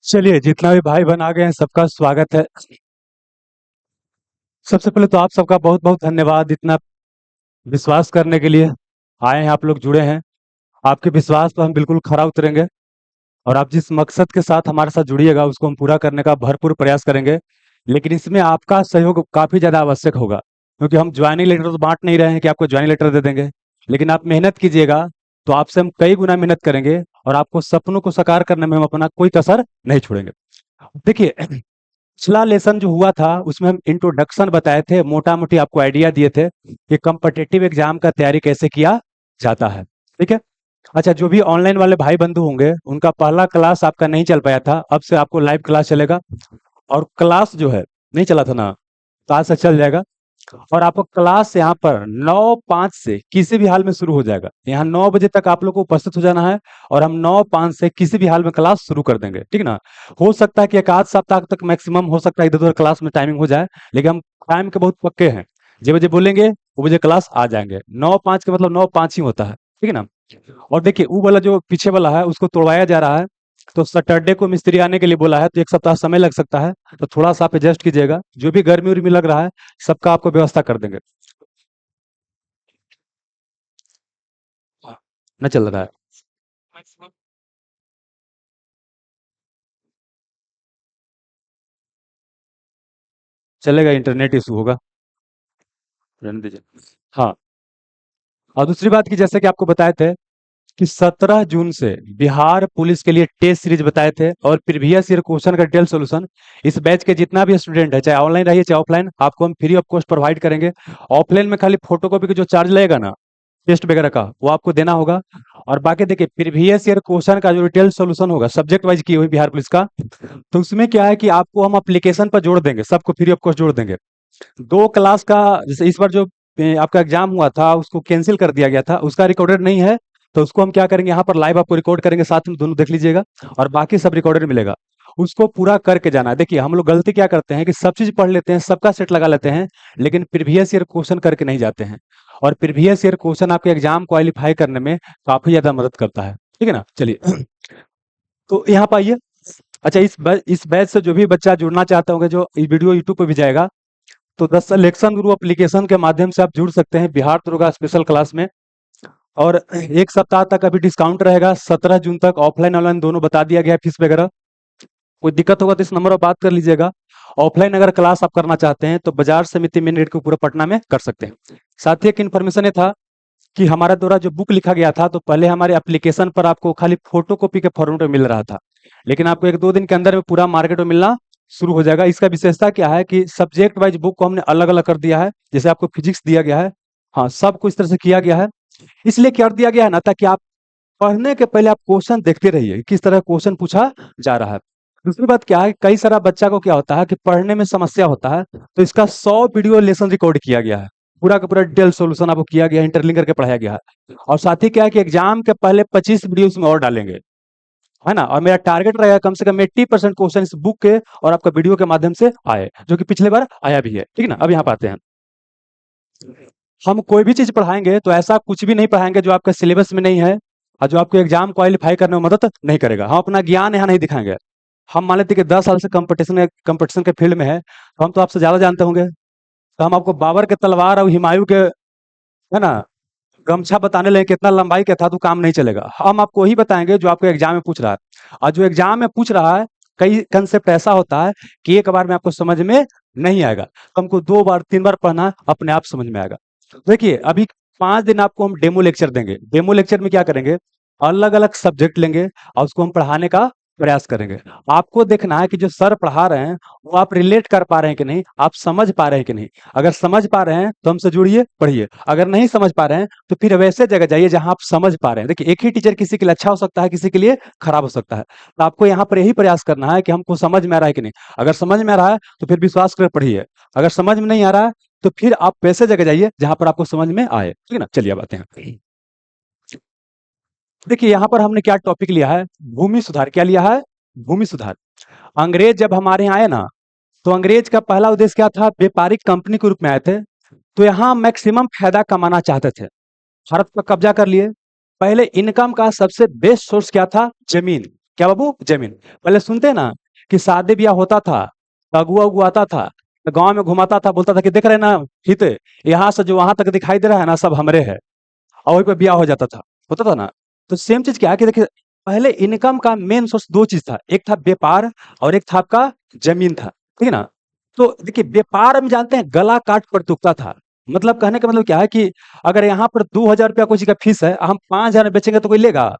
चलिए, जितना भी भाई बहन आ गए हैं सबका स्वागत है। सबसे पहले तो आप सबका बहुत बहुत धन्यवाद इतना विश्वास करने के लिए। आए हैं, आप लोग जुड़े हैं। आपके विश्वास पर हम बिल्कुल खरा उतरेंगे और आप जिस मकसद के साथ हमारे साथ जुड़िएगा उसको हम पूरा करने का भरपूर प्रयास करेंगे। लेकिन इसमें आपका सहयोग काफी ज्यादा आवश्यक होगा, क्योंकि हम ज्वाइनिंग लेटर तो बांट नहीं रहे हैं कि आपको ज्वाइनिंग लेटर दे देंगे। लेकिन आप मेहनत कीजिएगा तो आपसे हम कई गुना मेहनत करेंगे और आपको सपनों को साकार करने में हम अपना कोई कसर नहीं छोड़ेंगे। देखिए, पिछला लेसन जो हुआ था उसमें हम इंट्रोडक्शन बताए थे, मोटा मोटी आपको आइडिया दिए थे कि कम्पिटिटिव एग्जाम का तैयारी कैसे किया जाता है। ठीक है। अच्छा, जो भी ऑनलाइन वाले भाई बंधु होंगे उनका पहला क्लास आपका नहीं चल पाया था, अब से आपको लाइव क्लास चलेगा। और क्लास जो है, नहीं चला था ना, तो आज से चल जाएगा। और आपको क्लास यहाँ पर 9:05 से किसी भी हाल में शुरू हो जाएगा। यहाँ 9 बजे तक आप लोग को उपस्थित हो जाना है और हम 9:05 से किसी भी हाल में क्लास शुरू कर देंगे, ठीक ना। हो सकता है कि एक आध सप्ताह तक मैक्सिमम हो सकता है इधर उधर क्लास में टाइमिंग हो जाए, लेकिन हम टाइम के बहुत पक्के हैं। जो बजे बोलेंगे वो बजे क्लास आ जाएंगे। 9:05 का मतलब 9:05 ही होता है, ठीक है ना। और देखिए, वो वाला जो पीछे वाला है उसको तोड़वाया जा रहा है। तो सैटरडे को मिस्त्री आने के लिए बोला है, तो एक सप्ताह समय लग सकता है। तो थोड़ा सा आप एडजस्ट कीजिएगा, जो भी गर्मी उर्मी लग रहा है सबका आपको व्यवस्था कर देंगे। हाँ, न चल रहा है। चलेगा, इंटरनेट इशू होगा। रहने दीजिए। हाँ। और दूसरी बात की, जैसे कि आपको बताए थे कि 17 जून से बिहार पुलिस के लिए टेस्ट सीरीज बताए थे और प्रीवियस ईयर क्वेश्चन का डिटेल सॉल्यूशन इस बैच के जितना भी स्टूडेंट है, चाहे ऑनलाइन रहिए चाहे ऑफलाइन, आपको हम फ्री ऑफ कॉस्ट प्रोवाइड करेंगे। ऑफलाइन में खाली फोटोकॉपी का जो चार्ज लगेगा ना, टेस्ट वगैरह का, वो आपको देना होगा। और बाकी देखिए, प्रीवियस ईयर क्वेश्चन का जो डिटेल सॉल्यूशन होगा सब्जेक्ट वाइज की हुई बिहार पुलिस का, तो उसमें क्या है कि आपको हम एप्लीकेशन पर जोड़ देंगे, सबको फ्री ऑफ कॉस्ट जोड़ देंगे। 2 क्लास का, जैसे इस बार जो आपका एग्जाम हुआ था उसको कैंसिल कर दिया गया था, उसका रिकॉर्डेड नहीं है। तो उसको हम क्या करेंगे, यहाँ पर लाइव आपको रिकॉर्ड करेंगे, साथ में दोनों देख लीजिएगा। और बाकी सब रिकॉर्डेड मिलेगा, उसको पूरा करके जाना है। देखिए, हम लोग गलती क्या करते हैं कि सब चीज पढ़ लेते हैं, सबका सेट लगा लेते हैं, लेकिन प्रीवियस ईयर क्वेश्चन करके नहीं जाते हैं। और प्रीवियस ईयर क्वेश्चन आपके एग्जाम क्वालिफाई करने में काफी ज्यादा मदद करता है, ठीक है ना। चलिए, तो यहाँ पर आइए। अच्छा, इस बैच से जो भी बच्चा जुड़ना चाहते होंगे, जो ये वीडियो यूट्यूब पे भी जाएगा, तो द सिलेक्शन गुरु एप्लीकेशन के माध्यम से आप जुड़ सकते हैं बिहार दरोगा स्पेशल क्लास में। और एक सप्ताह तक अभी डिस्काउंट रहेगा, 17 जून तक ऑफलाइन ऑनलाइन दोनों बता दिया गया है, फीस वगैरह। कोई दिक्कत होगा तो इस नंबर पर बात कर लीजिएगा। ऑफलाइन अगर क्लास आप करना चाहते हैं तो बाजार समिति मेन गेट के पूरा पटना में कर सकते हैं। साथ ही एक इन्फॉर्मेशन ये था कि हमारा द्वारा जो बुक लिखा गया था, तो पहले हमारे एप्लीकेशन पर आपको खाली फोटो कॉपी के फॉर्मेट में मिल रहा था, लेकिन आपको 1-2 दिन के अंदर में पूरा मार्केट में मिलना शुरू हो जाएगा। इसका विशेषता क्या है कि सब्जेक्ट वाइज बुक को हमने अलग अलग कर दिया है। जैसे आपको फिजिक्स दिया गया है, हाँ, सब कुछ इस तरह से किया गया है। इसलिए कर दिया गया है ना, ताकि आप पढ़ने के पहले आप क्वेश्चन देखते रहिए किस तरह क्वेश्चन पूछा जा रहा है। दूसरी बात क्या है, कई सारा बच्चा को क्या होता है कि पढ़ने में समस्या होता है, तो इसका 100 वीडियो लेसन रिकॉर्ड किया गया है। पूरा का पूरा डिटेल सॉल्यूशन आपको किया गया है, इंटरलिंक करके पढ़ाया गया है। और साथ ही क्या है कि एग्जाम के पहले 25 वीडियो इसमें और डालेंगे, है ना। और मेरा टारगेट रहेगा कम से कम 80% क्वेश्चन इस बुक के और आपका वीडियो के माध्यम से आए, जो कि पिछले बार आया भी है, ठीक है ना। अब यहाँ पे आते हैं। हम कोई भी चीज पढ़ाएंगे तो ऐसा कुछ भी नहीं पढ़ाएंगे जो आपके सिलेबस में नहीं है और जो आपको एग्जाम क्वालिफाई करने में मदद नहीं करेगा। हम अपना ज्ञान यहाँ नहीं दिखाएंगे। हम मान लेते हैं कि 10 साल से कंपटीशन के फील्ड में है, तो हम तो आपसे ज्यादा जानते होंगे। तो हम आपको बाबर के तलवार और हुमायूं के, है ना, गमछा बताने लगे कितना लंबाई का था, तो काम नहीं चलेगा। हम आपको वही बताएंगे जो आपको एग्जाम में पूछ रहा है। और जो एग्जाम में पूछ रहा है, कई कंसेप्ट ऐसा होता है कि एक बार में आपको समझ में नहीं आएगा, तो हमको 2 बार 3 बार पढ़ना, अपने आप समझ में आएगा। देखिए, अभी 5 दिन आपको हम डेमो लेक्चर देंगे। डेमो लेक्चर में क्या करेंगे, अलग अलग सब्जेक्ट लेंगे और उसको हम पढ़ाने का प्रयास करेंगे। आपको देखना है कि जो सर पढ़ा रहे हैं वो आप रिलेट कर पा रहे हैं कि नहीं, आप समझ पा रहे हैं कि नहीं। अगर समझ पा रहे हैं तो हमसे जुड़िए, पढ़िए। अगर नहीं समझ पा रहे हैं तो फिर वैसे जगह जाइए जहां आप समझ पा रहे हैं। देखिए, एक ही टीचर किसी के लिए अच्छा हो सकता है, किसी के लिए खराब हो सकता है। तो आपको यहाँ पर यही प्रयास करना है कि हमको समझ में आ रहा है कि नहीं। अगर समझ में आ रहा है तो फिर विश्वास कर पढ़िए। अगर समझ में नहीं आ रहा है तो फिर आप वैसे जगह जाइए जहां पर आपको समझ में आए, ठीक है ना। चलिए अब आते हैं। देखिए, यहाँ पर हमने क्या टॉपिक लिया है, भूमि सुधार। क्या लिया है, भूमि सुधार। अंग्रेज जब हमारे यहाँ आए ना, तो अंग्रेज का पहला उद्देश्य क्या था, व्यापारिक कंपनी के रूप में आए थे। तो यहाँ मैक्सिमम फायदा कमाना चाहते थे, भारत पर कब्जा कर लिए। पहले इनकम का सबसे बेस्ट सोर्स क्या था, जमीन। क्या बाबू? जमीन। पहले सुनते हैं ना कि शादी ब्याह होता था, अगुआ उगुआ आता था, तो गांव में घुमाता था, बोलता था कि देख रहे हैं ना फीते, यहाँ से जो वहां तक दिखाई दे रहा है ना सब हमरे है, और वहीं पे ब्याह हो जाता था, होता था ना। तो सेम चीज क्या है कि देखिए, पहले इनकम का मेन सोर्स दो चीज था, एक था व्यापार और एक था आपका जमीन था, ठीक है ना। तो देखिए व्यापार हम जानते हैं गला काट पर तुकता था, मतलब कहने का मतलब क्या है कि अगर यहाँ पर 2,000 रुपया कोई चीज का फीस है, हम 5,000 में बेचेंगे तो कोई लेगा?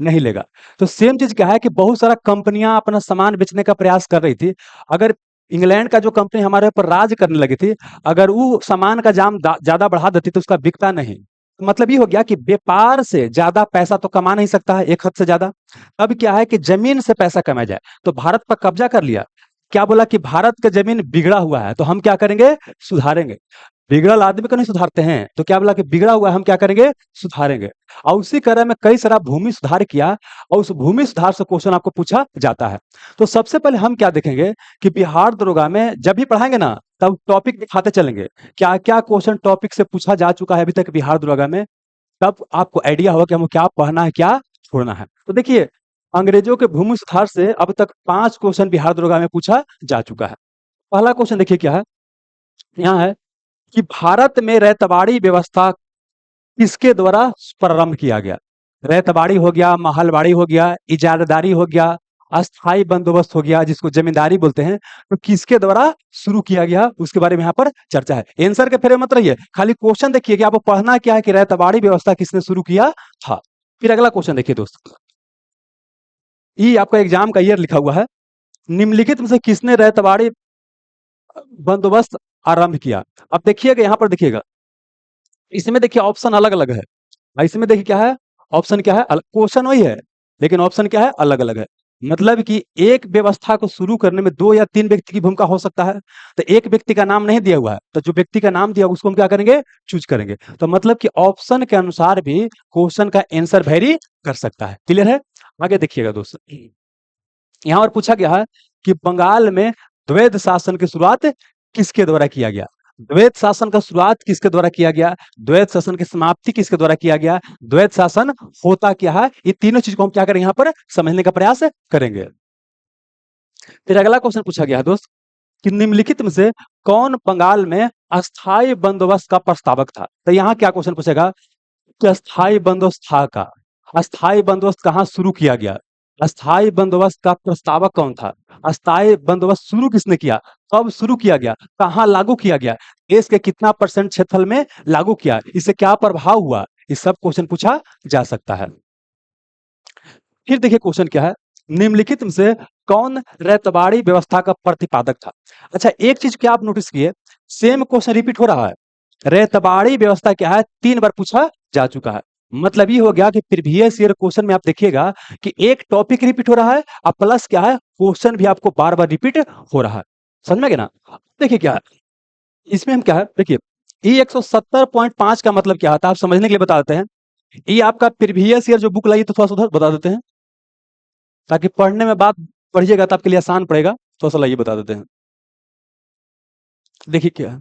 नहीं लेगा। तो सेम चीज क्या है कि बहुत सारा कंपनियां अपना सामान बेचने का प्रयास कर रही थी। अगर इंग्लैंड का जो कंपनी हमारे ऊपर राज करने लगी थी, अगर वो सामान का दाम ज्यादा बढ़ा देती तो उसका बिकता नहीं। मतलब ये हो गया कि व्यापार से ज्यादा पैसा तो कमा नहीं सकता है एक हद से ज्यादा। अब क्या है कि जमीन से पैसा कमाया जाए, तो भारत पर कब्जा कर लिया। क्या बोला कि भारत का जमीन बिगड़ा हुआ है, तो हम क्या करेंगे? सुधारेंगे। बिगड़ल आदमी को नहीं सुधारते हैं, तो क्या बोला कि बिगड़ा हुआ है, हम क्या करेंगे? सुधारेंगे। और उसी क्रम में कई सारा भूमि सुधार किया, और उस भूमि सुधार से क्वेश्चन आपको पूछा जाता है। तो सबसे पहले हम क्या देखेंगे कि बिहार दरोगा में जब भी पढ़ाएंगे ना, तब टॉपिक दिखाते चलेंगे, क्या क्या क्वेश्चन टॉपिक से पूछा जा चुका है अभी तक बिहार दरोगा में, तब आपको आइडिया होगा कि हमें क्या पढ़ना है, क्या छोड़ना है। तो देखिए, अंग्रेजों के भूमि सुधार से अब तक 5 क्वेश्चन बिहार दरोगा में पूछा जा चुका है। पहला क्वेश्चन देखिए क्या है, यहाँ है कि भारत में रैयतवाड़ी व्यवस्था किसके द्वारा प्रारंभ किया गया? रैयतवाड़ी हो गया, महलवाड़ी हो गया, इजारादारी हो गया, अस्थाई बंदोबस्त हो गया, जिसको जमींदारी बोलते हैं, तो किसके द्वारा शुरू किया गया उसके बारे में यहाँ पर चर्चा है। आंसर के फेरे मत रहिए, खाली क्वेश्चन देखिए कि आपको पढ़ना क्या है कि रैयतवाड़ी व्यवस्था किसने शुरू किया था। फिर अगला क्वेश्चन देखिए दोस्त, ये आपका एग्जाम का ईयर लिखा हुआ है, निम्नलिखित में से किसने रैयतवाड़ी बंदोबस्त आरंभ किया? अब देखिएगा, यहाँ पर देखिएगा, इसमें देखिए ऑप्शन अलग अलग है, और इसमें देखिए क्या है, ऑप्शन क्या है, क्वेश्चन वही है, लेकिन ऑप्शन क्या है, अलग अलग है। मतलब कि एक व्यवस्था को शुरू करने में 2 या 3 व्यक्ति की भूमिका हो सकता है। तो एक व्यक्ति का नाम नहीं दिया हुआ है, तो जो व्यक्ति का नाम दिया उसको हम क्या करेंगे? चूज करेंगे। तो मतलब कि ऑप्शन के अनुसार भी क्वेश्चन का आंसर वेरी कर सकता है। क्लियर है? आगे देखिएगा दोस्त, यहाँ पर पूछा गया है कि बंगाल में द्वैध शासन की शुरुआत किसके द्वारा किया गया? द्वैध शासन का शुरुआत किसके द्वारा किया गया? द्वैध शासन की समाप्ति किसके द्वारा किया गया? द्वैध शासन होता क्या है? ये तीनों चीज को हम क्या करेंगे? यहाँ पर समझने का प्रयास करेंगे। फिर अगला क्वेश्चन पूछा गया है दोस्त कि निम्नलिखित में से कौन बंगाल में अस्थायी बंदोबस्त का प्रस्तावक था? तो यहाँ क्या क्वेश्चन पूछेगा कि अस्थायी बंदोबस्त था का, अस्थायी बंदोबस्त कहाँ शुरू किया गया, अस्थायी बंदोबस्त का प्रस्तावक कौन था, अस्थायी बंदोबस्त शुरू किसने किया, कब शुरू किया गया, कहाँ लागू किया गया, देश के कितना % क्षेत्रफल में लागू किया, इससे क्या प्रभाव हुआ, ये सब क्वेश्चन पूछा जा सकता है। फिर देखिए क्वेश्चन क्या है, निम्नलिखित में से कौन रैयतवाड़ी व्यवस्था का प्रतिपादक था? अच्छा, एक चीज क्या आप नोटिस किए, सेम क्वेश्चन रिपीट हो रहा है। रैयतवाड़ी व्यवस्था क्या है, 3 बार पूछा जा चुका है। मतलब ये हो गया कि प्रीवियस ईयर क्वेश्चन में आप देखिएगा कि एक टॉपिक रिपीट हो रहा है, और प्लस क्या है, क्वेश्चन भी आपको बार बार रिपीट हो रहा है। समझ में गया ना? देखिए क्या है इसमें, हम क्या है देखिए, ई 170.5 का मतलब क्या था, आप समझने के लिए बता देते हैं। ये आपका प्रीवियस ईयर जो बुक लाई तो थोड़ा सा उधर बता देते हैं, ताकि पढ़ने में बात पढ़िएगा तो आपके लिए आसान पड़ेगा। थोड़ा सा लाइए बता देते हैं। देखिए क्या है,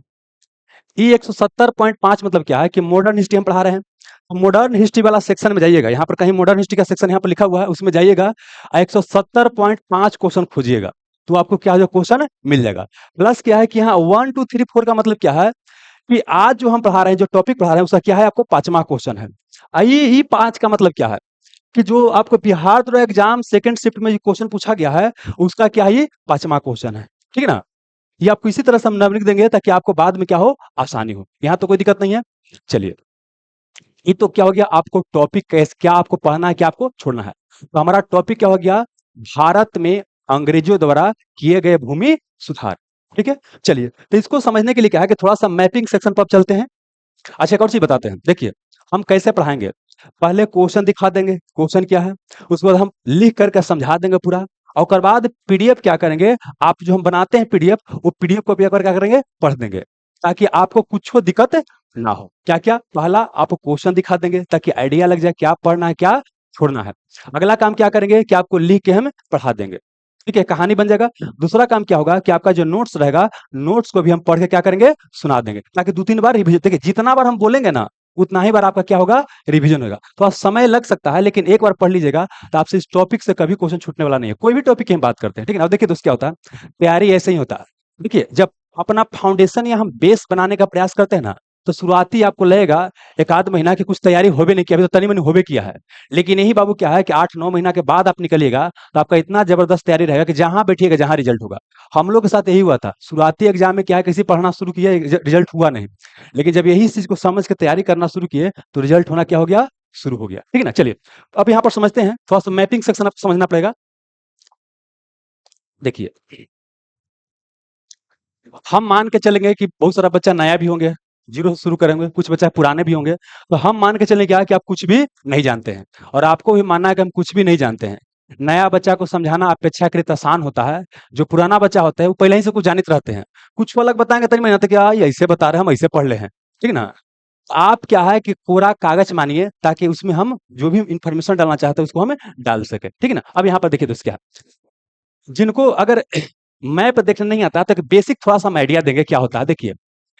ई 170.5 मतलब क्या है कि मॉडर्न हिस्ट्री हम पढ़ा रहे हैं, तो मॉडर्न हिस्ट्री वाला सेक्शन में जाइएगा, यहाँ पर कहीं मॉडर्न हिस्ट्री का सेक्शन यहाँ पर लिखा हुआ है, उसमें जाइएगा, 170.5 क्वेश्चन खोजिएगा, तो आपको क्या जो क्वेश्चन मिल जाएगा। प्लस क्या है कि यहाँ 1 2 3 4 का मतलब क्या है कि आज जो हम पढ़ा रहे हैं, जो टॉपिक पढ़ा रहे हैं, उसका क्या है, आपको 5वां क्वेश्चन है। आइए, ई 5 का मतलब क्या है कि जो आपको बिहार दौरा एग्जाम सेकंड शिफ्ट में क्वेश्चन पूछा गया है, उसका क्या है, ये 5वां क्वेश्चन है। ठीक है ना? ये आपको इसी तरह से हम नाम लिख देंगे ताकि आपको बाद में क्या हो, आसानी हो। यहाँ तो कोई दिक्कत नहीं है। चलिए, ये तो क्या हो गया, आपको टॉपिक कैसे, क्या आपको पढ़ना है, क्या आपको छोड़ना है। तो हमारा टॉपिक क्या हो गया, भारत में अंग्रेजों द्वारा किए गए भूमि सुधार। ठीक है, चलिए, तो इसको समझने के लिए क्या है कि थोड़ा सा मैपिंग सेक्शन पर आप चलते हैं। अच्छा, एक और चीज बताते हैं, देखिए हम कैसे पढ़ाएंगे। पहले क्वेश्चन दिखा देंगे, क्वेश्चन क्या है, उसके बाद हम लिख करके समझा देंगे पूरा, और उसके बाद पीडीएफ क्या करेंगे, आप जो हम बनाते हैं पीडीएफ, वो पीडीएफ को क्या करेंगे, पढ़ देंगे, ताकि आपको कुछ दिक्कत ना हो। क्या क्या, पहला आपको क्वेश्चन दिखा देंगे ताकि आइडिया लग जाए क्या पढ़ना है, क्या छोड़ना है। अगला काम क्या करेंगे कि आपको लिख के हम पढ़ा देंगे। ठीक है, कहानी बन जाएगा। दूसरा काम क्या होगा कि आपका जो नोट्स रहेगा, नोट्स को भी हम पढ़ के क्या करेंगे, सुना देंगे, ताकि 2 3 बार रिवीजन। देखिए, जितना बार हम बोलेंगे ना, उतना ही बार आपका क्या होगा, रिवीजन होगा। थोड़ा समय लग सकता है, लेकिन एक बार पढ़ लीजिएगा तो आपसे इस टॉपिक से कभी क्वेश्चन छूटने वाला नहीं है। कोई भी टॉपिक की हम बात करते हैं, ठीक है ना। अब देखिए दोस्त क्या होता है, तैयारी ऐसे ही होता है। देखिए जब अपना फाउंडेशन या हम बेस बनाने का प्रयास करते हैं ना, तो शुरुआती आपको लगेगा एक आध महीना की कुछ तैयारी होबे नहीं किया, अभी तो तनी मनी होबे किया है। लेकिन यही बाबू क्या है कि 8-9 महीना के बाद आप निकलिएगा तो आपका इतना जबरदस्त तैयारी रहेगा कि जहां बैठिएगा जहां रिजल्ट होगा। हम लोग के साथ यही हुआ था, शुरुआती एग्जाम में क्या है, किसी पढ़ना शुरू किया, रिजल्ट हुआ नहीं। लेकिन जब यही चीज को समझ के तैयारी करना शुरू किए तो रिजल्ट होना क्या हो गया, शुरू हो गया, ठीक है ना। चलिए अब यहाँ पर समझते हैं, थोड़ा सा मैपिंग सेक्शन आपको समझना पड़ेगा। देखिए हम मान के चलेंगे कि बहुत सारा बच्चा नया भी होंगे, जीरो से शुरू करेंगे, कुछ बच्चा पुराने भी होंगे। तो हम मान के चलें क्या कि आप कुछ भी नहीं जानते हैं, और आपको भी मानना है कि हम कुछ भी नहीं जानते हैं। नया बच्चा को समझाना अपेक्षाकृत आसान होता है। जो पुराना बच्चा होता है वो पहले ही से कुछ जानित रहते हैं। कुछ वो अलग बताएंगे तभी मेहनत क्या ये ऐसे बता रहे हैं, हम ऐसे पढ़ ले हैं, ठीक है ना। आप क्या है कि कोरा कागज मानिए, ताकि उसमें हम जो भी इंफॉर्मेशन डालना चाहते हैं उसको हम डाल सके, ठीक है ना। अब यहाँ पर देखिए दोस्त क्या है, जिनको अगर मैप देखने नहीं आता तो बेसिक थोड़ा सा हम आइडिया देंगे क्या होता है। देखिए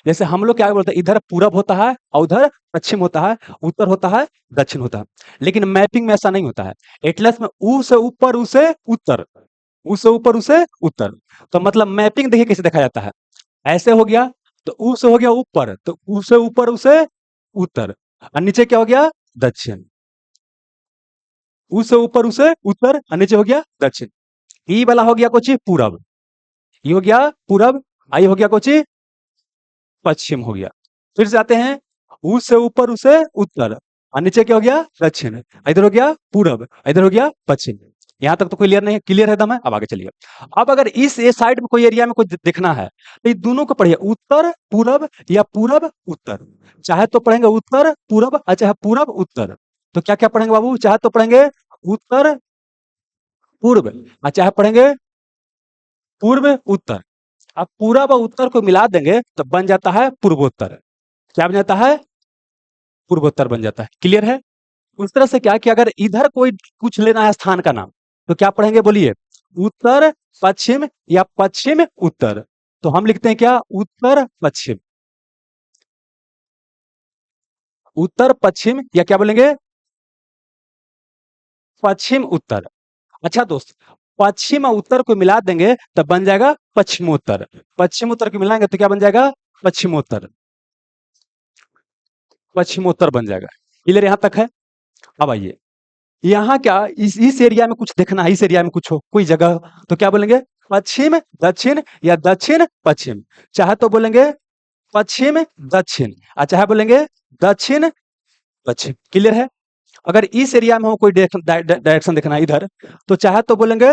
जैसे हम लोग क्या बोलते हैं, इधर पूरब होता है और उधर पश्चिम होता है, उत्तर होता है, दक्षिण होता है। लेकिन मैपिंग में ऐसा नहीं होता है। एटलस में ऊ से ऊपर उसे उत्तर, ऊ से ऊपर उसे उत्तर। तो मतलब मैपिंग देखिए कैसे देखा जाता है, ऐसे हो गया तो ऊ से हो गया ऊपर, तो ऊ से ऊपर उसे उत्तर, और नीचे क्या हो गया, दक्षिण। ऊ से ऊपर उसे उत्तर और नीचे हो गया दक्षिण। ई वाला हो गया कुछ पूरब, ये हो गया पूरब, आई हो गया कुछ पश्चिम हो गया। फिर से आते हैं, ऊ से ऊपर उसे उत्तर, और नीचे क्या हो गया, दक्षिण। इधर हो गया पूरब, इधर हो गया पश्चिम। यहां तक तो क्लियर नहीं है, क्लियर है दम है। अब आगे चलिए। अब अगर इस ए साइड में कोई एरिया में कुछ दिखना है तो ये दोनों को पढ़िए, उत्तर पूरब या पूरब उत्तर। चाहे तो पढ़ेंगे उत्तर पूरब और चाहे पूरब उत्तर। तो क्या क्या पढ़ेंगे बाबू, चाहे तो पढ़ेंगे उत्तर पूर्व और चाहे पढ़ेंगे पूर्व उत्तर। अब पूरब और उत्तर को मिला देंगे तो बन जाता है पूर्वोत्तर। क्या बन जाता है, पूर्वोत्तर बन जाता है। क्लियर है। उस तरह से क्या कि अगर इधर कोई कुछ लेना है स्थान का नाम, तो क्या पढ़ेंगे बोलिए, उत्तर पश्चिम या पश्चिम उत्तर। तो हम लिखते हैं क्या, उत्तर पश्चिम, उत्तर पश्चिम, या क्या बोलेंगे, पश्चिम उत्तर। अच्छा दोस्त, पश्चिम और उत्तर को मिला देंगे तो बन जाएगा पश्चिमोत्तर। पश्चिम उत्तर को मिलाएंगे तो क्या बन जाएगा, पश्चिमोत्तर, पश्चिमोत्तर बन जाएगा। क्लियर यहां तक है। अब आइए, यहाँ क्या इस एरिया में कुछ देखना है, इस एरिया में कुछ हो कोई जगह, तो क्या बोलेंगे, पश्चिम दक्षिण या दक्षिण पश्चिम। चाहे तो बोलेंगे पश्चिम दक्षिण और चाहे बोलेंगे दक्षिण पश्चिम। क्लियर है। अगर इस एरिया में हो कोई डायरेक्शन देखना है इधर, तो चाहे तो बोलेंगे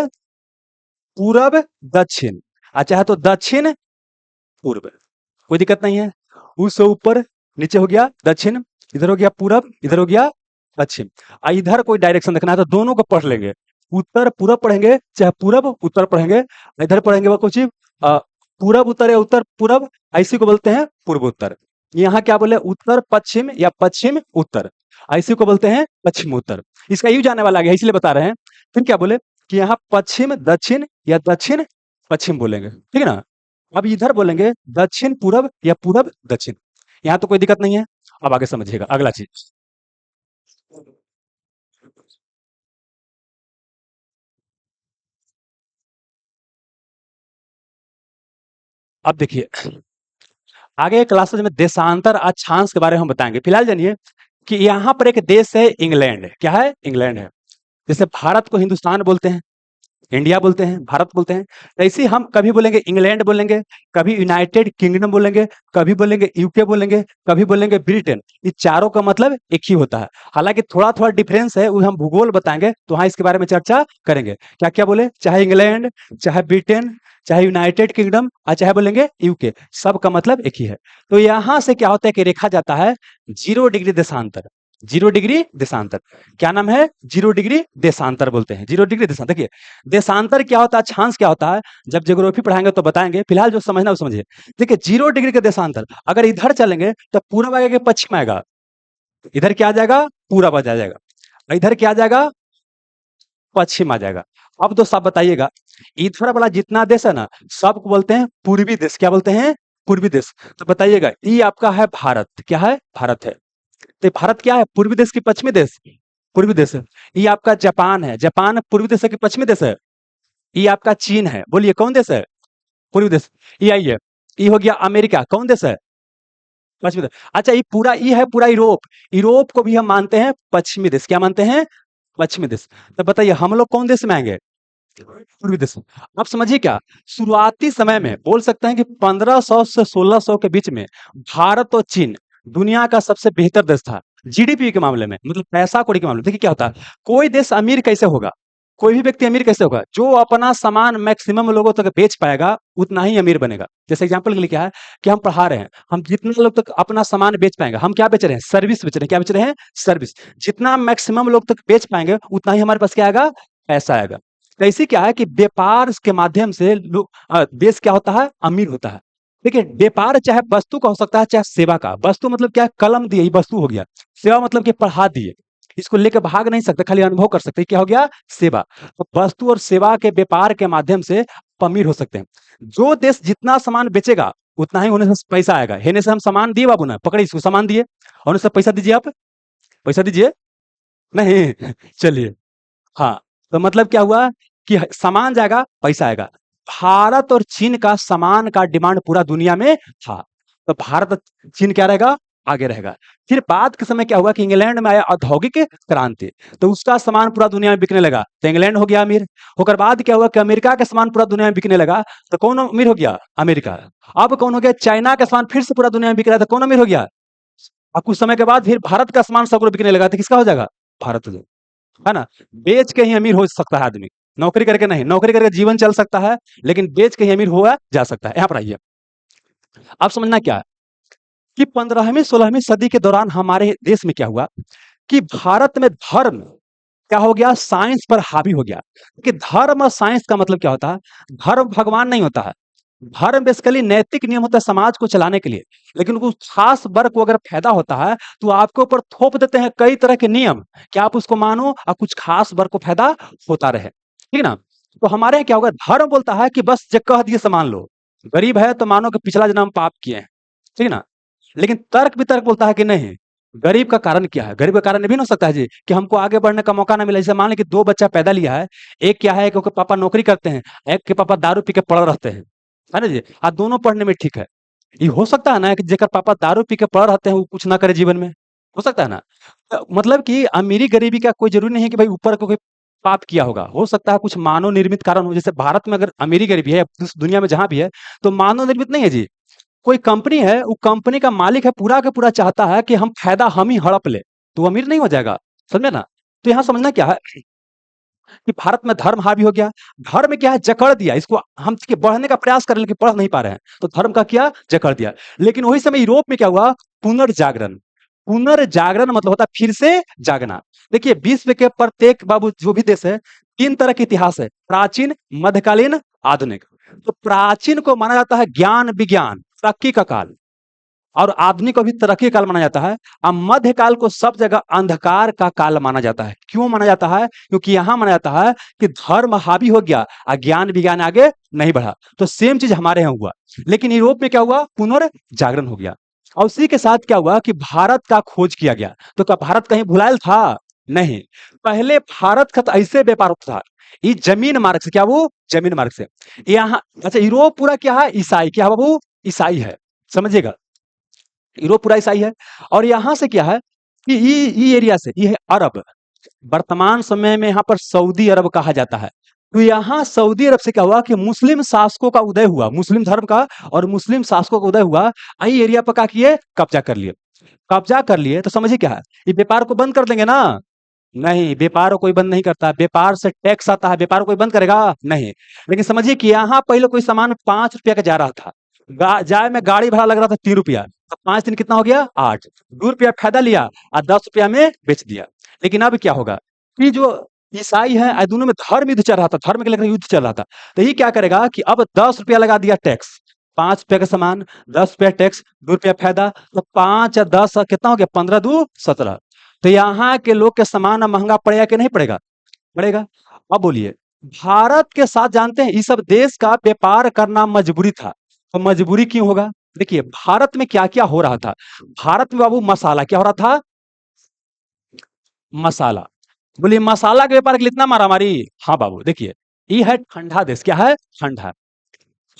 पूरब दक्षिण और चाहे तो दक्षिण पूर्व। कोई दिक्कत नहीं है। उससे ऊपर नीचे हो गया दक्षिण, इधर हो गया पूरब, इधर हो गया पश्चिम। इधर कोई डायरेक्शन देखना है तो दोनों को पढ़ लेंगे, उत्तर पूरब पढ़ेंगे चाहे पूरब उत्तर पढ़ेंगे। इधर पढ़ेंगे वो कुछ पूरब उत्तर या उत्तर पूरब, ऐसी को बोलते हैं पूर्वोत्तर। यहाँ क्या बोले, उत्तर पश्चिम या पश्चिम उत्तर, ऐसी को बोलते हैं पश्चिमोत्तर। इसका यू जाने वाला गया इसलिए बता रहे हैं। फिर क्या बोले कि यहाँ पश्चिम दक्षिण या दक्षिण पश्चिम बोलेंगे, ठीक है ना। अब इधर बोलेंगे दक्षिण पूरब या पूरब दक्षिण। यहाँ तो कोई दिक्कत नहीं है। अब आगे समझिएगा अगला चीज। अब देखिए आगे क्लासेज में देशांतर अक्षांश के बारे में हम बताएंगे। फिलहाल जानिए कि यहाँ पर एक देश है इंग्लैंड। क्या है, इंग्लैंड है। जैसे भारत को हिंदुस्तान बोलते हैं, इंडिया बोलते हैं, भारत बोलते हैं, तो ऐसे ही हम कभी बोलेंगे इंग्लैंड बोलेंगे, कभी यूनाइटेड किंगडम बोलेंगे, कभी बोलेंगे यूके बोलेंगे, कभी बोलेंगे ब्रिटेन। ये चारों का मतलब एक ही होता है। हालांकि थोड़ा थोड़ा डिफरेंस है, वो हम भूगोल बताएंगे तो हाँ इसके बारे में चर्चा करेंगे। क्या क्या बोले, चाहे इंग्लैंड, चाहे ब्रिटेन, चाहे यूनाइटेड किंगडम और चाहे बोलेंगे यूके, सब का मतलब एक ही है। तो यहां से क्या होता है कि रेखा जाता है 0 डिग्री देशांतर। 0 डिग्री देशांतर क्या नाम है, 0 डिग्री देशांतर बोलते हैं। 0 डिग्री देशांतर। देखिए देशांतर क्या होता है, अक्षांश क्या होता है, जब ज्योग्राफी पढ़ाएंगे तो बताएंगे। फिलहाल जो समझना है वो समझिए। देखिए 0 डिग्री का देशांतर, अगर इधर चलेंगे तो पूरब आएगा कि पश्चिम आएगा, इधर क्या आ जाएगा, पूरब आ जाएगा, और इधर क्या आ जाएगा, पश्चिम आ जाएगा। अब दोस्त आप बताइएगा, इधर वाला जितना देश है ना सबको बोलते हैं पूर्वी देश। क्या बोलते हैं, पूर्वी देश। तो बताइएगा ये आपका है भारत, क्या है, भारत है। तो भारत क्या है, पूर्वी देश की पश्चिमी देश? पूर्वी देश है। ये आपका जापान है, जापान पूर्वी देश है कि पश्चिमी देश है? ये आपका चीन है, बोलिए कौन देश है? पूर्वी देश। ये आइए, ये हो गया अमेरिका, कौन देश है? पश्चिमी देश। अच्छा, ये पूरा ये है पूरा यूरोप, यूरोप को भी हम मानते हैं पश्चिमी देश, क्या मानते हैं? पश्चिमी देश। तो बताइए हम लोग कौन देश में आएंगे? पूर्वी देश। अब समझिए क्या, शुरुआती समय में बोल सकते हैं कि 1500 से 1600 के बीच में भारत और चीन दुनिया का सबसे बेहतर देश था जीडीपी के मामले में, मतलब पैसा कौड़ी के मामले में। देखिए क्या होता है, कोई देश अमीर कैसे होगा, कोई भी व्यक्ति अमीर कैसे होगा? जो अपना सामान मैक्सिमम लोगों तक बेच पाएगा उतना ही अमीर बनेगा। जैसे एग्जांपल के लिए क्या है कि हम पढ़ा रहे हैं, हम जितने लोग तक अपना सामान बेच पाएंगे, हम क्या बेच रहे हैं? सर्विस बेच रहे हैं। क्या बेच रहे हैं? सर्विस। जितना मैक्सिमम लोग तक बेच पाएंगे उतना ही हमारे पास क्या आएगा? पैसा आएगा। तो इसी क्या है कि व्यापार के माध्यम से लोग देश क्या होता है? अमीर होता है। देखिए व्यापार चाहे वस्तु का हो सकता है चाहे सेवा का। वस्तु मतलब क्या है? कलम दिए, ये वस्तु हो गया। सेवा मतलब कि पढ़ा दिए, इसको लेकर भाग नहीं सकते, खाली अनुभव कर सकते। क्या हो गया? सेवा। तो वस्तु और सेवा के व्यापार के माध्यम से आप अमीर हो सकते हैं। जो देश जितना सामान बेचेगा उतना ही उन्हें से पैसा आएगा। हेने से हम सामान दिए बाबू ना, पकड़े इसको, सामान दिए और उन्हें से पैसा दीजिए, आप पैसा दीजिए नहीं चलिए। हाँ, तो मतलब क्या हुआ कि सामान जाएगा, पैसा आएगा। भारत और चीन का सामान का डिमांड पूरा दुनिया में था, तो भारत और चीन क्या रहेगा? आगे रहेगा। फिर बाद के समय क्या हुआ कि इंग्लैंड में आया औद्योगिक क्रांति, तो उसका सामान पूरा दुनिया में बिकने लगा, तो इंग्लैंड हो गया अमीर। होकर बाद क्या हुआ कि अमेरिका का सामान पूरा दुनिया में बिकने लगा, तो कौन अमीर हो गया? अमेरिका। अब कौन हो गया? चाइना का सामान फिर से पूरा दुनिया में बिक रहा था, कौन अमीर हो गया? अब कुछ समय के बाद फिर भारत का सामान सबको बिकने लगा, तो किसका हो जाएगा? भारत हो जाएगा, है ना? बेच के ही अमीर हो सकता है आदमी, नौकरी करके नहीं। नौकरी करके जीवन चल सकता है, लेकिन बेच के ही अमीर हुआ जा सकता है। यहाँ पर आइए, अब समझना क्या है कि 15वीं 16वीं सदी के दौरान हमारे देश में क्या हुआ कि भारत में धर्म क्या हो गया? साइंस पर हावी हो गया। कि धर्म और साइंस का मतलब क्या होता है? धर्म भगवान नहीं होता है, धर्म बेसिकली नैतिक नियम होता है समाज को चलाने के लिए। लेकिन कुछ खास वर्ग को अगर फायदा होता है तो आपके ऊपर थोप देते हैं कई तरह के नियम कि आप उसको मानो और कुछ खास वर्ग को फायदा होता रहे, ठीक ना? तो हमारे यहाँ क्या होगा? धर्म बोलता है कि बस जो कह दिए सामान लो, गरीब है तो मानो कि पिछला जन्म पाप किए हैं, ठीक ना? लेकिन तर्क वितर्क बोलता है कि नहीं, गरीब का कारण क्या है? गरीब का कारण ये भी ना हो सकता है जी कि हमको आगे बढ़ने का मौका ना मिला। जैसे मान लें कि 2 बच्चा पैदा लिया है, एक क्या है कि उसके पापा नौकरी करते हैं, एक के पापा दारू पी के पड़े रहते हैं, है ना जी? दोनों पढ़ने में ठीक है। ये हो सकता है ना कि जेकर पापा दारू पी के पड़े रहते हैं वो कुछ ना करे जीवन में? हो सकता है ना? मतलब कि अमीरी-गरीबी का कोई ज़रूरी नहीं है कि भाई ऊपर को कोई पाप किया होगा। हो सकता है कुछ मानव निर्मित कारण हो, जैसे भारत में अगर अमीरी-गरीबी है या इस दुनिया में जहाँ भी है, तो मानव निर्मित नहीं है जी। कोई कंपनी है, वो कंपनी का मालिक है पूरा का पूरा चाहता है कि हम फायदा हम ही हड़प ले, तो वो अमीर नहीं हो जाएगा, समझे ना? तो यहाँ समझना क्या है कि भारत में धर्म हावी हो गया। धर्म क्या है? जकड़ दिया इसको। हम देखिए बढ़ने का प्रयास कर रहे हैं लेकिन बढ़ नहीं पा रहे हैं, तो धर्म का किया? जकड़ दिया। लेकिन वही समय यूरोप में क्या हुआ? पुनर्जागरण। पुनर्जागरण मतलब होता है फिर से जागना। देखिए विश्व के प्रत्येक बाबू जो भी देश है, 3 तरह के इतिहास है, प्राचीन, मध्यकालीन, आधुनिक। तो प्राचीन को माना जाता है ज्ञान विज्ञान तरक्की का काल, और आधुनिक को भी तरक्की काल माना जाता है। अब मध्यकाल को सब जगह अंधकार का काल माना जाता है। क्यों माना जाता है? क्योंकि यहाँ माना जाता है कि धर्म हावी हो गया, ज्ञान विज्ञान आगे नहीं बढ़ा। तो सेम चीज हमारे यहाँ हुआ, लेकिन यूरोप में क्या हुआ? पुनर्जागरण हो गया। और उसी के साथ क्या हुआ कि भारत का खोज किया गया। तो क्या भारत कहीं भुलायल था? नहीं। पहले भारत का तो ऐसे व्यापार होता था, ये जमीन मार्ग से, क्या वो? जमीन मार्ग से। यहाँ अच्छा यूरोप पूरा क्या है? ईसाई। क्या है बाबू? ईसाई है, समझिएगा। यूरोप पूरा ईसाई है। और यहाँ से क्या है कि ये एरिया से ये है अरब। वर्तमान समय में यहाँ पर सऊदी अरब कहा जाता है। तो यहाँ सऊदी अरब से क्या हुआ कि मुस्लिम शासकों का उदय हुआ, मुस्लिम धर्म का, और मुस्लिम शासकों का उदय हुआ। आई एरिया पर क्या किए? कब्जा कर लिए। कब्जा कर लिए तो समझिए क्या है, ये व्यापार को बंद कर देंगे ना? नहीं, व्यापार को कोई बंद नहीं करता। व्यापार से टैक्स आता है, व्यापार को कोई बंद करेगा? नहीं। लेकिन समझिए कि यहाँ पहले कोई सामान 5 रुपया का जा रहा था, जाए में गाड़ी भाड़ा लग रहा था 3 रुपया, तो 5 दिन कितना हो गया? 8। 2 रुपया फायदा लिया और 10 रुपया में बेच दिया। लेकिन अब क्या होगा कि जो ईसाई है, दोनों में धर्म युद्ध चल रहा था, धर्म के लेकर युद्ध चल रहा था। तो ये क्या करेगा कि अब 10 रुपया लगा दिया टैक्स, 5 रुपया का सामान, 10 रुपया टैक्स, 2 रुपया फायदा, तो 5 और 10 कितना हो गया? 15 दू 17। तो यहाँ के लोग के सामान महंगा पड़ेगा कि नहीं पड़ेगा? पड़ेगा। अब बोलिए, भारत के साथ जानते हैं इस सब देश का व्यापार करना मजबूरी था। तो मजबूरी क्यों होगा? देखिए भारत में क्या क्या हो रहा था। भारत में बाबू मसाला क्या हो रहा था? मसाला। बोलिए मसाला के व्यापार के लिए इतना मारामारी? हाँ बाबू देखिए, ये है ठंडा देश। क्या है? ठंडा।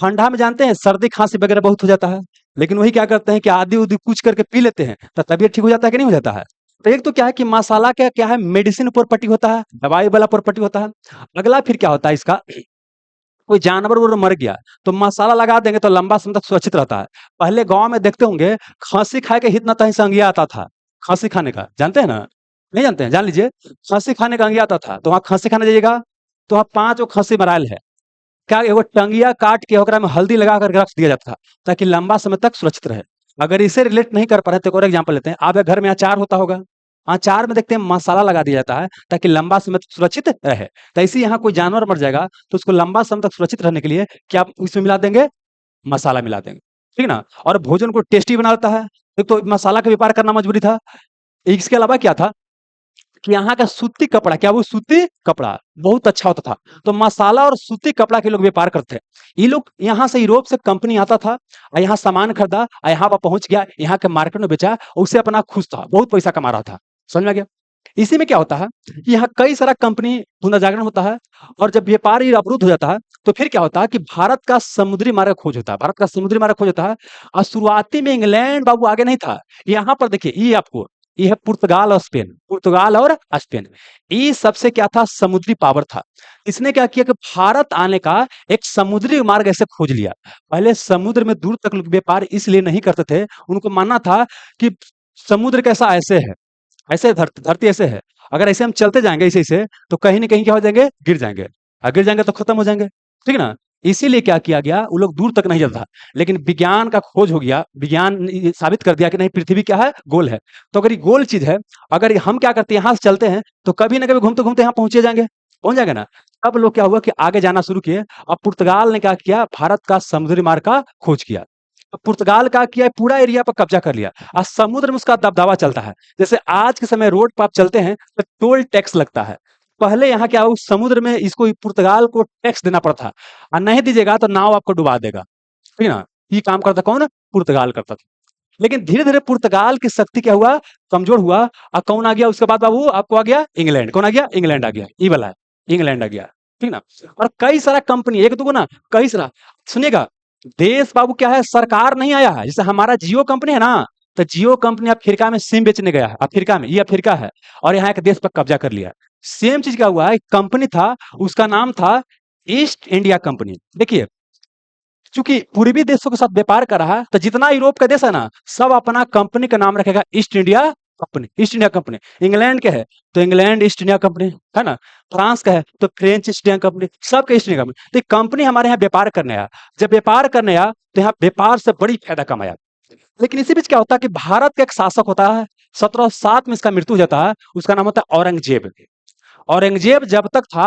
ठंडा में जानते हैं सर्दी खांसी वगैरह बहुत हो जाता है, लेकिन वही क्या करते हैं कि आदि उदी कुछ करके पी लेते हैं तो तबीयत ठीक हो जाता है कि नहीं हो जाता है। तो एक तो क्या है कि मसाला क्या क्या है, मेडिसिन प्रॉपर्टी होता है, दवाई वाला प्रॉपर्टी होता है। अगला फिर क्या होता है इसका, कोई जानवर उवर मर गया तो मसाला लगा देंगे तो लंबा समय तक सुरक्षित रहता है। पहले गांव में देखते होंगे खांसी खाए के हित न तहीं से अंगिया आता था। खांसी खाने का जानते हैं ना? नहीं जानते हैं? जान लीजिए, खांसी खाने का अंगिया आता था तो वहां खांसी खाने जाइएगा तो वहां 5 गो खांसी मरायल है। क्या एगो टंगिया काट के ओकरा में हल्दी लगा कर रख दिया जाता था ताकि लंबा समय तक सुरक्षित रहे। अगर इसे रिलेट नहीं कर पा रहे तो एक और एग्जांपल लेते हैं। आपके घर में अचार होता होगा, अचार में देखते हैं मसाला लगा दिया जाता है ताकि लंबा समय तक सुरक्षित रहे। तो ऐसे ही यहाँ कोई जानवर मर जाएगा तो उसको लंबा समय तक सुरक्षित रहने के लिए क्या उसमें मिला देंगे? मसाला मिला देंगे। ठीक ना? और भोजन को टेस्टी बनाता है। एक तो मसाला का व्यापार करना मजबूरी था। इसके अलावा क्या था कि यहाँ का सूती कपड़ा, क्या वो सूती कपड़ा बहुत अच्छा होता था। तो मसाला और सूती कपड़ा के लोग व्यापार करते हैं। ये लोग यहाँ से यूरोप से कंपनी आता था और यहाँ सामान खरीदा और यहाँ पर पहुंच गया, यहाँ के मार्केट में बेचा और उससे अपना खुश था, बहुत पैसा कमा रहा था। समझ में आ गया? इसी में क्या होता है कि यहाँ कई सारा कंपनी पुनर्जागरण होता है और जब व्यापार ये अवरुद्ध हो जाता है तो फिर क्या होता है कि भारत का समुद्री मार्ग खोज होता है। भारत का समुद्री मार्ग खोज होता है और शुरुआती में इंग्लैंड बाबू आगे नहीं था। यहाँ पर देखिए, ये आपको ये है पुर्तगाल और स्पेन। पुर्तगाल और स्पेन, ये सबसे क्या था, समुद्री पावर था। इसने क्या किया कि भारत आने का एक समुद्री मार्ग ऐसे खोज लिया। पहले समुद्र में दूर तक लोग व्यापार इसलिए नहीं करते थे, उनको मानना था कि समुद्र कैसा ऐसे है, ऐसे धरती ऐसे है, अगर ऐसे हम चलते जाएंगे ऐसे ऐसे तो कहीं ना कहीं क्या हो जाएंगे, गिर जाएंगे, गिर जाएंगे तो खत्म हो जाएंगे। ठीक है ना? इसीलिए क्या किया गया, वो लोग दूर तक नहीं चलता। लेकिन विज्ञान का खोज हो गया, विज्ञान ने ये साबित कर दिया कि नहीं, पृथ्वी क्या है, गोल है। तो अगर ये गोल चीज है, अगर हम क्या करते हैं यहाँ से चलते हैं तो कभी ना कभी घूमते घूमते यहाँ पहुंचे जाएंगे, पहुंच जाएंगे ना। अब लोग क्या हुआ कि आगे जाना शुरू किए। अब पुर्तगाल ने क्या किया, भारत का समुद्री मार्ग का खोज किया। अब पुर्तगाल का किया, पूरा एरिया पर कब्जा कर लिया और समुद्र में उसका दबदबा चलता है। जैसे आज के समय रोड पर आप चलते हैं तो टोल टैक्स लगता है। पहले यहाँ क्या हो, समुद्र में इसको पुर्तगाल को टैक्स देना पड़ता था और नहीं दीजिएगा तो नाव आपको डुबा देगा। ठीक है ना? ये काम करता कौन? पुर्तगाल करता था। लेकिन धीरे धीरे पुर्तगाल की शक्ति क्या हुआ, कमजोर हुआ। और कौन आ गया उसके बाद बाबू, आपको आ गया इंग्लैंड। कौन आ गया? इंग्लैंड आ गया। ये वाला है, इंग्लैंड आ गया। ठीक ना? और कई सारा कंपनी, एक दो ना, कई सारा। सुनिएगा, देश बाबू क्या है, सरकार नहीं आया है। जैसे हमारा जियो कंपनी है ना, तो जियो कंपनी अफ्रीका में सिम बेचने गया है। अफ्रीका में, ये अफ्रीका है और यहाँ एक देश पर कब्जा कर लिया। सेम चीज क्या हुआ है, एक कंपनी था, उसका नाम था ईस्ट इंडिया कंपनी। देखिए, चूंकि पूर्वी देशों के साथ व्यापार कर रहा है तो जितना यूरोप का देश है ना, सब अपना कंपनी का नाम रखेगा east India company. East India company. England के है तो इंग्लैंड ईस्ट इंडिया कंपनी, है ना? फ्रांस का है तो फ्रेंच ईस्ट इंडिया कंपनी, सबके ईस्ट इंडिया कंपनी। तो कंपनी हमारे यहाँ व्यापार करने आया। जब व्यापार करने आया तो यहाँ व्यापार से बड़ी फायदा कमाया। लेकिन इसी बीच क्या होता है कि भारत का एक शासक होता है, 1707 में इसका मृत्यु हो जाता है। उसका नाम होता है औरंगजेब। औरंगजेब जब तक था,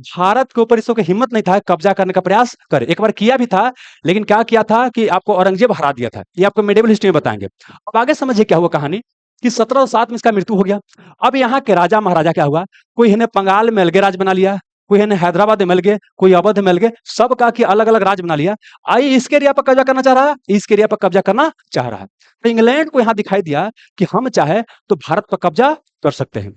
भारत के ऊपर इसको की हिम्मत नहीं था कब्जा करने का प्रयास करे। एक बार किया भी था, लेकिन क्या किया था कि आपको औरंगजेब हरा दिया था। ये आपको मेडिवल हिस्ट्री में बताएंगे। अब आगे समझिए क्या हुआ कहानी कि 1707 में इसका मृत्यु हो गया। अब यहाँ के राजा महाराजा क्या हुआ, कोई इन्हें बंगाल में अलगे राज बना लिया, कोई इन्हें हैदराबाद में मिल गए, कोई अवध में मिल गए, सबका की अलग अलग राज बना लिया। आई इसके एरिया पर कब्जा करना चाह रहा है, इसके एरिया पर कब्जा करना चाह रहा है। तो इंग्लैंड को यहाँ दिखाई दिया कि हम चाहे तो भारत पर कब्जा कर सकते हैं।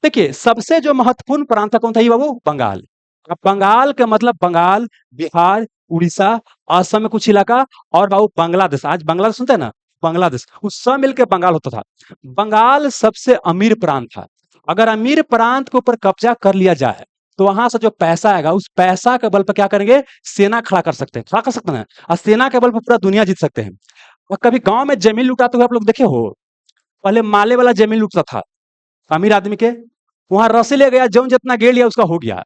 देखिए, सबसे जो महत्वपूर्ण प्रांत था कौन था ये बाबू, बंगाल। अब बंगाल का मतलब बंगाल, बिहार, उड़ीसा, असम में कुछ इलाका और बाबू बांग्लादेश। आज बांग्लादेश सुनते हैं ना, बांग्लादेश, उस सब मिलकर बंगाल होता था। बंगाल सबसे अमीर प्रांत था। अगर अमीर प्रांत के ऊपर कब्जा कर लिया जाए तो वहां से जो पैसा आएगा, उस पैसा के बल पर क्या करेंगे, सेना खड़ा कर सकते हैं, खड़ा कर सकते हैं। और सेना के बल पर पूरा दुनिया जीत सकते हैं। और कभी गांव में जमीन लुटाते हुए आप लोग देखे हो? पहले माले वाला जमीन लूटता था अमीर आदमी के, वहां रस्सी ले गया, जौन जितना गेड़ लिया उसका हो गया।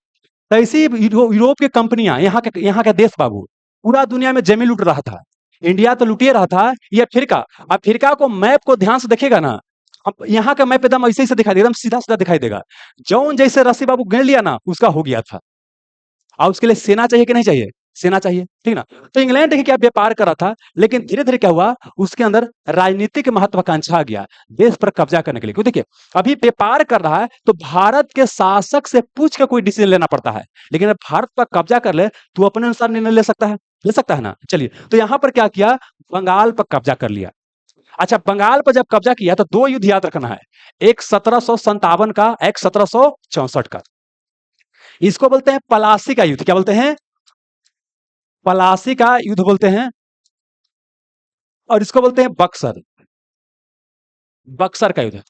तो ऐसी यूरोप की कंपनियां, यहाँ का देश बाबू पूरा दुनिया में जमीन लूट रहा था। इंडिया तो लुटिए रहा था, ये अफ्रीका। अफ्रीका को मैप को ध्यान से देखेगा ना, अब यहाँ का मैप एकदम ऐसे ही से दिखाई देगा, एकदम सीधा सीधा दिखाई देगा। जौन जैसे रस्सी बाबू गिर लिया ना, उसका हो गया था। और उसके लिए सेना चाहिए कि नहीं चाहिए, सेना चाहिए। ठीक ना? तो इंग्लैंड देखिए क्या व्यापार कर रहा था, लेकिन धीरे धीरे क्या हुआ, उसके अंदर राजनीतिक महत्वाकांक्षा आ गया देश पर कब्जा करने के लिए। क्यों, देखिए अभी व्यापार कर रहा है तो भारत के शासक से पूछ के कोई डिसीजन लेना पड़ता है। लेकिन अगर भारत पर कब्जा कर ले तो अपने अनुसार निर्णय ले सकता है, ले सकता है ना। चलिए, तो यहां पर क्या किया, बंगाल पर कब्जा कर लिया। अच्छा, बंगाल पर जब कब्जा किया तो दो युद्ध याद रखना है, एक 1757 का, एक 1764 का। इसको बोलते हैं पलासी का युद्ध। क्या बोलते हैं? पलासी का युद्ध बोलते हैं। और इसको बोलते हैं बक्सर, बक्सर का युद्ध।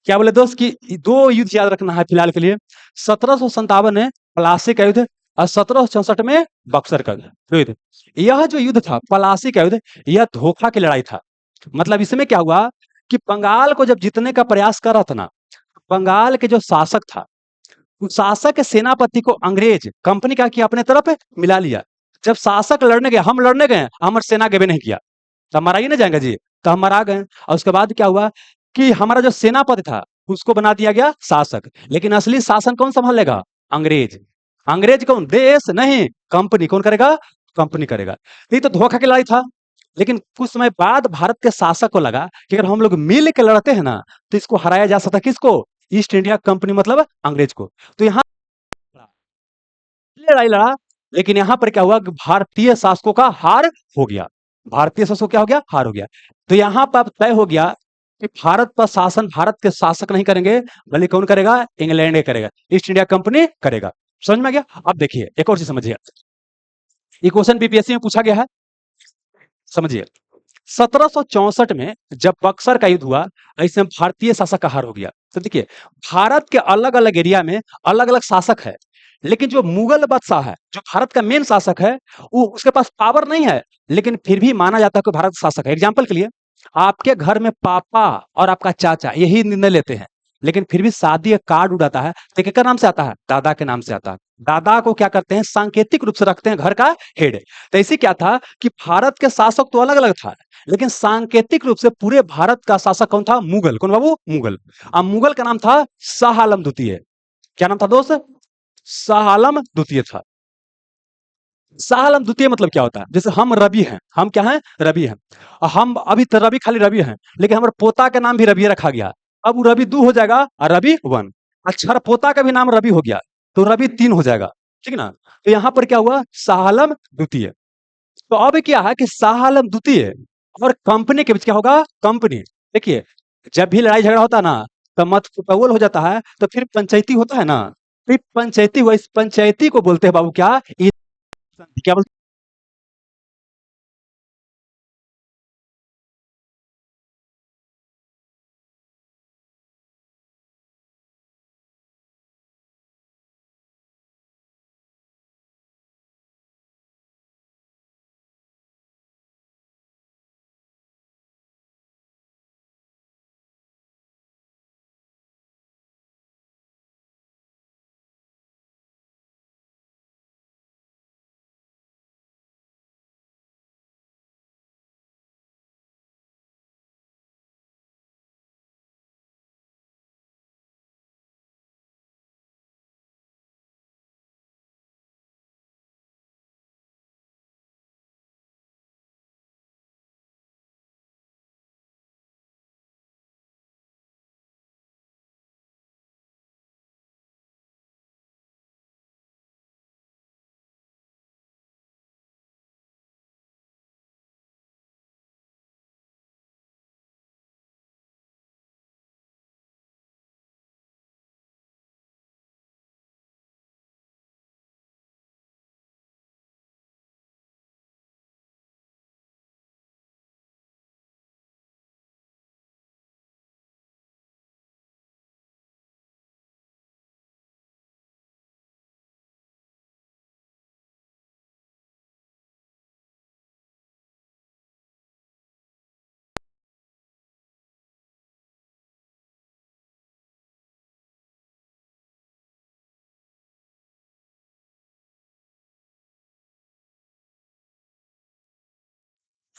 क्या बोले दोस्त कि दो युद्ध याद रखना है फिलहाल के लिए, 1757 में पलासी का युद्ध और 1764 में बक्सर का युद्ध। यह जो युद्ध था पलासी का युद्ध, यह धोखा की लड़ाई था। मतलब इसमें क्या हुआ कि बंगाल को जब जीतने का प्रयास कर रहा था ना, बंगाल के जो शासक था, उस शासक के सेनापति को अंग्रेज कंपनी का किया अपने तरफ मिला लिया। जब शासक लड़ने गए, हम लड़ने गए, हमारे सेना के भी नहीं किया, तो हम मारा ही नहीं जाएंगे जी, तो हम मारा गए। और उसके बाद क्या हुआ कि हमारा जो सेनापति था उसको बना दिया गया शासक, लेकिन असली शासन कौन संभालेगा? अंग्रेज। अंग्रेज कौन? देश नहीं, कंपनी। कौन करेगा? कंपनी करेगा। ये तो धोखा की लड़ाई था। लेकिन कुछ समय बाद भारत के शासक को लगा कि अगर हम लोग मिल के लड़ते हैं ना, तो इसको हराया जा सकता है। किसको? ईस्ट इंडिया कंपनी, मतलब अंग्रेज को। तो यहाँ लड़ाई लड़ा, लेकिन यहां पर क्या हुआ कि भारतीय शासकों का हार हो गया। भारतीय शासकों क्या हो गया? हार हो गया। तो यहां पर तय हो गया कि भारत पर शासन भारत के शासक नहीं करेंगे, बल्कि कौन करेगा? इंग्लैंड करेगा, ईस्ट इंडिया कंपनी करेगा। समझ में आ गया? अब देखिए एक और चीज समझिए, ये क्वेश्चन बीपीएससी में पूछा गया है, समझिए। 1764 में जब बक्सर का युद्ध हुआ, ऐसे में भारतीय शासक का हार हो गया। तो देखिए, भारत के अलग अलग एरिया में अलग अलग शासक है, लेकिन जो मुगल बादशाह है, जो भारत का मेन शासक है, वो उसके पास पावर नहीं है, लेकिन फिर भी माना जाता है कि भारत शासक है। एग्जाम्पल के लिए, आपके घर में पापा और आपका चाचा यही निर्णय लेते हैं, लेकिन फिर भी शादी का कार्ड उड़ाता है, तो किसका नाम से आता है? दादा के नाम से आता है। दादा को क्या करते हैं? सांकेतिक रूप से रखते हैं घर का हेड। तो ऐसे क्या था कि भारत के शासक तो अलग अलग था, लेकिन सांकेतिक रूप से पूरे भारत का शासक कौन था? मुगल। कौन बाबू? मुगल। अब मुगल का नाम था शाह आलम द्वितीय। क्या नाम था दोस्त? शाह आलम द्वितीय था। शाह आलम द्वितीय मतलब क्या होता है? जैसे हम रवि हैं, हम क्या हैं? रवि हैं। और हम अभी तो रवि, खाली रवि हैं, लेकिन हमारे पोता का नाम भी रवि रखा गया। अब वो रवि 2 हो जाएगा और रवि 1। अच्छा, पोता का भी नाम रवि हो गया, तो रवि 3 हो जाएगा। ठीक ना? तो यहां पर क्या हुआ? शाह आलम द्वितीय। तो अब क्या है कि शाह आलम द्वितीय और कंपनी के बीच क्या होगा? कंपनी। देखिए, जब भी लड़ाई झगड़ा होता है ना, तो मत कुटौल हो जाता है, तो फिर पंचायती होता है ना, फिर पंचायती हुआ, इस पंचायती को बोलते हैं बाबू क्या? क्या बोलते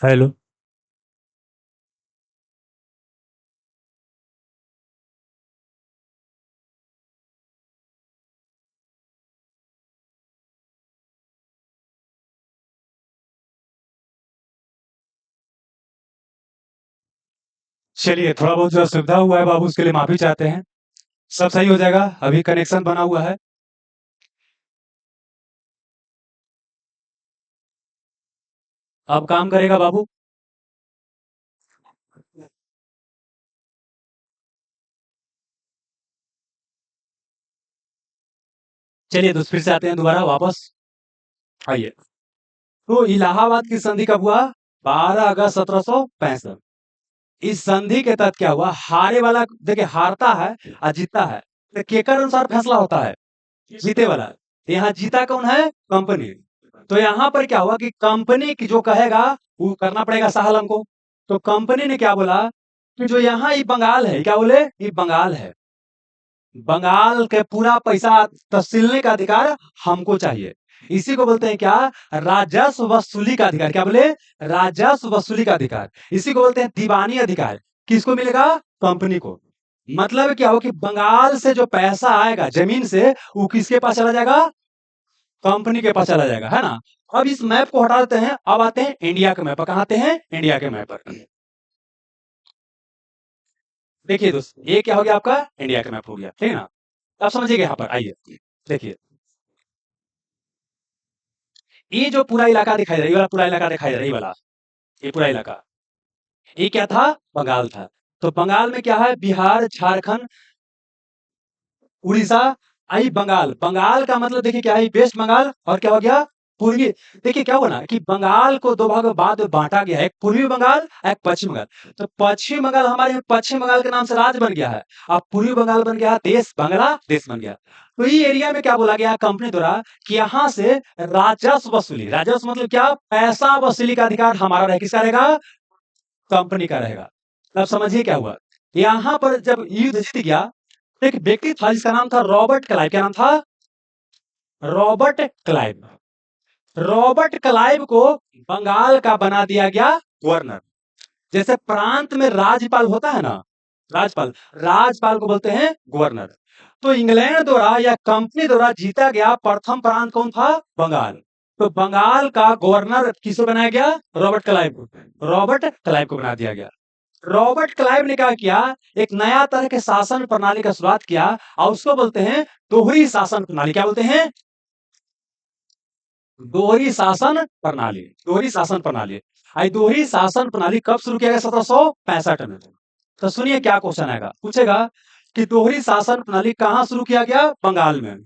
हेलो। चलिए, थोड़ा बहुत जो असुविधा हुआ है बाबू, उसके लिए माफी चाहते हैं। सब सही हो जाएगा, अभी कनेक्शन बना हुआ है। अब काम करेगा बाबू। चलिए दोस्त फिर से आते हैं दोबारा वापस आइए। तो इलाहाबाद की संधि कब हुआ? 12 अगस्त 1765। इस संधि के तहत क्या हुआ? हारे वाला देखिए हारता है और जीतता है, तो केकर अनुसार फैसला होता है? जीते वाला। तो यहाँ जीता कौन है? कंपनी। तो यहाँ पर क्या हुआ कि कंपनी की जो कहेगा वो करना पड़ेगा साहल हमको। तो कंपनी ने क्या बोला कि जो यहाँ ये बंगाल है, क्या बोले? ये बंगाल है, बंगाल के पूरा पैसा तहसीलने का अधिकार हमको चाहिए। इसी को बोलते हैं क्या? राजस्व वसूली का अधिकार। क्या बोले? राजस्व वसूली का अधिकार। इसी को बोलते हैं दीवानी अधिकार। किसको मिलेगा? कंपनी को। मतलब क्या हो कि बंगाल से जो पैसा आएगा जमीन से, वो किसके पास चला जाएगा? कंपनी के पास चला जाएगा, है ना? अब इस मैप को हटा देते हैं, अब आते हैं इंडिया के मैप पर। कहाँ आते हैं? इंडिया के मैप पर। देखिए दोस्त, ये क्या हो गया आपका? इंडिया का मैप हो गया, ठीक है ना? अब समझिएगा यहाँ पर, आइए देखिए। ये जो पूरा इलाका दिखाई दे रहा है, ये वाला पूरा इलाका दिखाई दे रहा है, ये वाला, ये पूरा इलाका, ये क्या था? बंगाल था। तो बंगाल में क्या है? बिहार, झारखंड, उड़ीसा, आई बंगाल। बंगाल का मतलब देखिए क्या है? वेस्ट बंगाल और क्या हो गया? पूर्वी। देखिए क्या हुआ ना कि बंगाल को दो भागों में बाद में बांटा गया है, एक पूर्वी बंगाल, एक पश्चिम बंगाल। तो पश्चिम बंगाल हमारे यहाँ पश्चिम बंगाल के नाम से राज्य बन गया है। अब पूर्वी बंगाल बन गया देश, बांग्लादेश बन गया। तो ये एरिया में क्या बोला गया कंपनी द्वारा कि यहाँ से राजस्व वसूली, राजस्व मतलब क्या? पैसा वसूली का अधिकार हमारा रहेगा। किसका रहेगा? कंपनी का रहेगा। अब समझिए क्या हुआ। यहाँ पर जब युद्ध जीत गया, एक व्यक्ति था जिसका नाम था रॉबर्ट क्लाइव। क्या नाम था? Robert Clive. रॉबर्ट क्लाइव को बंगाल का बना दिया गया गवर्नर। जैसे प्रांत में राज्यपाल होता है ना, राज्यपाल, राज्यपाल को बोलते हैं गवर्नर। तो इंग्लैंड द्वारा या कंपनी द्वारा जीता गया प्रथम प्रांत कौन था? बंगाल। तो बंगाल का गवर्नर किसे बनाया गया? रॉबर्ट क्लाइव को। रॉबर्ट क्लाइव को बना दिया गया। रॉबर्ट क्लाइव ने क्या किया? एक नया तरह के शासन प्रणाली का शुरुआत किया और उसको बोलते हैं दोहरी शासन प्रणाली। क्या बोलते हैं? दोहरी शासन प्रणाली। दोहरी शासन प्रणाली। आई दोहरी शासन प्रणाली कब शुरू किया गया? 1765 में। तो सुनिए क्या क्वेश्चन आएगा, पूछेगा कि दोहरी शासन प्रणाली कहां शुरू किया गया? बंगाल में।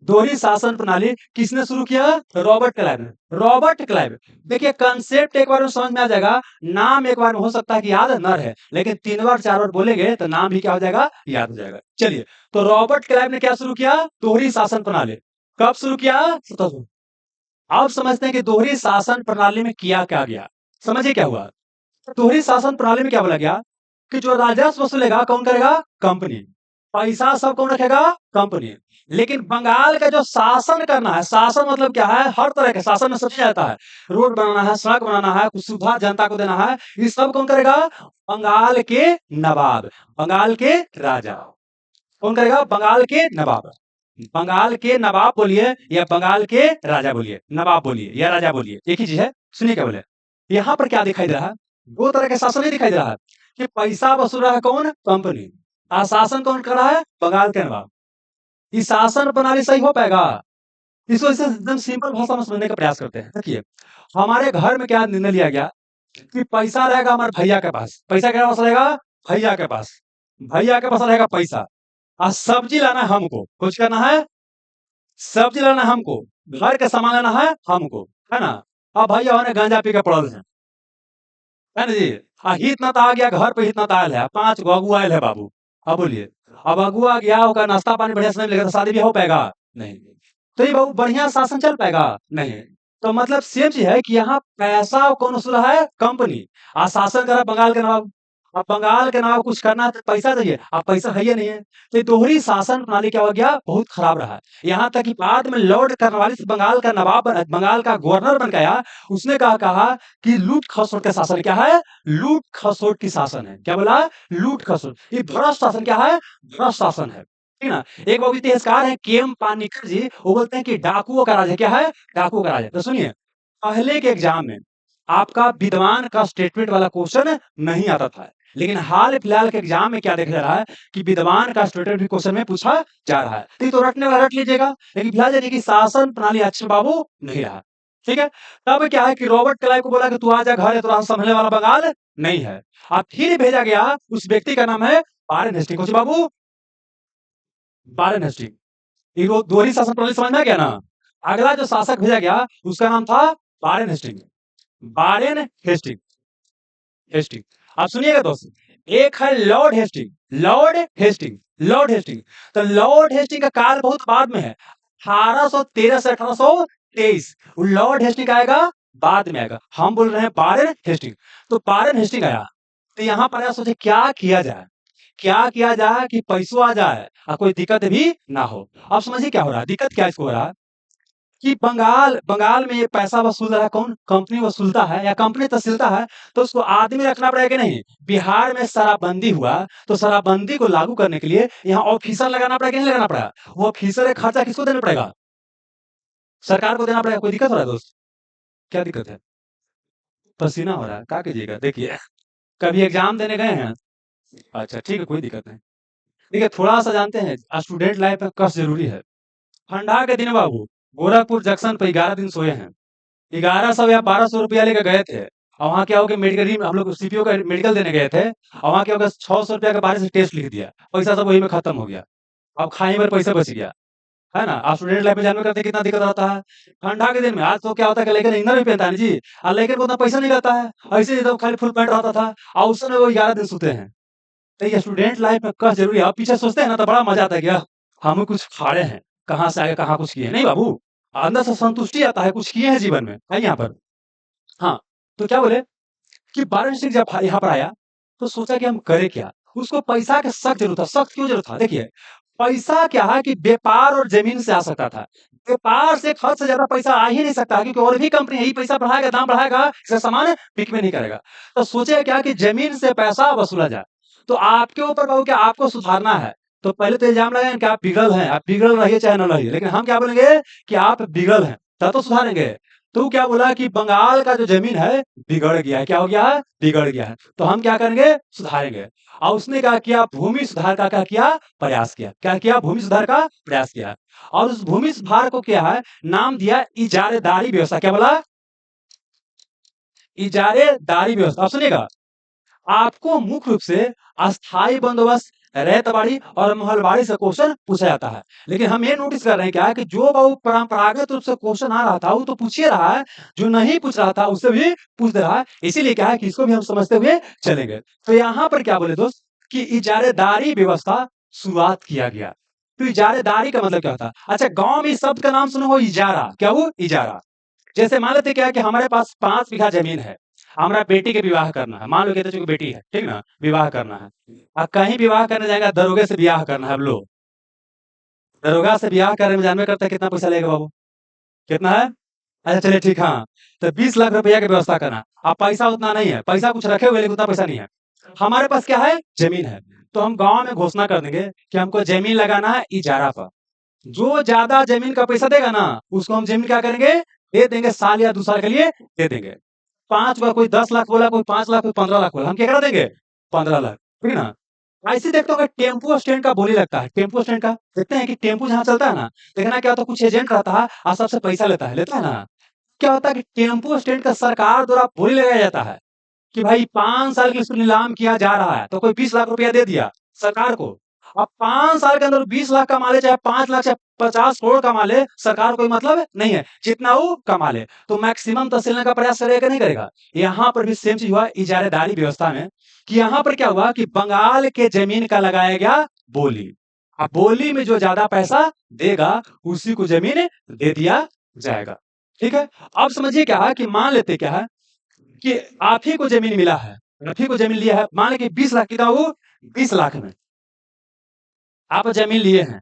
दोहरी शासन प्रणाली किसने शुरू किया? रॉबर्ट क्लाइव ने। Robert Clive. देखिए कंसेप्ट एक बार में समझ में आ जाएगा, नाम एक बार में हो सकता है कि याद न रहे, लेकिन 3 बार 4 बार बोलेंगे तो नाम भी क्या हो जाएगा? याद हो जाएगा। चलिए, तो रॉबर्ट क्लाइव ने क्या शुरू किया? दोहरी शासन प्रणाली। कब शुरू किया? 1700। आप समझते हैं कि दोहरी शासन प्रणाली में किया क्या गया? समझिए क्या हुआ। दोहरी शासन प्रणाली में क्या बोला गया कि जो राजस्व वसूलेगा कौन करेगा? कंपनी। पैसा सब कौन रखेगा? कंपनी। लेकिन बंगाल का जो शासन करना है, शासन मतलब क्या है? हर तरह के शासन में समझा जाता है, रोड बनाना है, सड़क बनाना है, कुछ सुविधा जनता को देना है, ये सब कौन करेगा? बंगाल के नवाब, बंगाल के राजा। कौन करेगा? बंगाल के नवाब। बंगाल के नवाब बोलिए या बंगाल के राजा बोलिए, नवाब बोलिए या राजा बोलिए, एक ही चीज है। सुनिए क्या बोले। यहाँ पर क्या दिखाई दे रहा है? दो तरह के शासन नहीं दिखाई दे रहा है कि पैसा वसूल रहा है कौन? कंपनी। और शासन कौन कर रहा है? बंगाल के नवाब। ये शासन प्रणाली सही हो पाएगा? इसको इसे एकदम सिंपल भाषा में समझने का प्रयास करते हैं। देखिए, हमारे घर में क्या निर्णय लिया गया कि पैसा रहेगा हमारे भैया के पास। पैसा क्या पास रहेगा? भैया के पास। भैया के पास रहेगा पैसा। और सब्जी लाना है हमको, कुछ करना है, सब्जी लाना है हमको, घर का सामान लाना है हमको, है ना? अब भैया होने गांजा पी के पड़ल है ना जी? हित नाता आ गया घर पे, हित नाता आयल है, 5 गो अगुआ आयल है बाबू। अब बोलिए, अब अगुआ गया होगा, नाश्ता पानी बढ़िया से नहीं मिलेगा तो शादी ब्याह हो पाएगा? नहीं। तो ये बाबू बढ़िया शासन चल पाएगा? नहीं। तो मतलब सेम चीज है कि यहाँ पैसा कौन वसूला है? कंपनी। आ शासन करा बंगाल के नवाब। अब बंगाल के नवाब कुछ करना है तो पैसा चाहिए, अब पैसा है ही नहीं है। तो ये दोहरी शासन प्रणाली क्या हो गया? बहुत खराब रहा। यहाँ तक कि बाद में लॉर्ड कर्नवालिस बंगाल का नवाब बंगाल का गवर्नर बन गया। उसने कहा कि लूट खसोट का शासन क्या है? लूट खसोट की शासन है। क्या बोला? लूट खसोट। ये भ्रष्ट शासन क्या है? भ्रष्ट शासन है, ठीक ना? एक वो इतिहासकार है के एम पानिकर जी, वो बोलते हैं कि डाकुओं का राज है। क्या है? डाकुओं का राज है। तो सुनिए, पहले के एग्जाम में आपका विद्वान का स्टेटमेंट वाला क्वेश्चन नहीं आता था, लेकिन हाल फिलहाल के एग्जाम में क्या देखा जा रहा है कि विद्वान का स्टेटमेंट भी क्वेश्चन में पूछा जा रहा है। तो ये तो रटने वाला रट लीजिएगा, लेकिन फिलहाल जानिए कि शासन प्रणाली अच्छे बाबू नहीं रहा, ठीक है? तब क्या है कि रॉबर्ट क्लाइव को बोला कि तू आजा घर है, तो संभलने वाला बंगाल नहीं है। अब फिर भेजा गया, उस व्यक्ति का नाम है वारेन हेस्टिंग। कौन सी बाबू? Warren Hasting. ये वो दोहरी शासन प्रणाली समझ में आ गया ना। अगला जो शासक भेजा गया उसका नाम था Warren Hastings. Warren Hastings. Hastings. आप सुनिएगा दोस्त, एक है Lord Hastings. Lord Hastings. Lord Hastings. तो लॉर्ड हेस्टिंग का काल बहुत बाद में है, 1813 से 1823। लॉर्ड हेस्टिंग आएगा बाद में आएगा, हम बोल रहे हैं वारेन हेस्टिंग। तो वारेन हेस्टिंग आया, तो यहाँ पर सोचे क्या किया जाए, क्या किया जाए कि पैसों आ जाए और कोई दिक्कत भी ना हो। अब समझिए क्या हो रहा है, दिक्कत क्या इसको हो रहा है कि बंगाल बंगाल में ये पैसा वसूल रहा है कौन, कंपनी वसूलता है या कंपनी तहसीलता है, तो उसको आदमी रखना पड़ेगा कि नहीं। बिहार में शराबबंदी हुआ, तो शराबबंदी को लागू करने के लिए यहाँ ऑफिसर लगाना पड़ेगा कि नहीं लगाना पड़ेगा। वो ऑफिसर का खर्चा किसको देना पड़ेगा, सरकार को देना पड़ेगा। कोई दिक्कत हो रहा है दोस्त, क्या दिक्कत है, पसीना हो रहा है, क्या कीजिएगा। देखिए कभी एग्जाम देने गए हैं, अच्छा ठीक है कोई दिक्कत नहीं। देखिए थोड़ा सा जानते हैं स्टूडेंट लाइफ में कष्ट जरूरी है। ठंडा के दिन बाबू गोरखपुर जंक्शन पर 11 दिन सोए हैं, 1100 या 1200 रुपया लेकर गए थे। और वहाँ क्या हो गया, मेडिकल हम लोग सीपीओ का मेडिकल देने गए थे, और वहाँ क्या हो गया 600 रुपया के बारे से टेस्ट लिख दिया, पैसा सब वही में खत्म हो गया। अब खाने पर पैसा बच गया, है ना। आप स्टूडेंट लाइफ में जानवे करते हैं कितना दिक्कत रहता है ठंडा के दिन में। आज तो क्या होता है कि लेकिन इनर भी पहनता है ना जी, और लेकिन को उतना पैसा नहीं रहता है, ऐसे ही तो खाली फुल पैंट रहता था, और उस समय वो 11 दिन सोते हैं। तो ये स्टूडेंट लाइफ में कष्ट जरूरी है। आप पीछे सोचते हैं ना तो बड़ा मजा आता है कि हम कुछ फाड़े हैं, कहाँ से आगे कहाँ कुछ किए नहीं बाबू। अंदर से संतुष्टि आता है कुछ किए हैं जीवन में, है यहाँ पर। हाँ, तो क्या बोले कि वाराणसी जब यहाँ पर आया तो सोचा कि हम करें क्या। उसको पैसा का सख्त जरूरत था। सख्त क्यों जरूरत था, देखिए पैसा क्या है कि व्यापार और जमीन से आ सकता था। व्यापार से खर्च से ज्यादा पैसा आ ही नहीं सकता, क्योंकि और भी कंपनी यही पैसा बढ़ाएगा, दाम बढ़ाएगा, इसका सामान बिक में नहीं करेगा। तो सोचे क्या कि जमीन से पैसा वसूला जाए। तो आपके ऊपर बाबू क्या आपको सुधारना है, तो पहले तो इल्जाम लगाए कि आप बिगड़ल हैं, आप बिगड़ल रहिए चाहे न रहिए, लेकिन हम क्या बोलेंगे कि आप बिगड़ल हैं, तब तो सुधारेंगे। तो क्या बोला कि बंगाल का जो जमीन है बिगड़ गया है, क्या हो गया है, बिगड़ गया है, तो हम क्या करेंगे, सुधारेंगे। और उसने क्या किया, भूमि सुधार का क्या किया, प्रयास किया। क्या किया, भूमि सुधार का प्रयास किया। और उस भूमि सुधार को क्या है, नाम दिया इजारेदारी व्यवस्था। क्या बोला, इजारेदारी व्यवस्था। आप सुनिएगा, आपको मुख्य रूप से अस्थाई बंदोबस्त, रैतबाड़ी और महलबाड़ी से क्वेश्चन पूछा जाता है। लेकिन हम ये नोटिस कर रहे हैं क्या है कि जो बाबू परंपरागत रूप से क्वेश्चन आ रहा था वो तो पूछ ही रहा है, जो नहीं पूछ रहा था उससे भी पूछ दे रहा है। इसीलिए क्या है कि इसको भी हम समझते हुए चलेंगे। तो यहाँ पर क्या बोले दोस्त कि इजारेदारी व्यवस्था शुरुआत किया गया। तो इजारेदारी का मतलब क्या होता है, अच्छा गांव में इस शब्द का नाम सुनो हो, इजारा। क्या वो इजारा, जैसे मान लेते क्या है कि हमारे पास 5 बीघा जमीन है, हमारा बेटी के विवाह करना है। मान लो कहते चूंकि बेटी है, ठीक ना, विवाह करना है। अब कहीं विवाह करने जाएगा, दरोगे से ब्याह करना है। अब लो, दरोगा से ब्याह करने में जानवे करते हैं कितना पैसा लगेगा बाबू, कितना है। अच्छा चलिए ठीक, हाँ, तो 20 लाख रुपया की व्यवस्था करना। अब पैसा उतना नहीं है, पैसा कुछ रखे हुए लेकिन उतना पैसा नहीं है। हमारे पास क्या है, जमीन है। तो हम गांव में घोषणा कर देंगे कि हमको जमीन लगाना है इजारा पर। जो ज्यादा जमीन का पैसा देगा ना उसको हम जमीन क्या करेंगे, दे देंगे, साल या 2 साल के लिए दे देंगे। 5 बार, कोई 10 लाख बोला, कोई 5 लाख, कोई 15 लाख बोला, हम क्या करा देंगे, 15 लाख, ठीक है ना। ऐसे देखते हो कि टेम्पो स्टैंड का बोली लगता है, टेम्पो स्टैंड का देखते हैं कि टेम्पो जहाँ चलता है ना, देखना क्या होता है, कुछ एजेंट रहता है और सबसे पैसा लेता है ना। क्या होता है कि टेम्पो स्टैंड का सरकार द्वारा बोली लगाया जाता है कि भाई 5 साल के लिए इसको नीलाम किया जा रहा है, तो कोई 20 लाख रुपया दे दिया सरकार को। अब 5 साल के अंदर 20 लाख कमा ले, चाहे 5 लाख, चाहे 50 करोड़ कमा ले, सरकार को कोई मतलब नहीं है, जितना वो कमा ले तो मैक्सिमम तहसील का प्रयास करेगा नहीं करेगा। यहाँ पर भी सेम चीज हुआ इजारेदारी व्यवस्था में, कि यहाँ पर क्या हुआ कि बंगाल के जमीन का लगाया गया बोली। अब बोली में जो ज्यादा पैसा देगा उसी को जमीन दे दिया जाएगा, ठीक है। अब समझिए क्या है कि मान लेते क्या है कि आप ही को जमीन मिला है, आप ही को जमीन लिया है, मान लें कि 20 लाख की था वो, 20 लाख में आप जमीन लिए हैं,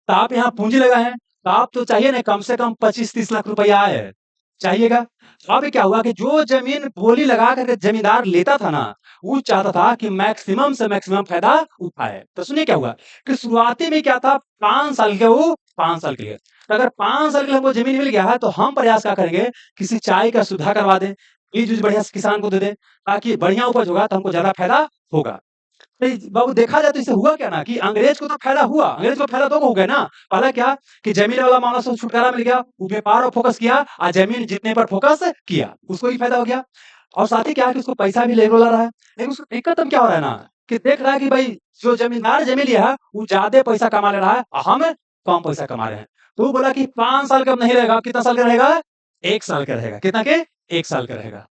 तो आप यहाँ पूंजी लगाए हैं, तो आप तो चाहिए ना कम से कम 25-30 लाख रुपया आए, चाहिएगा। अब क्या हुआ कि जो जमीन बोली लगा करके जमींदार लेता था ना, वो चाहता था कि मैक्सिमम से मैक्सिमम फायदा उठाए। तो सुनिए क्या हुआ कि शुरुआती में क्या था, 5 साल के वो, 5 साल के लिए, तो अगर 5 साल के लिए हमको जमीन मिल गया है तो हम प्रयास क्या करेंगे कि सिंचाई का सुविधा करवा दें, बीज उज बढ़िया से किसान को दे दें, ताकि बढ़िया उपज होगा तो हमको ज्यादा फायदा होगा। नहीं बाबू, देखा जाए तो इससे हुआ क्या ना कि अंग्रेज को तो फायदा हुआ, अंग्रेज को फायदा तो हो गया ना। पहला क्या कि जमीन वाला मामला से छुटकारा मिल गया, वो व्यापार पर फोकस किया और जमीन जीतने पर फोकस किया, उसको भी फायदा हो गया। और साथ ही क्या है कि उसको पैसा भी रेगुलर रहा है। लेकिन उसको दिक्कत अब क्या हो रहा है ना कि देख रहा है कि भाई जो जमींदार जमीन लिया है वो ज्यादा पैसा कमा ले रहा है, हम कम पैसा कमा रहे हैं। तो वो बोला कि 5 साल का अब नहीं रहेगा, कितना साल का रहेगा? 1 साल का रहेगा। कितना के? 1 साल का रहेगा।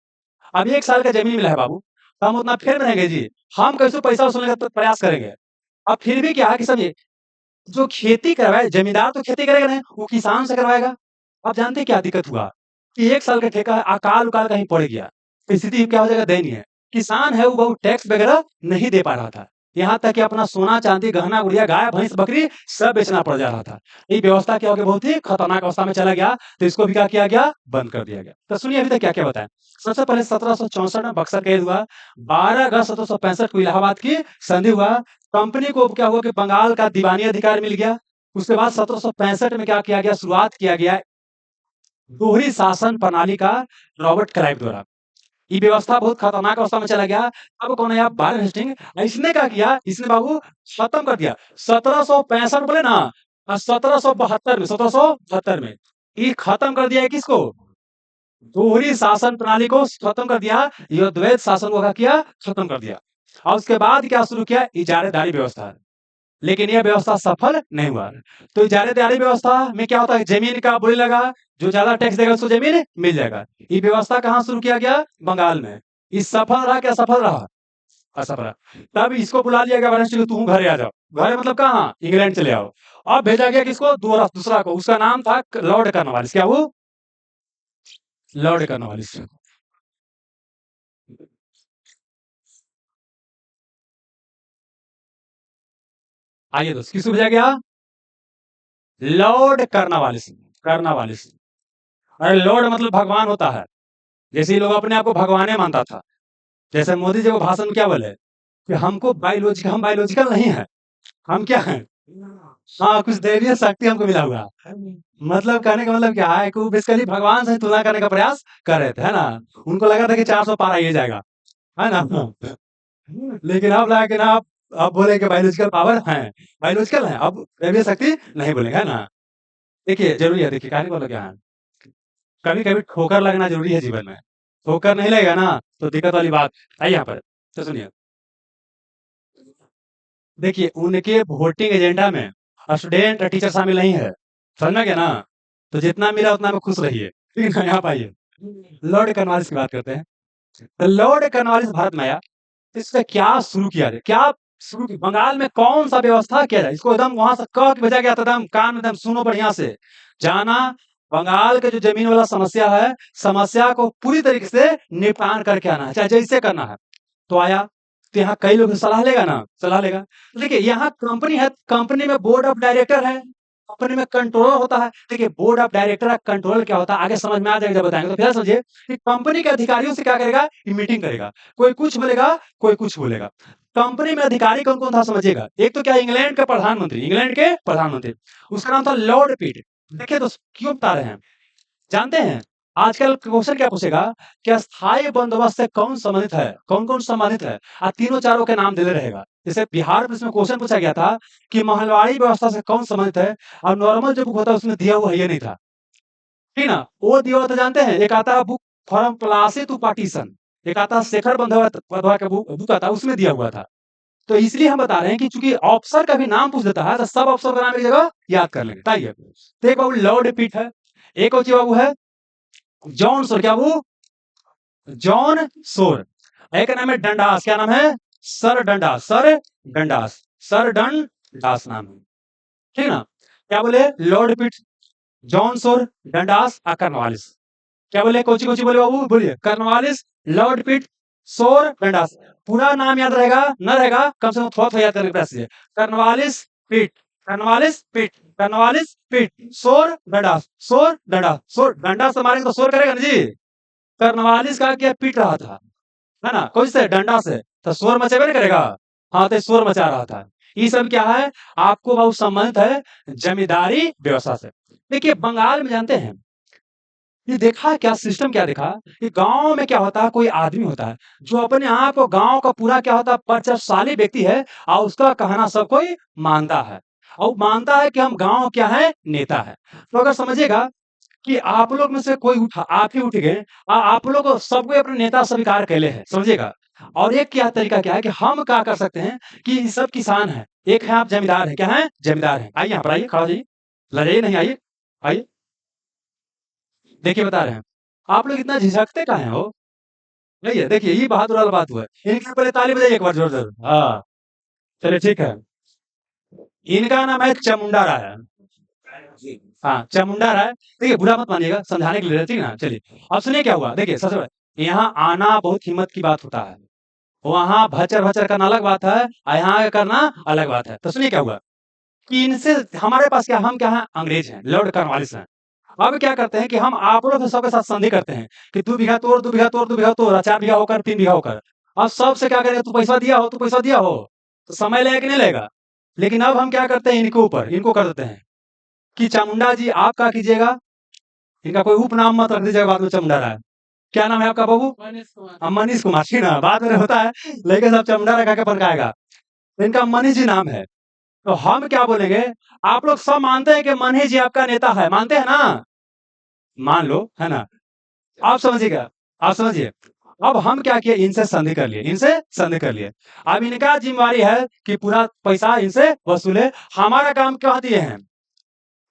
अब 1 साल का ज़मीन मिला है बाबू, तो हम उतना फिर रहेंगे जी, हम कैसे पैसा वसूलने का तो प्रयास करेंगे। अब फिर भी क्या है कि समझिए, जो खेती करवाए ज़मींदार तो खेती करेगा नहीं, वो किसान से करवाएगा। अब जानते हैं क्या दिक्कत हुआ? कि 1 साल का ठेका है, अकाल-उकाल कहीं पड़ गया, तो स्थिति क्या हो जाएगा? दयनीय। किसान है वो टैक्स वगैरह नहीं दे पा रहा था। यहाँ तक कि अपना सोना-चांदी, गहना-गुड़िया, गाय, भैंस, बकरी सब बेचना पड़ जा रहा था। ये व्यवस्था क्या हो गया? बहुत ही खतरनाक अवस्था में चला गया, तो इसको भी क्या किया गया? बंद कर दिया गया। तो सुनिए अभी तक क्या-क्या बताएँ। सबसे पहले 1764 में बक्सर कैद हुआ, 12 अगस्त 1765 को इलाहाबाद की संधि हुआ, कंपनी को क्या हुआ कि बंगाल का दीवानी अधिकार मिल गया। उसके बाद 1765 में क्या किया गया? शुरुआत किया गया दोहरी शासन प्रणाली का रॉबर्ट क्लाइव द्वारा। ये व्यवस्था बहुत खतरनाक अवस्था में चला गया। अब कौन है यहाँ? Warren Hastings. इसने क्या किया? इसने बाबू खत्म कर दिया। 1765 बोले ना, 1772 में ये खत्म कर दिया है किसको? दोहरी शासन प्रणाली को खत्म कर दिया। ये द्वैत शासन को क्या किया? खत्म कर दिया। और उसके बाद क्या शुरू किया? इजारेदारी व्यवस्था। लेकिन यह व्यवस्था सफल नहीं हुआ। तो इजारेदारी व्यवस्था में क्या होता है? जमीन का बोली लगा, जो ज्यादा टैक्स देगा उसको जमीन मिल जाएगा। ये व्यवस्था कहाँ शुरू किया गया? बंगाल में। ये सफल रहा क्या असफल रहा? असफल रहा। तब इसको बुला लिया गया वाराणसी को, तुम घरे आ जाओ। घरे मतलब कहाँ? इंग्लैंड चले आओ। अब भेजा गया किसको? दूसरा को, उसका नाम था लॉर्ड कॉर्नवालिस। क्या वो? Lord Cornwallis. आइए दोस्त, किसको भेजा गया? Lord Cornwallis. कॉर्नवालिस। अरे लॉर्ड मतलब भगवान होता है। जैसे ये लोग अपने आप को भगवाने मानता था। जैसे मोदी जी को भाषण में क्या बोले कि हम बायोलॉजिकल नहीं है, हम क्या हैं? हाँ, कुछ दैवीय शक्ति हमको मिला हुआ है। मतलब कहने का मतलब क्या है कि वो बेसिकली भगवान से तुलना करने का प्रयास कर रहे थे, है ना? उनको लगा था कि 400 पार आइए जाएगा, है ना? लेकिन अब लगा कि ना, अब बोले कि बायोलॉजिकल पावर है, बायोलॉजिकल है, अब दैवीय शक्ति नहीं बोलेंगे, है ना? देखिए जरूरी है, देखिए कहने को मतलब क्या है, कभी कभी ठोकर लगना जरूरी है जीवन में। ठोकर नहीं लगेगा ना तो दिक्कत वाली बात है यहाँ पर। तो सुनिए, देखिए उनके वोटिंग एजेंडा में स्टूडेंट और टीचर शामिल नहीं है। समझ में गया ना? तो जितना मिला उतना में खुश रहिए। ठीक है, यहाँ पाइए। लॉर्ड कॉर्नवालिस की बात करते हैं। तो लॉर्ड कॉर्नवालिस भारत में आया, तो इससे क्या शुरू किया जाए? क्या शुरू की? बंगाल में कौन सा व्यवस्था किया जाए? इसको एकदम वहां से कह के भेजा गया था, एकदम कान में एकदम सुनो बढ़िया से। जाना, बंगाल के जो जमीन वाला समस्या है, समस्या को पूरी तरीके से निपटान करके आना है, चाहे जैसे करना है। तो आया, तो यहाँ कई लोग सलाह लेगा ना, सलाह लेगा। तो देखिए यहाँ कंपनी है, कंपनी में बोर्ड ऑफ डायरेक्टर है, कंपनी में कंट्रोलर होता है। देखिए बोर्ड ऑफ डायरेक्टर का कंट्रोलर क्या होता है आगे समझ में आ जाएगा जब बताएंगे। तो फिर समझिए कि कंपनी के अधिकारियों से क्या करेगा? ये मीटिंग करेगा, कोई कुछ बोलेगा, कोई कुछ बोलेगा। कंपनी में अधिकारी कौन कौन था समझिएगा। एक तो क्या, इंग्लैंड के प्रधानमंत्री, इंग्लैंड के प्रधानमंत्री, उसका नाम था लॉर्ड पिट। देखिए तो क्यों बता रहे हैं, जानते हैं? आजकल क्वेश्चन क्या पूछेगा कि अस्थायी बंदोबस्त से कौन संबंधित है, कौन-कौन संबंधित है? तीनों चारों के नाम देते रहेगा। जैसे बिहार में इसमें क्वेश्चन पूछा गया था कि महलवाड़ी व्यवस्था से कौन संबंधित है? और नॉर्मल जो बुक होता है उसमें दिया हुआ ये नहीं था। ठीक ना? वो दिया हुआ था जानते हैं? एक आता है book from Plassey to partition, एक आता है शेखर बंधवा का बुक आता है, उसमें दिया हुआ था। तो इसलिए हम बता रहे हैं कि चूंकि ऑफिसर का भी नाम पूछ देता है तो सब ऑफिसर का नाम एक जगह याद कर लेंगे। बताइए, तो एक बाबू लॉर्ड पिट है, एक और बाबू है जॉन सोर। क्या वो? जॉन सोर। एक का नाम है डंडास। क्या नाम है? Sir Dundas, sir Dundas, sir Dundas नाम है। ठीक ना? क्या बोले? लॉर्ड पिट, जॉन सोर, डंडास और कर्नवालिस। क्या बोले? कोची कोची बोले बाबू? बोलिए। कर्नवालिस, लॉर्ड पिट, सोर, डंडास। पूरा नाम याद रहेगा न रहेगा, कम से कम थोड़ा थोड़ा याद करने का प्रयास कीजिए। कर्नवालिस पिट, कर्नवालिस पिट, कर्नवालिस पिट, सोर डंडास, सोर डंडास, सोर डंडास से मारेंगे तो सोर करेगा ना जी। कर्नवालिस का क्या पीट रहा था, है ना? कौन से? डंडा से। तो शोर मचेबे नहीं करेगा। हाँ, तो शोर मचा रहा था। ये सब क्या है? आपको बहुत संबंधित है जमींदारी व्यवस्था से। देखिए बंगाल में जानते हैं, ये देखा क्या सिस्टम, क्या देखा कि गांव में क्या होता है, कोई आदमी होता है जो अपने आप को गांव का पूरा क्या होता है प्रभावशाली व्यक्ति है, और उसका कहना सब कोई मानता है, और मानता है कि हम गांव क्या है, नेता है। तो अगर समझिएगा कि आप लोग में से कोई उठा, आप ही उठ गए, आप लोग सबको अपने नेता स्वीकार कैले हैं, समझिएगा। और एक क्या तरीका क्या है कि हम क्या कर सकते हैं कि ये सब किसान है, एक है आप जमींदार है, क्या है? जमींदार है। आइए यहाँ पर, आइए, खड़ा हो जाइए। लजाइए नहीं, आइए आइए, देखिए बता रहे हैं। आप लोग इतना झिझकते काहे हो? नहीं है, देखिए ये बहादुर वाला बात हुआ है। इनके पहले ताली बजाइए एक बार जोर जोर। हाँ, चलिए ठीक है। इनका नाम है चामुंडा राय। हाँ, चामुंडा राय। देखिए बुरा मत मानिएगा, समझाने के लिए, ठीक है ना? चलिए अब सुनिए क्या हुआ। देखिए सबसे पहले यहाँ आना बहुत हिम्मत की बात होता है, वहां भचर भचर करना अलग बात है और यहाँ करना अलग बात है। तो सुनिए क्या हुआ कि इनसे हमारे पास क्या, हम क्या है, अंग्रेज हैं, लॉर्ड कॉर्नवालिस हैं। अब क्या करते हैं कि हम आप लोग सबके साथ संधि करते हैं कि 2 बीघा तोड़, 2 बीघा तोड़, 2 बीघा तोड़, 4 बीघा होकर, 3 बीघा होकर। अब सबसे क्या करेंगे, तू पैसा दिया हो, तू पैसा दिया हो, तो समय लगेगा कि नहीं लगेगा? लेकिन अब हम क्या करते हैं, इनके ऊपर इनको कर देते हैं कि चामुंडा जी आप क्या कीजिएगा, इनका कोई उपनाम मत रख दीजिएगा बाद में चामुंडा राय। क्या नाम है आपका बाबू? मनीष कुमार, ठीक ना? बाद में होता है लेकिन सब चामुंडा राय कह के बनकाएगा। तो इनका मनीष जी नाम है। तो हम क्या बोलेंगे, आप लोग सब मानते हैं कि मनीष जी आपका नेता है, मानते हैं ना? मान लो, है ना? आप समझिएगा, आप समझिए। अब हम क्या किए, इनसे संधि कर लिए, इनसे संधि कर लिए। अब इनका जिम्मेवारी है कि पूरा पैसा इनसे वसूले। हमारा काम क्या दिए हैं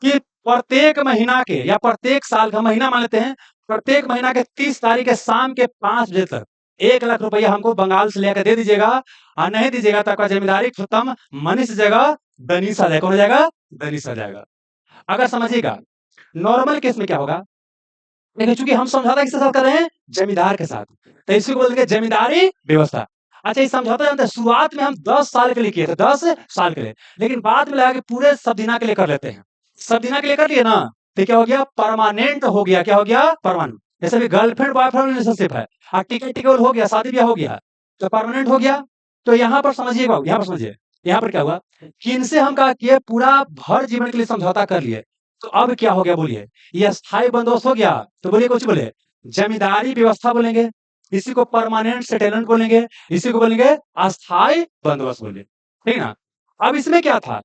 कि प्रत्येक महीना के या प्रत्येक साल का, महीना मान लेते हैं, प्रत्येक महीना के 30 तारीख के शाम के 5 बजे तक 1 लाख रुपया हमको बंगाल से लेकर दे दीजिएगा। और नहीं दीजिएगा तो आपका जिम्मेदारी खत्म, मनीष जगह दनीश आ जाएगा। कौन हो जाएगा? दनीश आ जाएगा। अगर समझिएगा, नॉर्मल केस में क्या होगा, लेकिन चूंकि हम समझौता किसके साथ कर रहे हैं, जमींदार के साथ, तो इसी को बोलेंगे जमींदारी व्यवस्था। अच्छा, ये समझौता जानते हैं, शुरुआत में हम 10 साल के लिए किए थे, 10 साल के लिए, लेकिन बाद में लगा कि पूरे सब दिना के लिए कर लेते हैं। सब दिना के लिए कर लिए ना, तो क्या हो गया, परमानेंट हो गया। क्या हो गया? परमानेंट। जैसे भी गर्लफ्रेंड बॉयफ्रेंड रिलेशनशिप है, और टिकट टिकट हो गया, शादी ब्याह हो गया, तो परमानेंट हो गया। तो यहाँ पर समझिएगा, यहाँ पर समझिए, यहाँ पर क्या हुआ कि इनसे हम कहा कि पूरा भर जीवन के लिए समझौता कर लिए। तो अब क्या हो गया बोलिए, ये अस्थाई बंदोबस्त हो गया। तो बोलिए, कुछ बोले, जमींदारी व्यवस्था बोलेंगे, इसी को परमानेंट सेटलमेंट बोलेंगे, इसी को बोलेंगे अस्थाई बंदोबस्त बोलेंगे, ठीक है ना? अब इसमें क्या था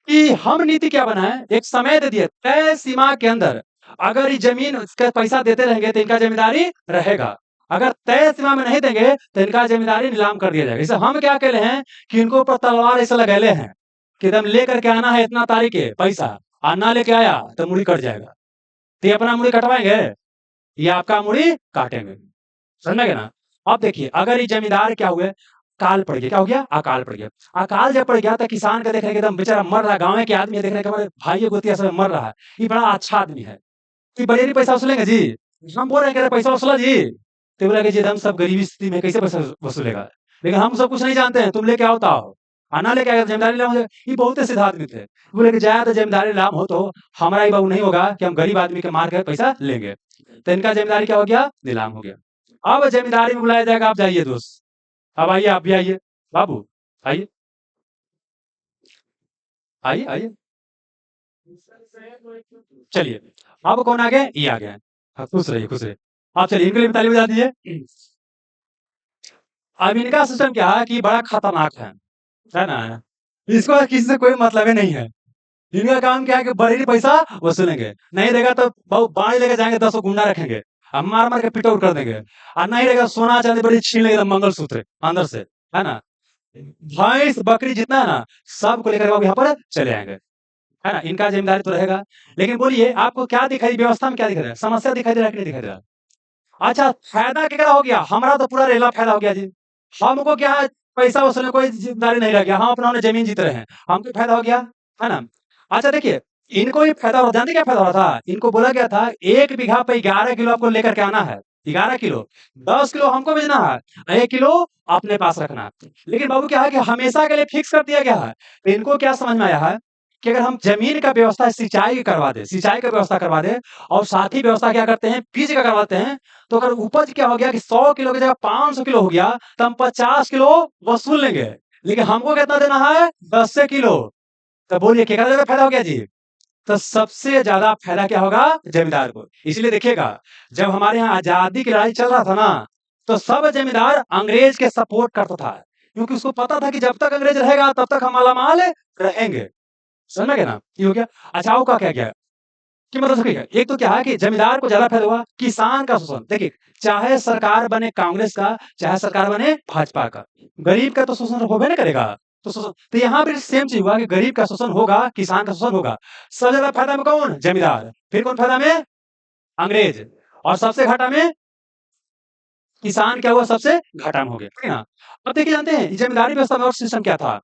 कि हम नीति क्या बनाए, एक समय दे दिए, तय सीमा के अंदर अगर ये जमीन का पैसा देते रहेंगे तो इनका जिम्मेदारी रहेगा। अगर तय सीमा में नहीं देंगे तो इनका जिम्मेदारी नीलाम कर दिया जाएगा। इसे हम क्या कहले हैं कि इनको ऊपर तलवार ऐसे लगेले हैं कि एकदम लेकर के आना है इतना तारीख के पैसा, और ना लेके आया तो मुड़ी कट जाएगा। तो ये अपना मुड़ी कटवाएंगे या आपका मुड़ी काटेंगे, समझ में गया ना? अब देखिए, अगर ये जमींदार क्या हुए, काल पड़ गया, क्या हो गया, अकाल पड़ गया। अकाल जब पड़ गया तो किसान का देख रहे एकदम बेचारा मर रहा है, गांव के आदमी देख रहे कि हमारे भाई गोतिया सब मर रहा है, ये बड़ा अच्छा आदमी है, ये बड़े पैसा वसूलेंगे जी। हम बोल रहे हैं कि पैसा वसूला जी, तो बोला कि जी हम सब गरीबी स्थिति में कैसे पैसा वसूलेगा, लेकिन हम सब कुछ नहीं जानते हैं, तुम लेके आओ तो आओ, आना लेके आएगा जिम्मेदारी लाम। ये बहुत सीधा आदमी थे, बोले कि जाए तो जिम्मेदारी लाम हो तो हमारा ही बाबू नहीं होगा कि हम गरीब आदमी के मार के पैसा लेंगे। तो इनका जिम्मेदारी क्या हो गया, नीलाम हो गया। अब जमींदारी में बुलाया जाएगा, आप जाइए दोस्त, अब आइए, आप भी आइए बाबू, आइए आइए आइए, चलिए। अब कौन आ गए, ये आ गए। हाँ, खुश रहिए, खुश रहिए। आप चलिए, इनके लिए भी ताली बजा दीजिए। अब इनका सिस्टम क्या है कि बड़ा खतरनाक है ना? इसको किसी से कोई मतलब ही नहीं है। इनका काम क्या है कि बड़े ही पैसा वसूलेंगे, नहीं देगा तो बहुत बाढ़ लेके जाएंगे, 10 गुंडा रखेंगे, अब मार मार के पिटौर कर देंगे। और नहीं रहेगा, सोना चांदी बड़ी छीन लेंगे, मंगलसूत्र अंदर से, है ना? भैंस बकरी जितना है ना, सबको लेकर बाबू यहाँ पर चले आएंगे, है ना? इनका जिम्मेदारी तो रहेगा। लेकिन बोलिए, आपको क्या दिखाई, व्यवस्था में क्या दिख रहा है, समस्या दिखाई दे रहा है कि नहीं दिखाई दे रहा? अच्छा, फायदा केकरा हो गया, हमारा तो पूरा रेला फायदा हो गया जी। हमको क्या है, पैसा वसूलने कोई जिम्मेदारी नहीं रह गया, हम अपना जमीन जीत रहे हैं, हमको फायदा हो गया, है ना? अच्छा देखिए, इनको भी फायदा हो रहा, जानते क्या फायदा हो रहा था? इनको बोला गया था 1 बीघा पे 11 किलो आपको लेकर के आना है, 11 किलो, 10 किलो हमको भेजना है, 1 किलो अपने पास रखना है। लेकिन बाबू क्या है कि हमेशा के लिए फिक्स कर दिया गया है। तो इनको क्या समझ में आया है कि अगर हम जमीन का व्यवस्था, सिंचाई की करवा दे, सिंचाई का व्यवस्था करवा दे, और साथ ही व्यवस्था क्या करते हैं, बीज का करवाते हैं, तो अगर उपज क्या हो गया कि 100 किलो की जगह 500 किलो हो गया, तो हम 50 किलो वसूल लेंगे। लेकिन हमको कितना देना है, 10 किलो। तो बोलिए कितना ज्यादा फायदा हो गया जी? तो सबसे ज्यादा फायदा क्या होगा, जमींदार को। इसलिए देखिएगा, जब हमारे यहाँ आजादी की लड़ाई चल रहा था ना, तो सब जमींदार अंग्रेज के सपोर्ट करता था, क्योंकि उसको पता था कि जब तक अंग्रेज रहेगा तब तक हम मालामाल रहेंगे। समझ में गए ना? ये हो गया। अच्छा, का क्या क्या कि मतलब देखिए, एक तो क्या है कि जमींदार को ज्यादा फायदा हुआ, किसान का शोषण। देखिए, चाहे सरकार बने कांग्रेस का, चाहे सरकार बने भाजपा का, गरीब का तो शोषण होबे ना करेगा। तो शोषण, तो यहाँ पर सेम चीज हुआ कि गरीब का शोषण होगा, किसान का शोषण होगा। सबसे ज्यादा फायदा में कौन? जमींदार। फिर कौन फायदा में? अंग्रेज। और सबसे घाटा में किसान क्या हुआ? सबसे घाटा में हो गया, ठीक है ना। अब देखिए, जानते हैं जमींदारी व्यवस्था में और सिस्टम क्या था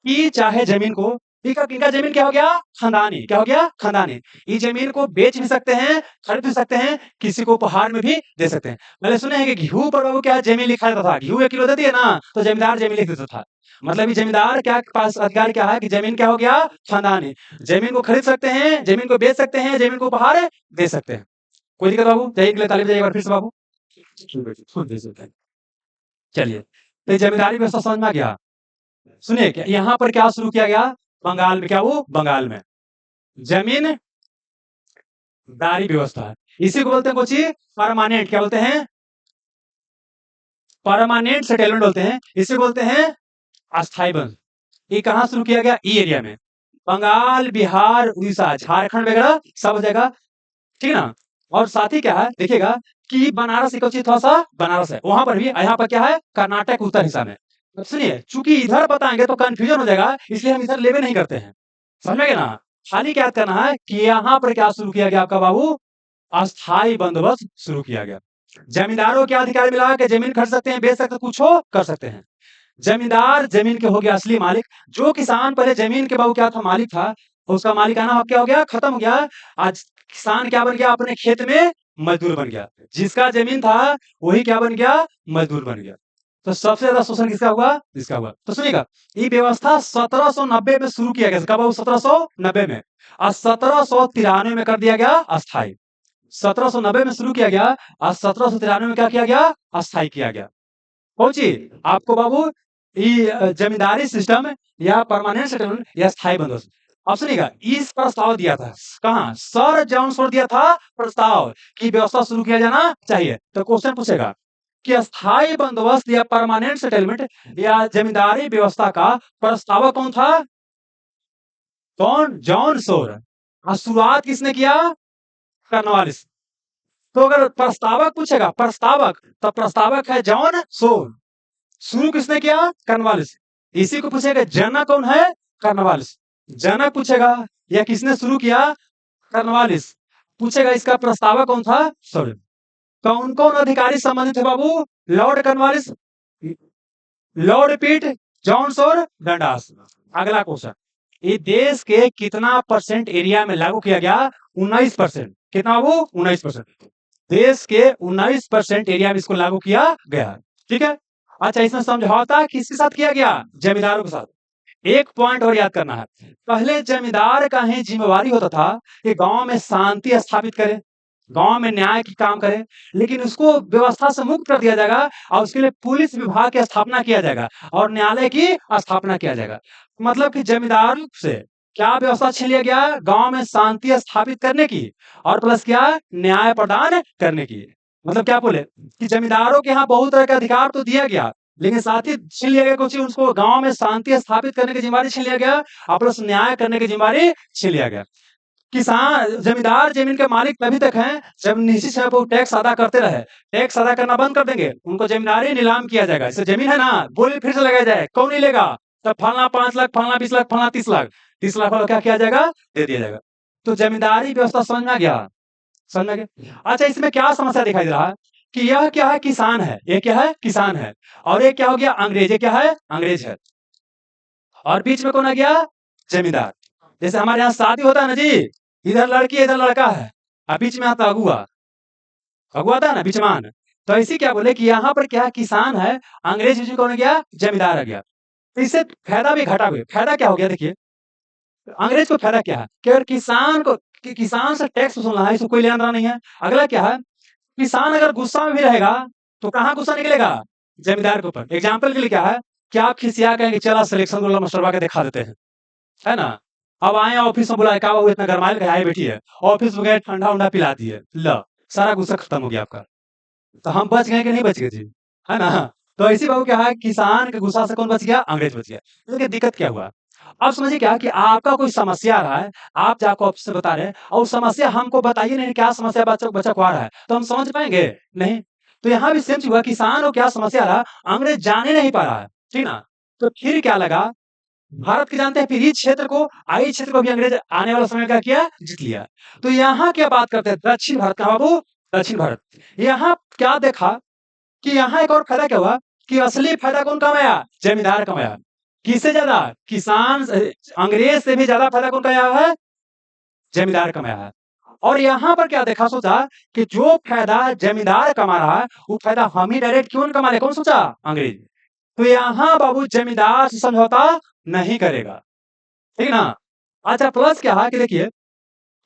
कि चाहे जमीन को, इनका जमीन क्या हो गया? खानदानी। क्या हो गया? खानदानी। ये जमीन को बेच भी सकते हैं, खरीद भी सकते हैं, किसी को उपहार में भी दे सकते हैं। पहले सुने हैं कि गेहूं पर बाबू क्या है? जमीन लिखा जाता था। गेहूं 1 किलो देती है ना, तो जमींदार जमीन लिख देता था। मतलब ये जमींदार क्या के पास अधिकार क्या है कि जमीन क्या हो गया? खानदानी। जमीन को खरीद सकते हैं, जमीन को बेच सकते हैं, जमीन को उपहार दे सकते हैं। कोई दिक्कत बाबू? जय के लिए तालीम, एक बार फिर से बाबू। दे सकते हैं। चलिए, तो ये जमींदारी व्यवस्था समझ में आ गया। सुनिए, क्या यहाँ पर क्या शुरू किया गया? बंगाल में। क्या वो? बंगाल में जमीन दारी व्यवस्था है। इसी को बोलते हैं कोची परमानेंट। क्या बोलते हैं? परमानेंट सेटलमेंट बोलते हैं। इसे बोलते हैं अस्थायी बंद। ये कहाँ शुरू किया गया? ई एरिया में। बंगाल, बिहार, उड़ीसा, झारखंड वगैरह सब हो जाएगा, ठीक है ना। और साथ ही क्या है देखिएगा कि बनारस एक थोड़ा सा बनारस है वहां पर भी, यहाँ पर क्या है? कर्नाटक उत्तर हिस्सा में। अब सुनिए, चूंकि इधर बताएंगे तो कंफ्यूजन हो जाएगा, इसलिए हम इधर लेवे नहीं करते हैं। समझ में गए ना। खाली क्या करना है कि यहाँ पर क्या शुरू किया गया आपका बाबू? अस्थायी बंदोबस्त शुरू किया गया। जमींदारों के अधिकार मिला कि जमीन खरीद सकते हैं, बेच सकते हैं, कुछ हो कर सकते हैं। जमींदार जमीन के हो गया असली मालिक। जो किसान पहले जमीन के बाबू क्या था? मालिक था, उसका मालिकाना हक क्या हो गया? खत्म हो गया। आज किसान क्या बन गया? अपने खेत में मजदूर बन गया। जिसका जमीन था वही क्या बन गया? मजदूर बन गया। तो सबसे ज्यादा शोषण किसका हुआ? इसका हुआ। तो सुनिएगा, ये व्यवस्था 1790 में शुरू किया गया। कब बाबू? 1790 में। और 1793 में कर दिया गया अस्थायी। 1790 में शुरू किया गया और 1793 में क्या किया गया? अस्थायी किया गया। पहुंची आपको बाबू ये जमींदारी सिस्टम या परमानेंट सेटलमेंट या स्थायी बंदोबस्त। अब सुनिएगा, इस प्रस्ताव दिया था कहाँ? सर जॉन सोर दिया था प्रस्ताव की व्यवस्था शुरू किया जाना चाहिए। तो क्वेश्चन पूछेगा कि स्थायी बंदोबस्त या परमानेंट सेटलमेंट या जमींदारी व्यवस्था का प्रस्तावक कौन था? कौन? जॉन सोर। और शुरुआत किसने किया? कर्नवालिस। तो अगर प्रस्तावक पूछेगा, प्रस्तावक, तो प्रस्तावक है जॉन सोर। शुरू किसने किया? कर्नवालिस। इसी को पूछेगा जनक कौन है? कर्नवालिस। जनक पूछेगा या किसने शुरू किया? कर्नवालिस। पूछेगा इसका प्रस्तावक कौन था? सोर। कौन कौन अधिकारी संबंधित है बाबू? लॉर्ड कर्नवालिस, लॉर्ड पिट, जॉन सोर, डंडास। अगला क्वेश्चन, ये देश के कितना परसेंट एरिया में लागू किया गया? 19%। कितना बाबू? 19%। देश के 19% एरिया में इसको लागू किया गया, ठीक है। अच्छा, इसमें समझौता किसके साथ किया गया? जमींदारों के साथ। एक पॉइंट और याद करना है, पहले जमींदार का ही जिम्मेवारी होता था कि गांव में शांति स्थापित करे, गांव में न्याय की काम करे, लेकिन उसको व्यवस्था से मुक्त कर दिया जाएगा और उसके लिए पुलिस विभाग की स्थापना किया जाएगा और न्यायालय की स्थापना किया जाएगा। मतलब कि जमींदारों से क्या व्यवस्था छीन लिया गया? गांव में शांति स्थापित करने की और प्लस क्या? न्याय प्रदान करने की। मतलब क्या बोले कि जमींदारों के यहाँ बहुत तरह के अधिकार तो दिया गया, लेकिन साथ ही छीन लिया गया कुछ, उसको गांव में शांति स्थापित करने की जिम्मेदारी छीन लिया गया और प्लस न्याय करने की जिम्मेदारी छीन लिया गया। किसान जमींदार जमीन के मालिक तभी तक हैं जब निश्चित समय पर टैक्स अदा करते रहे। टैक्स अदा करना बंद कर देंगे, उनको जमींदारी नीलाम किया जाएगा। इससे जमीन है ना, बोली फिर से लगाया जाए, कौन नहीं लेगा? तब फलना 5 लाख, फलना 20 लाख, फलना 30 लाख, 30 लाख वाला क्या किया जाएगा? दे दिया जाएगा। तो जमींदारी व्यवस्था समझ में आ गया? समझ में आ गया। अच्छा, इसमें क्या समस्या दिखाई दे रहा है कि यह क्या है? किसान है। ये क्या है? किसान है। और ये क्या हो गया? अंग्रेज। ये क्या है? अंग्रेज है। और बीच में कौन आ गया? जमींदार। जैसे हमारे यहाँ शादी होता है ना जी, इधर लड़की इधर लड़का है और बीच में आता अगुआ, अगुआ था ना बिचमान। तो ऐसे क्या बोले कि यहाँ पर क्या किसान है, अंग्रेज बीच में कौन आ गया? जमींदार आ गया। तो इससे फायदा भी घाटा भी। फायदा क्या हो गया देखिए, अंग्रेज को फायदा क्या है कि अगर किसान को किसान से टैक्स वसूलना है, इसको कोई लेना देना नहीं है। अगला क्या है, किसान अगर गुस्सा में भी रहेगा तो कहाँ गुस्सा निकलेगा? जमींदार के ऊपर। एग्जाम्पल के लिए क्या है कि आप खिसिया कहेंगे चला सिलेक्शन वाला मास्टरवा के दिखा देते हैं, है ना। अब आए ऑफिस में, बुलाए का इतना गरमाइल का है, बैठी है ऑफिस में, गए ठंडा उंडा पिला दी है, लो सारा गुस्सा खत्म हो गया आपका। तो हम बच गए कि नहीं बच गए जी, है ना। तो ऐसी बाबू क्या है, किसान के गुस्सा से कौन बच गया? अंग्रेज बच गया। लेकिन दिक्कत क्या हुआ, अब समझिए क्या कि आपका कोई समस्या आ रहा है, आप जाकर ऑफिस से बता रहे हैं और समस्या हमको बताइए नहीं, क्या समस्या बच्चा बच्चा को आ रहा है, तो हम समझ पाएंगे नहीं। तो यहाँ भी सेम चीज हुआ, किसान को क्या समस्या आ रहा है, अंग्रेज जाने नहीं पा रहा है, ठीक ना। तो फिर क्या लगा भारत के जानते हैं फिर इस क्षेत्र को आई क्षेत्र को भी अंग्रेज आने वाला समय में क्या किया, जीत लिया। तो यहाँ क्या बात करते हैं, दक्षिण भारत का बाबू, दक्षिण भारत। यहाँ क्या देखा कि यहाँ एक और फायदा क्या हुआ कि असली फायदा कौन कमाया, जमींदार कमाया। किससे ज्यादा, किसान अंग्रेज से भी ज्यादा फायदा कौन कमाया है, जमींदार कमाया है। और यहाँ पर क्या देखा, सोचा कि जो फायदा जमींदार कमा रहा है वो फायदा हम ही डायरेक्ट क्यों न कमा ले, कौन सोचा, अंग्रेज। तो यहाँ बाबू जमींदार से समझौता नहीं करेगा, ठीक ना। अच्छा प्लस क्या है कि देखिए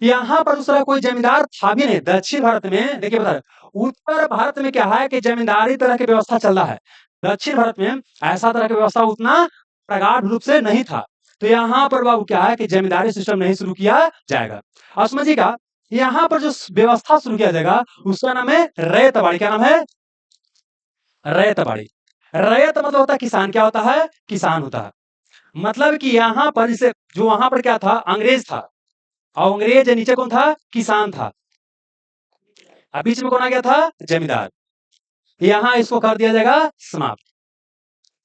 यहाँ पर दूसरा कोई जमींदार था भी नहीं दक्षिण भारत में। देखिए बता रहे उत्तर भारत में क्या है कि जमींदारी तरह की व्यवस्था चल रहा है, दक्षिण भारत में ऐसा तरह की व्यवस्था उतना प्रगाढ़ रूप से नहीं था। तो यहाँ पर बाबू क्या है कि जमींदारी सिस्टम नहीं शुरू किया जाएगा। और समझिएगा यहाँ पर जो व्यवस्था शुरू किया जाएगा उसका नाम है रैयतवाड़ी। क्या नाम है, रैयतवाड़ी। रैयत मतलब होता है किसान, क्या होता है, किसान होता है। मतलब कि यहाँ पर जैसे जो वहां पर क्या था, अंग्रेज था, और अंग्रेज नीचे कौन था, किसान था, और बीच में कौन आ गया था, जमींदार। यहाँ इसको कर दिया जाएगा समाप्त,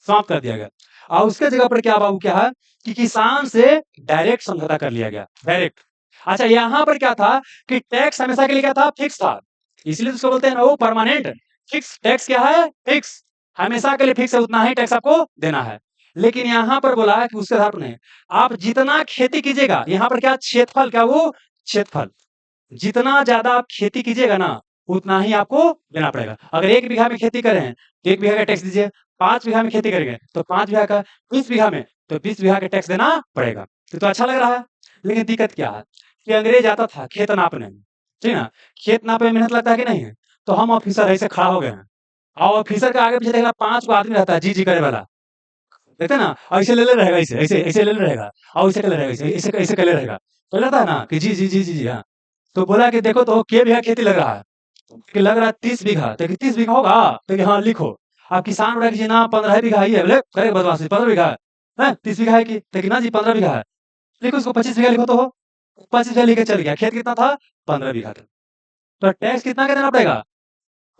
समाप्त कर दिया गया। और उसके जगह पर क्या बाबू क्या है कि किसान से डायरेक्ट समझौता कर लिया गया, डायरेक्ट। अच्छा यहाँ पर क्या था कि टैक्स हमेशा के लिए क्या था, फिक्स था। इसलिए उसको बोलते हैं ना वो परमानेंट फिक्स टैक्स, क्या है, फिक्स, हमेशा के लिए फिक्स है, उतना ही टैक्स आपको देना है। लेकिन यहाँ पर बोला है कि उसके आधार पर नहीं, आप जितना खेती कीजिएगा, यहाँ पर क्या क्षेत्रफल, क्या वो क्षेत्रफल, जितना ज्यादा आप खेती कीजिएगा ना उतना ही आपको देना पड़ेगा। अगर 1 बीघा में खेती कर रहे हैं तो 1 बीघा का टैक्स दीजिए, 5 बीघा में खेती करेंगे तो 5 बीघा का, 20 बीघा में तो 20 बीघा का टैक्स देना पड़ेगा। तो अच्छा लग रहा है। लेकिन दिक्कत क्या है कि अंग्रेज आता था खेत नापने, ठीक ना, खेत नापने में मेहनत लगता है कि नहीं है। तो हम ऑफिसर ऐसे खड़ा हो गए हैं, और ऑफिसर का आगे पीछे देखना 5 गो आदमी रहता है जी जी करे वाला, देखते हैं ना, ऐसे ले ले रहेगा, ऐसे ऐसे ऐसे ले ले रहेगा, और ऐसे कर ले रहेगा, ऐसे ऐसे ऐसे कर ले रहेगा, तो लगता है ना कि जी जी जी जी जी हाँ। तो बोला कि देखो तो के बीघा खेती लग रहा है, कि लग रहा है 30 बीघा, तो 30 बीघा होगा, तो कि हाँ लिखो। अब किसान बोला कि जी ना 15 बीघा ही है, बोले करे बदमाशी, 15 बीघा है, 30 बीघा है कि, तो कि ना जी 15 बीघा है, लिखो उसको 25 बीघा लिखो तो हो। 25 बीघा लेके चल गया, खेत कितना था, 15 बीघा था। तो टैक्स कितना का देना पड़ेगा,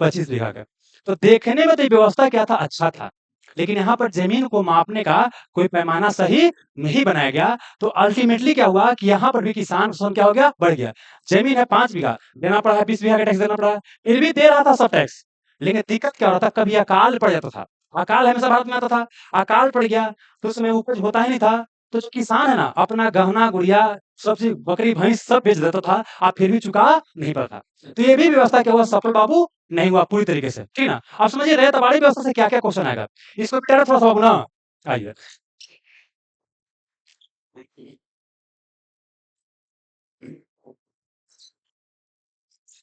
25 बीघा का। तो देखने में तो ये व्यवस्था क्या था, अच्छा था। लेकिन यहाँ पर जमीन को मापने का कोई पैमाना सही नहीं बनाया गया। तो अल्टीमेटली क्या हुआ कि यहाँ पर भी किसान शोषण क्या हो गया, बढ़ गया। जमीन है 5 बीघा, देना पड़ा है 20 बीघा का टैक्स देना पड़ा है, फिर भी दे रहा था सब टैक्स। लेकिन दिक्कत क्या हो रहा था, कभी अकाल पड़ जाता था, अकाल हमेशा भारत में आता था, अकाल पड़ गया तो उसमें उपज होता ही नहीं था। तो जो किसान है ना अपना गहना गुड़िया सब चीज बकरी भैंस सब बेच देता था, आप फिर भी चुका नहीं पाता। तो ये भी व्यवस्था क्या हुआ, सफल बाबू नहीं हुआ पूरी तरीके से, ठीक ना। आप समझिए रैयत वाड़ी व्यवस्था से क्या क्या क्वेश्चन आएगा, इसको बेटा थोड़ा सा बाबू ना, आइए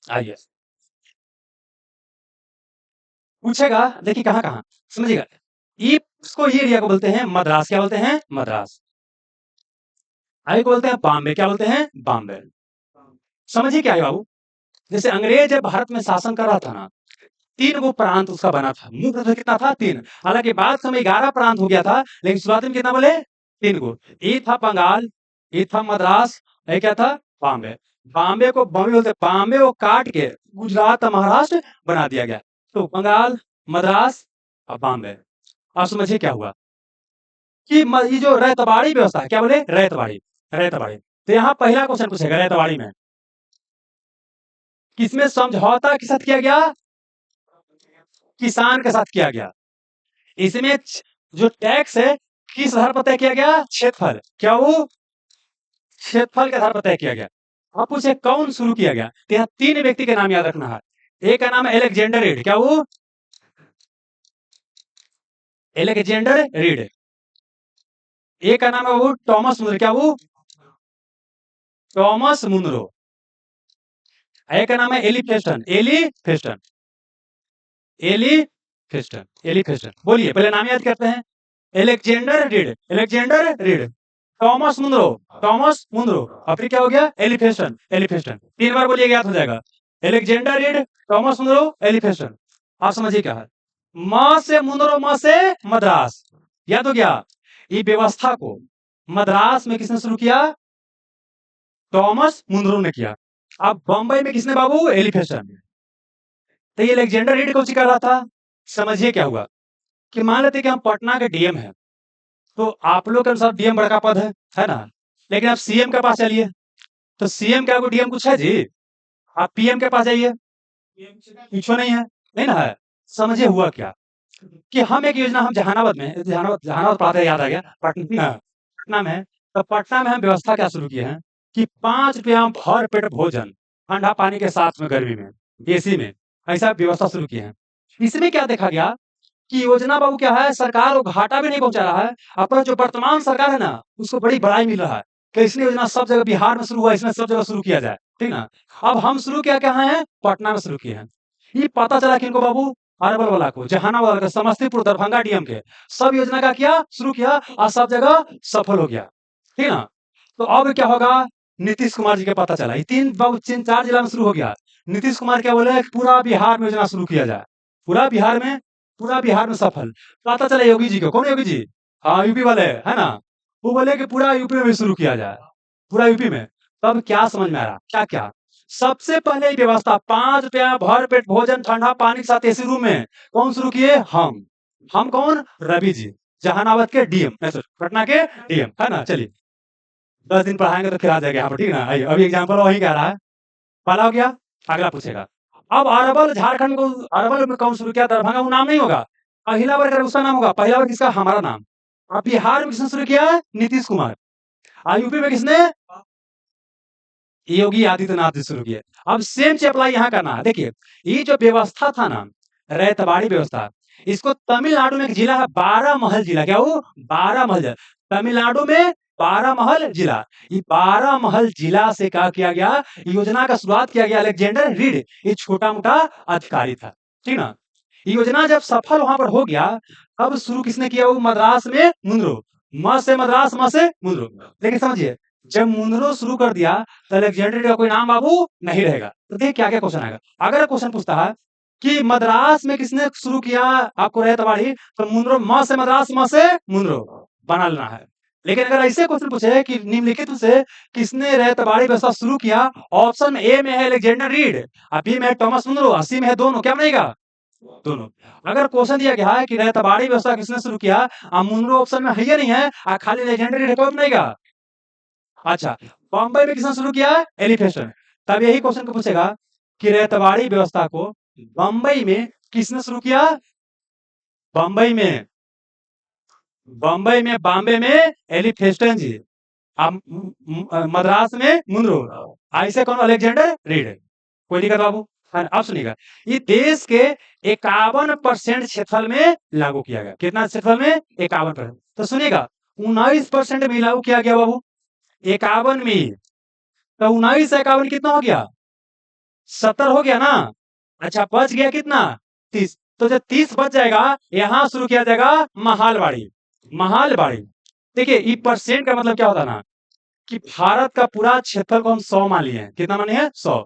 आइए पूछेगा। देखिए कहाँ कहाँ समझिएगा, ये इसको ये एरिया को बोलते हैं मद्रास, क्या बोलते हैं, मद्रास। आई को बोलते हैं बॉम्बे, क्या बोलते हैं, बॉम्बे। समझिए क्या है बाबू, जैसे अंग्रेज जब भारत में शासन कर रहा था ना, 3 गो प्रांत उसका बना था, मुख्य रूप से कितना था, 3। हालांकि बाद समय 11 प्रांत हो गया था, लेकिन शुरुआत में कितना बोले, 3 गो। एक था बंगाल, एक था मद्रास, एक क्या था, बॉम्बे। बॉम्बे को बॉम्बे बोलते, बॉम्बे को काट के गुजरात और महाराष्ट्र बना दिया गया। तो बंगाल, मद्रास और बॉम्बे। अब समझिए क्या हुआ कि ये जो रैयतवाड़ी व्यवस्था है, क्या बोले, रैयतवाड़ी, रैयतवाड़ी। तो यहाँ पहला क्वेश्चन पूछेगा रैयतवाड़ी में, किसमें समझौता के साथ किया गया, किसान के साथ किया गया। इसमें जो टैक्स है किस आधार पर तय किया गया, क्षेत्रफल, क्या वो क्षेत्रफल के आधार पर तय किया गया। अब पूछे कौन शुरू किया गया, तो यहाँ 3 व्यक्ति के नाम याद रखना है। एक का नाम है एलेक्जेंडर रीड, क्या वो एलेक्जेंडर रीड। एक का नाम है वो टॉमस मुनरो, क्या वो टॉमस मुनरो। एक का नाम है Elphinstone, Elphinstone, Elphinstone, Elphinstone. बोलिए पहले नाम याद करते हैं, Alexander Read, Alexander Read, Thomas Munro, Thomas Munro, और फिर क्या हो गया, एलिफेस्टन, एलिफेस्टन। 3 बार बोलिए याद हो जाएगा, Alexander Read, Thomas Munro, Elphinstone. आप समझिए क्या है, म से मुनरो, म से मद्रास, याद हो गया। ये व्यवस्था को मद्रास में किसने शुरू किया, टॉमस मुनरो ने किया। अब बंबई में किसने बाबू, एलिफेस्टन। तो ये एलेक्जेंडर रीड को कर रहा था। समझिए क्या हुआ कि मान लेते कि हम पटना के डीएम हैं, तो आप लोग के अनुसार डीएम बड़का पद है ना? लेकिन आप सीएम के पास चलिए, तो सीएम क्या कोई डीएम कुछ है जी? आप पीएम के पास जाइए, कुछ नहीं है, नहीं ना है। समझिए हुआ क्या कि हम एक योजना हम जहानाबाद पढ़ाते याद आ गया, पटना में, तो पटना में हम व्यवस्था क्या शुरू किए हैं कि 5 रुपया में भर पेट भोजन, ठंडा पानी के साथ में गर्मी में, एसी में, ऐसा व्यवस्था शुरू किए हैं। इसमें क्या देखा गया कि योजना बाबू क्या है, सरकार को घाटा भी नहीं पहुँचा रहा है, अपना जो वर्तमान सरकार है ना, उसको बड़ी बड़ाई मिल रहा है कि इसने योजना सब जगह बिहार में शुरू हुआ, इसमें सब जगह शुरू किया जाए, ठीक ना? अब हम शुरू किया कहाँ हैं? पटना में शुरू किए हैं। ये पता चला किनको बाबू? अरवल वाला को, जहानाबाद वाला को, समस्तीपुर, दरभंगा डीएम के, सब योजना का किया, शुरू किया और सब जगह सफल हो गया, ठीक ना? तो अब क्या होगा? नीतीश कुमार जी के पता चला, ये 4 जिला में शुरू हो गया। नीतीश कुमार क्या बोले? पूरा बिहार में योजना शुरू किया जाए, पूरा बिहार में, पूरा बिहार में सफल। पता चला योगी जी को, कौन योगी जी? हाँ, यूपी वाले, है ना? वो बोले कि पूरा यूपी में भी शुरू किया जाए, पूरा यूपी में। तब क्या समझ में आया? क्या-क्या? सबसे पहले ये व्यवस्था 5 रुपया भर पेट भोजन, ठंडा पानी के साथ एसी रूम में, कौन शुरू किए? हम। हम कौन? रवि जी, जहानाबाद के डीएम, नहीं सॉरी, पटना के डीएम, है ना? चलिए, 10 दिन पढ़ाएँगे तो फिर आ जाएगा यहाँ पर, ठीक है ना? आइए, अभी एग्जाम्पल वही कह रहा है। पहला हो गया, अगला पूछेगा। अब अरवल झारखंड को, अरवल में कौन शुरू किया? दरभंगा, वो नाम नहीं होगा। पहला वर्ग अगर उसका नाम होगा, पहला वर्ग किसका? हमारा नाम। अब बिहार में किसने शुरू किया है? नीतीश कुमार। और यूपी में किसने? योगी आदित्यनाथ जी शुरू किए। अब सेम चीज अप्लाई यहाँ करना है। देखिए, ये जो व्यवस्था था ना, रैयतबाड़ी व्यवस्था, इसको तमिलनाडु में एक जिला है, बारामहल जिला। क्या वो? बारामहल जिला। तमिलनाडु में बारामहल जिला। ये बारामहल जिला से क्या किया गया? योजना का शुरुआत किया गया, अलेक्जेंडर रीड, ये छोटा-मोटा अधिकारी था, ठीक ना? ये योजना जब सफल वहां पर हो गया, अब शुरू किसने किया? वो मद्रास में मुनरो, म से मद्रास, म से मुनरो। लेकिन समझिए, जब मुनरो शुरू कर दिया तो अलेक्जेंडर का कोई नाम बाबू नहीं रहेगा। तो देखिए क्या क्या क्वेश्चन आएगा। अगर क्वेश्चन पूछता है कि मद्रास में किसने शुरू किया आपको रैयतवाड़ी, तो मुनरो, म से मद्रास, म से मुनरो बना लेना है। लेकिन अगर ऐसे क्वेश्चन पूछे कि निम्नलिखित में से किसने रैयतवाड़ी व्यवस्था शुरू किया, ऑप्शन ए में है अलेक्जेंडर रीड, और बी में है टॉमस मुनरो, और सी में है दोनों, क्या बनेगा? दोनों। अगर क्वेश्चन दिया गया है कि रैयतवाड़ी व्यवस्था किसने शुरू किया, मुनरो ऑप्शन में है या नहीं है, खाली अलेक्जेंडर रीड है, कौन बनेगा? अच्छा, बॉम्बे में किसने शुरू किया? एलिफेस्टन। तब यही क्वेश्चन को पूछेगा कि रैयतवाड़ी व्यवस्था को बम्बई में किसने शुरू किया? बम्बई में, बॉम्बे में एलिफेस्टन जी। अब मद्रास में मुनरो, ऐसे कौन? Alexander read. कोई दिक्कत बाबू? है ना? अब सुनिएगा, ये देश के 51% क्षेत्रफल में लागू किया गया। कितना क्षेत्रफल में? 51%। तो सुनिएगा, 19% में लागू किया गया बाबू, 51 में। तो 19 से 51 कितना हो गया? 70 हो गया ना? अच्छा, बच गया कितना? 30। तो जब 30 बच जाएगा, यहां शुरू किया जाएगा महालवाड़ी। महालवाड़ी, देखिए, ये परसेंट का मतलब क्या होता है ना, कि भारत का पूरा क्षेत्रफल को हम 100 मान लिए हैं। कितना माने हैं? 100।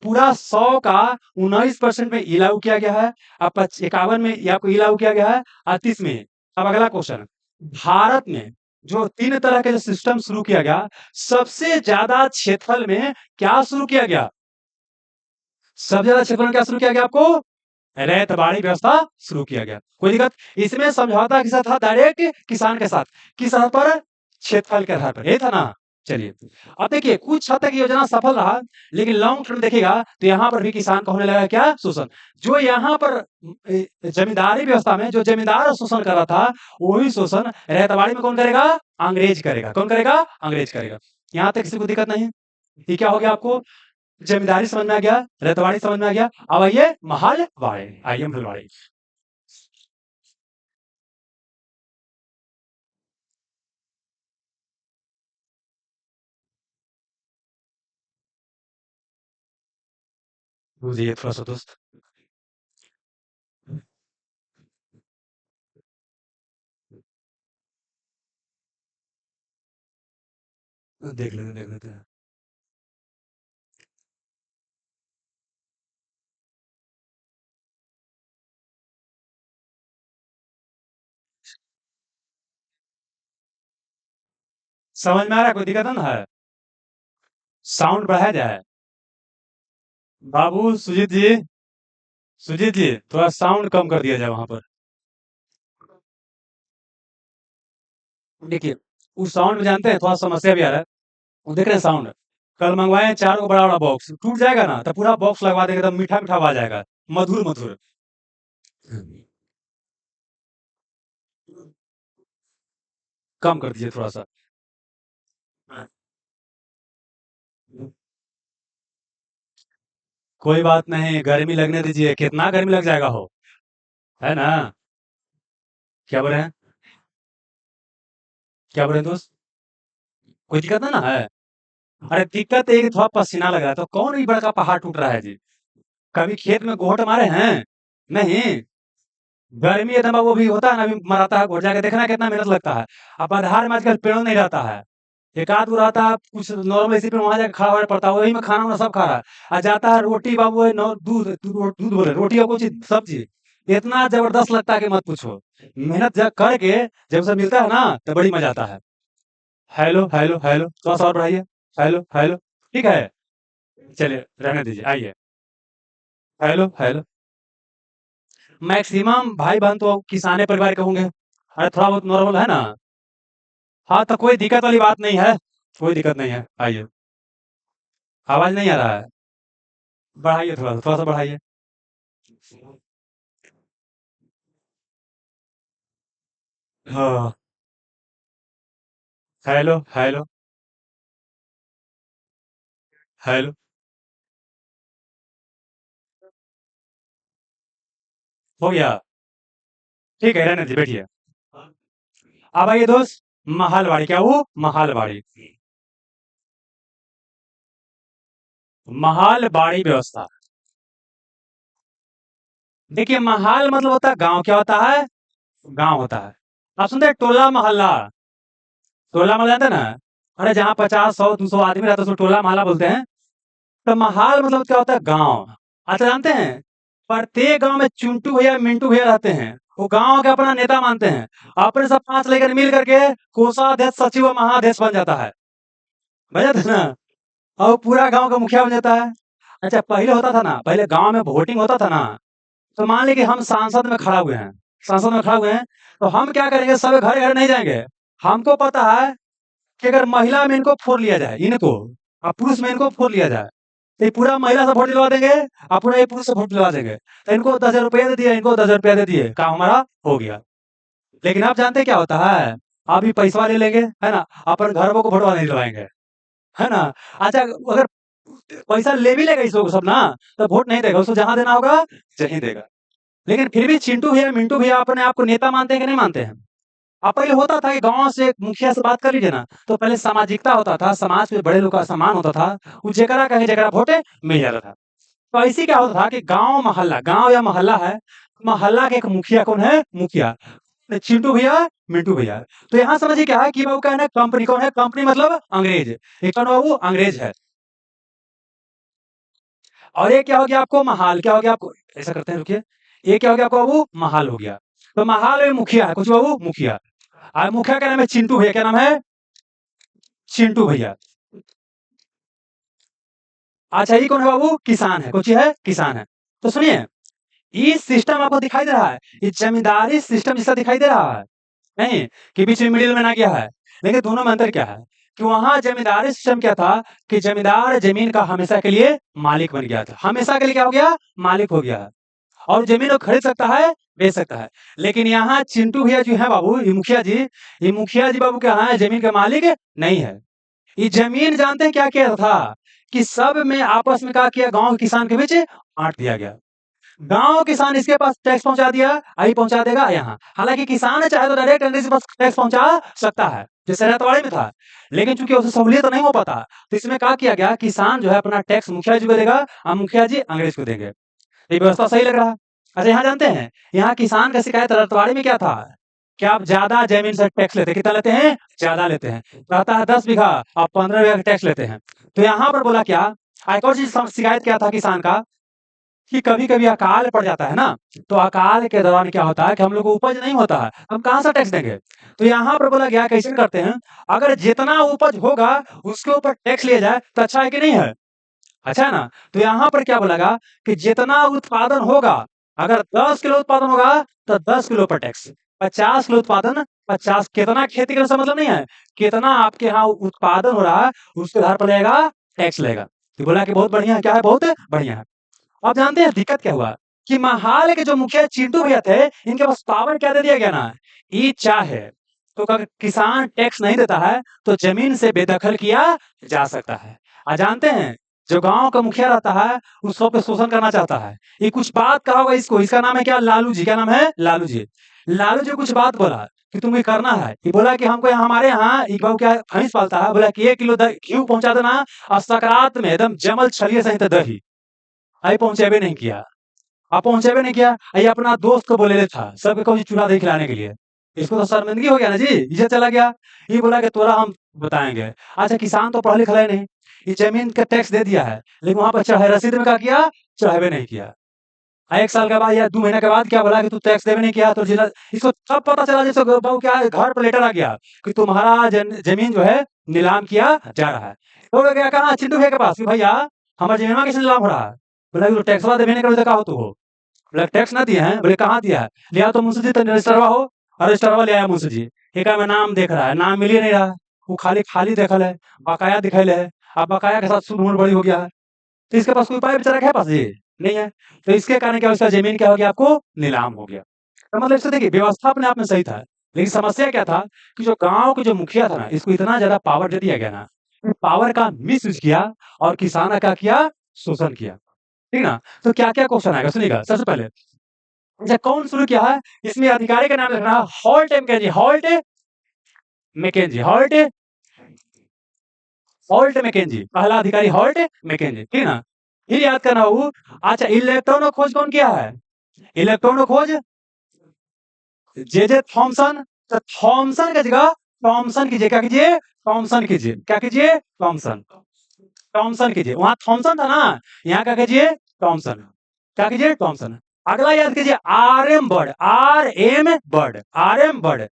पूरा 100 का 19% में ये लागू किया गया है, अब 51 में ये आपको ये लागू किया गया है, और 30 में। अब अगला क्वेश्चन, भारत में जो 3 तरह के जो सिस्टम शुरू किया गया, सबसे ज्यादा क्षेत्रफल में क्या शुरू किया गया? सबसे ज्यादा क्षेत्रफल में क्या शुरू किया गया आपको? रैयतबाड़ी व्यवस्था शुरू किया गया। कोई दिक्कत? इसमें समझौता किसका था? डायरेक्ट किसान के साथ। किस आधार पर? क्षेत्रफल के आधार पर। यही था ना? चलिए, अब देखिए, कुछ हद तक ये योजना सफल रहा, लेकिन लॉन्ग टर्म देखिएगा तो यहाँ पर भी किसान का होने लगा क्या? शोषण। जो यहाँ पर जमींदारी व्यवस्था में जो जमींदार शोषण कर रहा था, वही शोषण रैयतबाड़ी में कौन करेगा? अंग्रेज करेगा। कौन करेगा? अंग्रेज करेगा। यहाँ तक किसी को दिक्कत नहीं है? ये क्या हो गया आपको? जमींदारी समझ में आ गया, रैयतवाड़ी समझ में आ गया। अब आइए महलवाड़ी, आइए महलवाड़ी। बुझिए थोड़ा सा दोस्त, देख लेते हैं। समझ में आ रहा है? कोई दिक्कत है ना? है साउंड बढ़ाया जाए? बाबू सुजीत जी, सुजीत जी, थोड़ा साउंड कम कर दिया जाए वहां पर। देखिए, उस साउंड में जानते हैं थोड़ा समस्या भी आ रहा है। वो देख रहे हैं साउंड? कल मँगवाए हैं 4 गो बड़ा-बड़ा बॉक्स, टूट जाएगा ना तो पूरा बॉक्स लगवा देंगे, एकदम मीठा-मीठा आवाज़ आएगा, मधुर-मधुर। कम कर दीजिए थोड़ा-सा। कोई बात नहीं, गर्मी लगने दीजिए, कितना गर्मी लग जाएगा हो, है ना? क्या बोल रहे हैं? क्या बोल रहे हैं दोस्त? कोई दिक्कत ना है? अरे दिक्कत ये है कि थोड़ा पसीना लग रहा है, तो कौन ही बड़का पहाड़ टूट रहा है जी? कभी खेत में गोहट मारे हैं? नहीं। गर्मी है तो वो भी होता है ना, अभी मराता है गोहट, जाके देखना कितना मेहनत लगता है। अब आधार में आजकल पेड़ नहीं रहता है। एक आध गो रहता है, कुछ नॉर्मल इसी पे वहां जाके खड़ा होना पड़ता है, वही में खाना वाना सब खा रहा है। आ जाता है रोटी बाबू है, दूध बोले रोटी और कुछ सब्जी, इतना जबरदस्त लगता है कि मत पूछो। मेहनत जब करके जब उसे मिलता है ना तो बड़ी मजा आता है। हेलो हेलो हेलो, थोड़ा सा और बढ़ाइए। हेलो हेलो, ठीक है, चलिए रहने दीजिए, आइए। Hello hello. मैक्सिमम भाई बहन तो किसाने परिवार के होंगे, अरे थोड़ा बहुत नॉर्मल है ना। हाँ तो कोई दिक्कत वाली बात नहीं है, कोई दिक्कत नहीं है, आइए। आवाज नहीं आ रहा है? बढ़ाइए थोड़ा सा बढ़ाइए। हाँ। Hello hello hello. हो गया? ठीक है, रहने दीजिए, बैठिए। अब आइए दोस्त, महालवाड़ी क्या वो महालवाड़ी, महालवाड़ी व्यवस्था। देखिए महाल मतलब होता है गांव, क्या होता है? गांव होता है। आप सुनते हैं टोला मोहल्ला? टोला मोहल्ला जानते हैं ना? अरे जहाँ 50 100 200 आदमी रहते हैं उसको टोला मोहल्ला बोलते हैं। तो महाल मतलब क्या होता है? गांव। अच्छा जानते हैं, प्रत्येक गांव में चुंटू भैया मिंटू भैया रहते हैं, वो गांव के अपना नेता मानते हैं। अपने सब 5 लेकर मिल करके कोषाध्यक्ष सचिव और महाध्यक्ष बन जाता है, बन जाता है ना। और पूरा गांव का मुखिया बन जाता है। अच्छा पहले होता था ना, पहले गांव में वोटिंग होता था ना, तो मान लीजिए कि हम सांसद में खड़ा हुए हैं, सांसद में खड़ा हुए हैं, तो हम क्या करेंगे, सब घर घर नहीं जाएंगे। हमको पता है कि अगर महिला में इनको फोड़ लिया जाए, इनको, और पुरुष में इनको फोड़ लिया जाए, तो ये पूरा महिला से वोट दिलवा देंगे और पूरा ये पुरुष से वोट दिलवा देंगे। तो इनको 10,000 रुपया दे दिए, इनको 10,000 रुपया दे दिए, काम हमारा हो गया। लेकिन आप जानते हैं क्या होता है? अभी पैसा ले लेंगे, है ना, अपन घर को वोटवा नहीं दिलवाएंगे, है ना। अच्छा अगर पैसा ले भी लेगा इस लोग सब ना, तो वोट नहीं देगा, उसको जहां देना होगा वहीं देगा। लेकिन फिर भी चिंटू भैया मिंटू भैया अपने आप को नेता मानते हैं कि नहीं मानते हैं? अब पहले होता था कि गांव से एक मुखिया से बात कर लीजिए ना, तो पहले सामाजिकता होता था, समाज में बड़े लोग का सम्मान होता था, वो जेकरा कहे जेकरा वोटे मिल जाता था। तो ऐसे क्या होता था कि गांव या मोहल्ला है, मोहल्ला के एक मुखिया, कौन है मुखिया? चिंटू भैया मिंटू भैया। तो यहाँ समझिए क्या है कि बाबू कहना कंपनी, कौन है कंपनी मतलब अंग्रेज, एक कौन बाबू अंग्रेज है। और ये क्या हो गया आपको महाल, क्या हो गया आपको, ऐसा करते हैं रुकिए, ये क्या हो गया आपको बाबू महाल हो गया। तो महाल में मुखिया है कुछ बाबू, मुखिया, और मुखिया का नाम है चिंटू भैया, क्या नाम है? चिंटू भैया। अच्छा ये कौन है बाबू? किसान है, कुछ है किसान है। तो सुनिए, ये सिस्टम आपको दिखाई दे रहा है, ये जमींदारी सिस्टम जैसा दिखाई दे रहा है, नहीं कि बीच में मिडिल मैन आ गया है। लेकिन दोनों में अंतर क्या है कि वहां जमींदारी सिस्टम क्या था कि जमींदार जमीन का हमेशा के लिए मालिक बन गया था, हमेशा के लिए क्या हो गया, मालिक हो गया है। और जमीन को खरीद सकता है, बेच सकता है। लेकिन यहाँ चिंटू भैया जो है बाबू, ये मुखिया जी, ये मुखिया जी बाबू क्या है, जमीन का मालिक नहीं है। ये जमीन जानते हैं क्या किया था कि सब में आपस में क्या किया, गांव के किसान के बीच बांट दिया गया। गांव किसान इसके पास टैक्स पहुंचा दिया, आई पहुंचा देगा यहाँ। हालांकि किसान चाहे तो डायरेक्ट अंग्रेज के पास टैक्स पहुंचा सकता है, जैसे रहतवाड़ी में था। लेकिन चूंकि उसे सहूलियत नहीं हो पाता, तो इसमें क्या किया गया, किसान जो है अपना टैक्स मुखिया जी को देगा और मुखिया जी अंग्रेज को देंगे। ये व्यवस्था सही लग रहा है। अच्छा यहाँ जानते हैं, यहाँ किसान का शिकायत रतवाड़ी में क्या था कि आप ज्यादा जमीन से टैक्स लेते हैं, कितना लेते हैं, ज्यादा लेते हैं। कहता है 10 बीघा आप 15 बीघा का टैक्स लेते हैं। तो यहाँ पर बोला क्या, एक और चीज शिकायत क्या था किसान का कि कभी कभी अकाल पड़ जाता है ना, तो अकाल के दौरान क्या होता है कि हम लोग को उपज नहीं होता है, हम कहाँ से टैक्स देंगे। तो यहाँ पर बोला गया कैसे करते हैं, अगर जितना उपज होगा उसके ऊपर टैक्स लिया जाए तो अच्छा है कि नहीं है, अच्छा है ना। तो यहाँ पर क्या बोलेगा कि जितना उत्पादन होगा, अगर 10 किलो उत्पादन होगा तो 10 किलो पर टैक्स, 50 किलो उत्पादन, 50 कितना खेती करने से मतलब नहीं है, कितना आपके यहाँ उत्पादन हो रहा है उसके आधार पर लगेगा टैक्स लगेगा। तो बोला कि बहुत बढ़िया है, क्या है, बहुत बढ़िया है। अब जानते हैं दिक्कत क्या हुआ कि महाल के जो मुखिया चिंटू भैया थे, इनके पास पावर क्या दे दिया गया ना, ये चाहे तो अगर किसान टैक्स नहीं देता है तो जमीन से बेदखल किया जा सकता है। जानते हैं जो गांव का मुखिया रहता है उस सब पे शोषण करना चाहता है, ये कुछ बात कहा होगा इसको, इसका नाम है क्या, लालू जी। क्या नाम है, लालू जी। लालू जी कुछ बात बोला कि तुम्हें करना है, ये बोला कि हमको हमारे यहाँ एक बाबू क्या भैंस पालता है, बोला कि 1 किलो घी पहुंचा देना और सकरात में एकदम जमल छलिए सहित दही, आई पहुंचेबे नहीं किया। आप पहुंचेबे नहीं किया, ये अपना दोस्त को बोले था सबके कभी चूल्हा दही खिलाने के लिए, इसको तो शर्मिंदगी हो गया ना जी, इज्जत चला गया। ये बोला कि तोरा हम बताएंगे। अच्छा किसान तो पढ़ा लिखा है नहीं, ये जमीन का टैक्स दे दिया है लेकिन वहां पर चढ़ाई रसीद में क्या किया, चढ़ावे नहीं किया। 1 साल के बाद या 2 महीने के बाद क्या बोला कि तू टैक्स देवे नहीं किया, तो जिला इसको तब पता चला जैसे बाबू क्या है, घर पर लेटर आ गया कि तुम्हारा जमीन जो है नीलाम किया जा रहा है। तो वो क्या कहा चिंटू भैया के पास कि भैया हमारा जमीन कैसे नीलाम हो रहा है, बोला कि टैक्स वाला देवे नहीं करो तो का हो तू हो, बोला टैक्स ना दिए हैं, बोले कहाँ दिया है, लिया तो मुंशी जी तो रजिस्टरवा हो, और रजिस्टरवा ले आया मुंशी जी, एक में नाम देख रहा है, नाम मिल ही नहीं रहा, वो खाली खाली देखल है, बकाया दिखाई है, अब बकाया के साथ सूद मूल बड़ी हो गया है, तो इसके पास कोई उपाय बेचारा के पास ये नहीं है। तो इसके कारण क्या उसका जमीन क्या हो गया, आपको नीलाम हो गया। तो मतलब इससे देखिए व्यवस्था अपने आप में सही था, लेकिन समस्या क्या था कि जो गांव के जो मुखिया था ना, इसको इतना ज्यादा पावर दे दिया गया ना, पावर का मिस यूज किया और किसान का क्या किया, शोषण किया। ठीक ना। तो क्या क्या क्वेश्चन आएगा सुनिएगा। सबसे पहले अच्छा कौन शुरू किया है, इसमें अधिकारी का नाम लिखना है Holt Mackenzie, Holt Mackenzie, halt Holt Mackenzie, पहला अधिकारी हॉल्ट मैकेंजी, ठीक ना। फिर याद करना हो, अच्छा इलेक्ट्रॉनों खोज कौन किया है, इलेक्ट्रॉनों खोज जे जे थॉमसन। तो थॉमसन की जगह थॉमसन कीजिए, क्या कीजिए, थॉमसन कीजिए, क्या कीजिए, थॉमसन, थॉमसन कीजिए, वहां थॉमसन था ना, यहाँ क्या कीजिए, थॉमसन, क्या कीजिए, थॉमसन। अगला याद कीजिए R M Bird, R M Bird, R M Bird,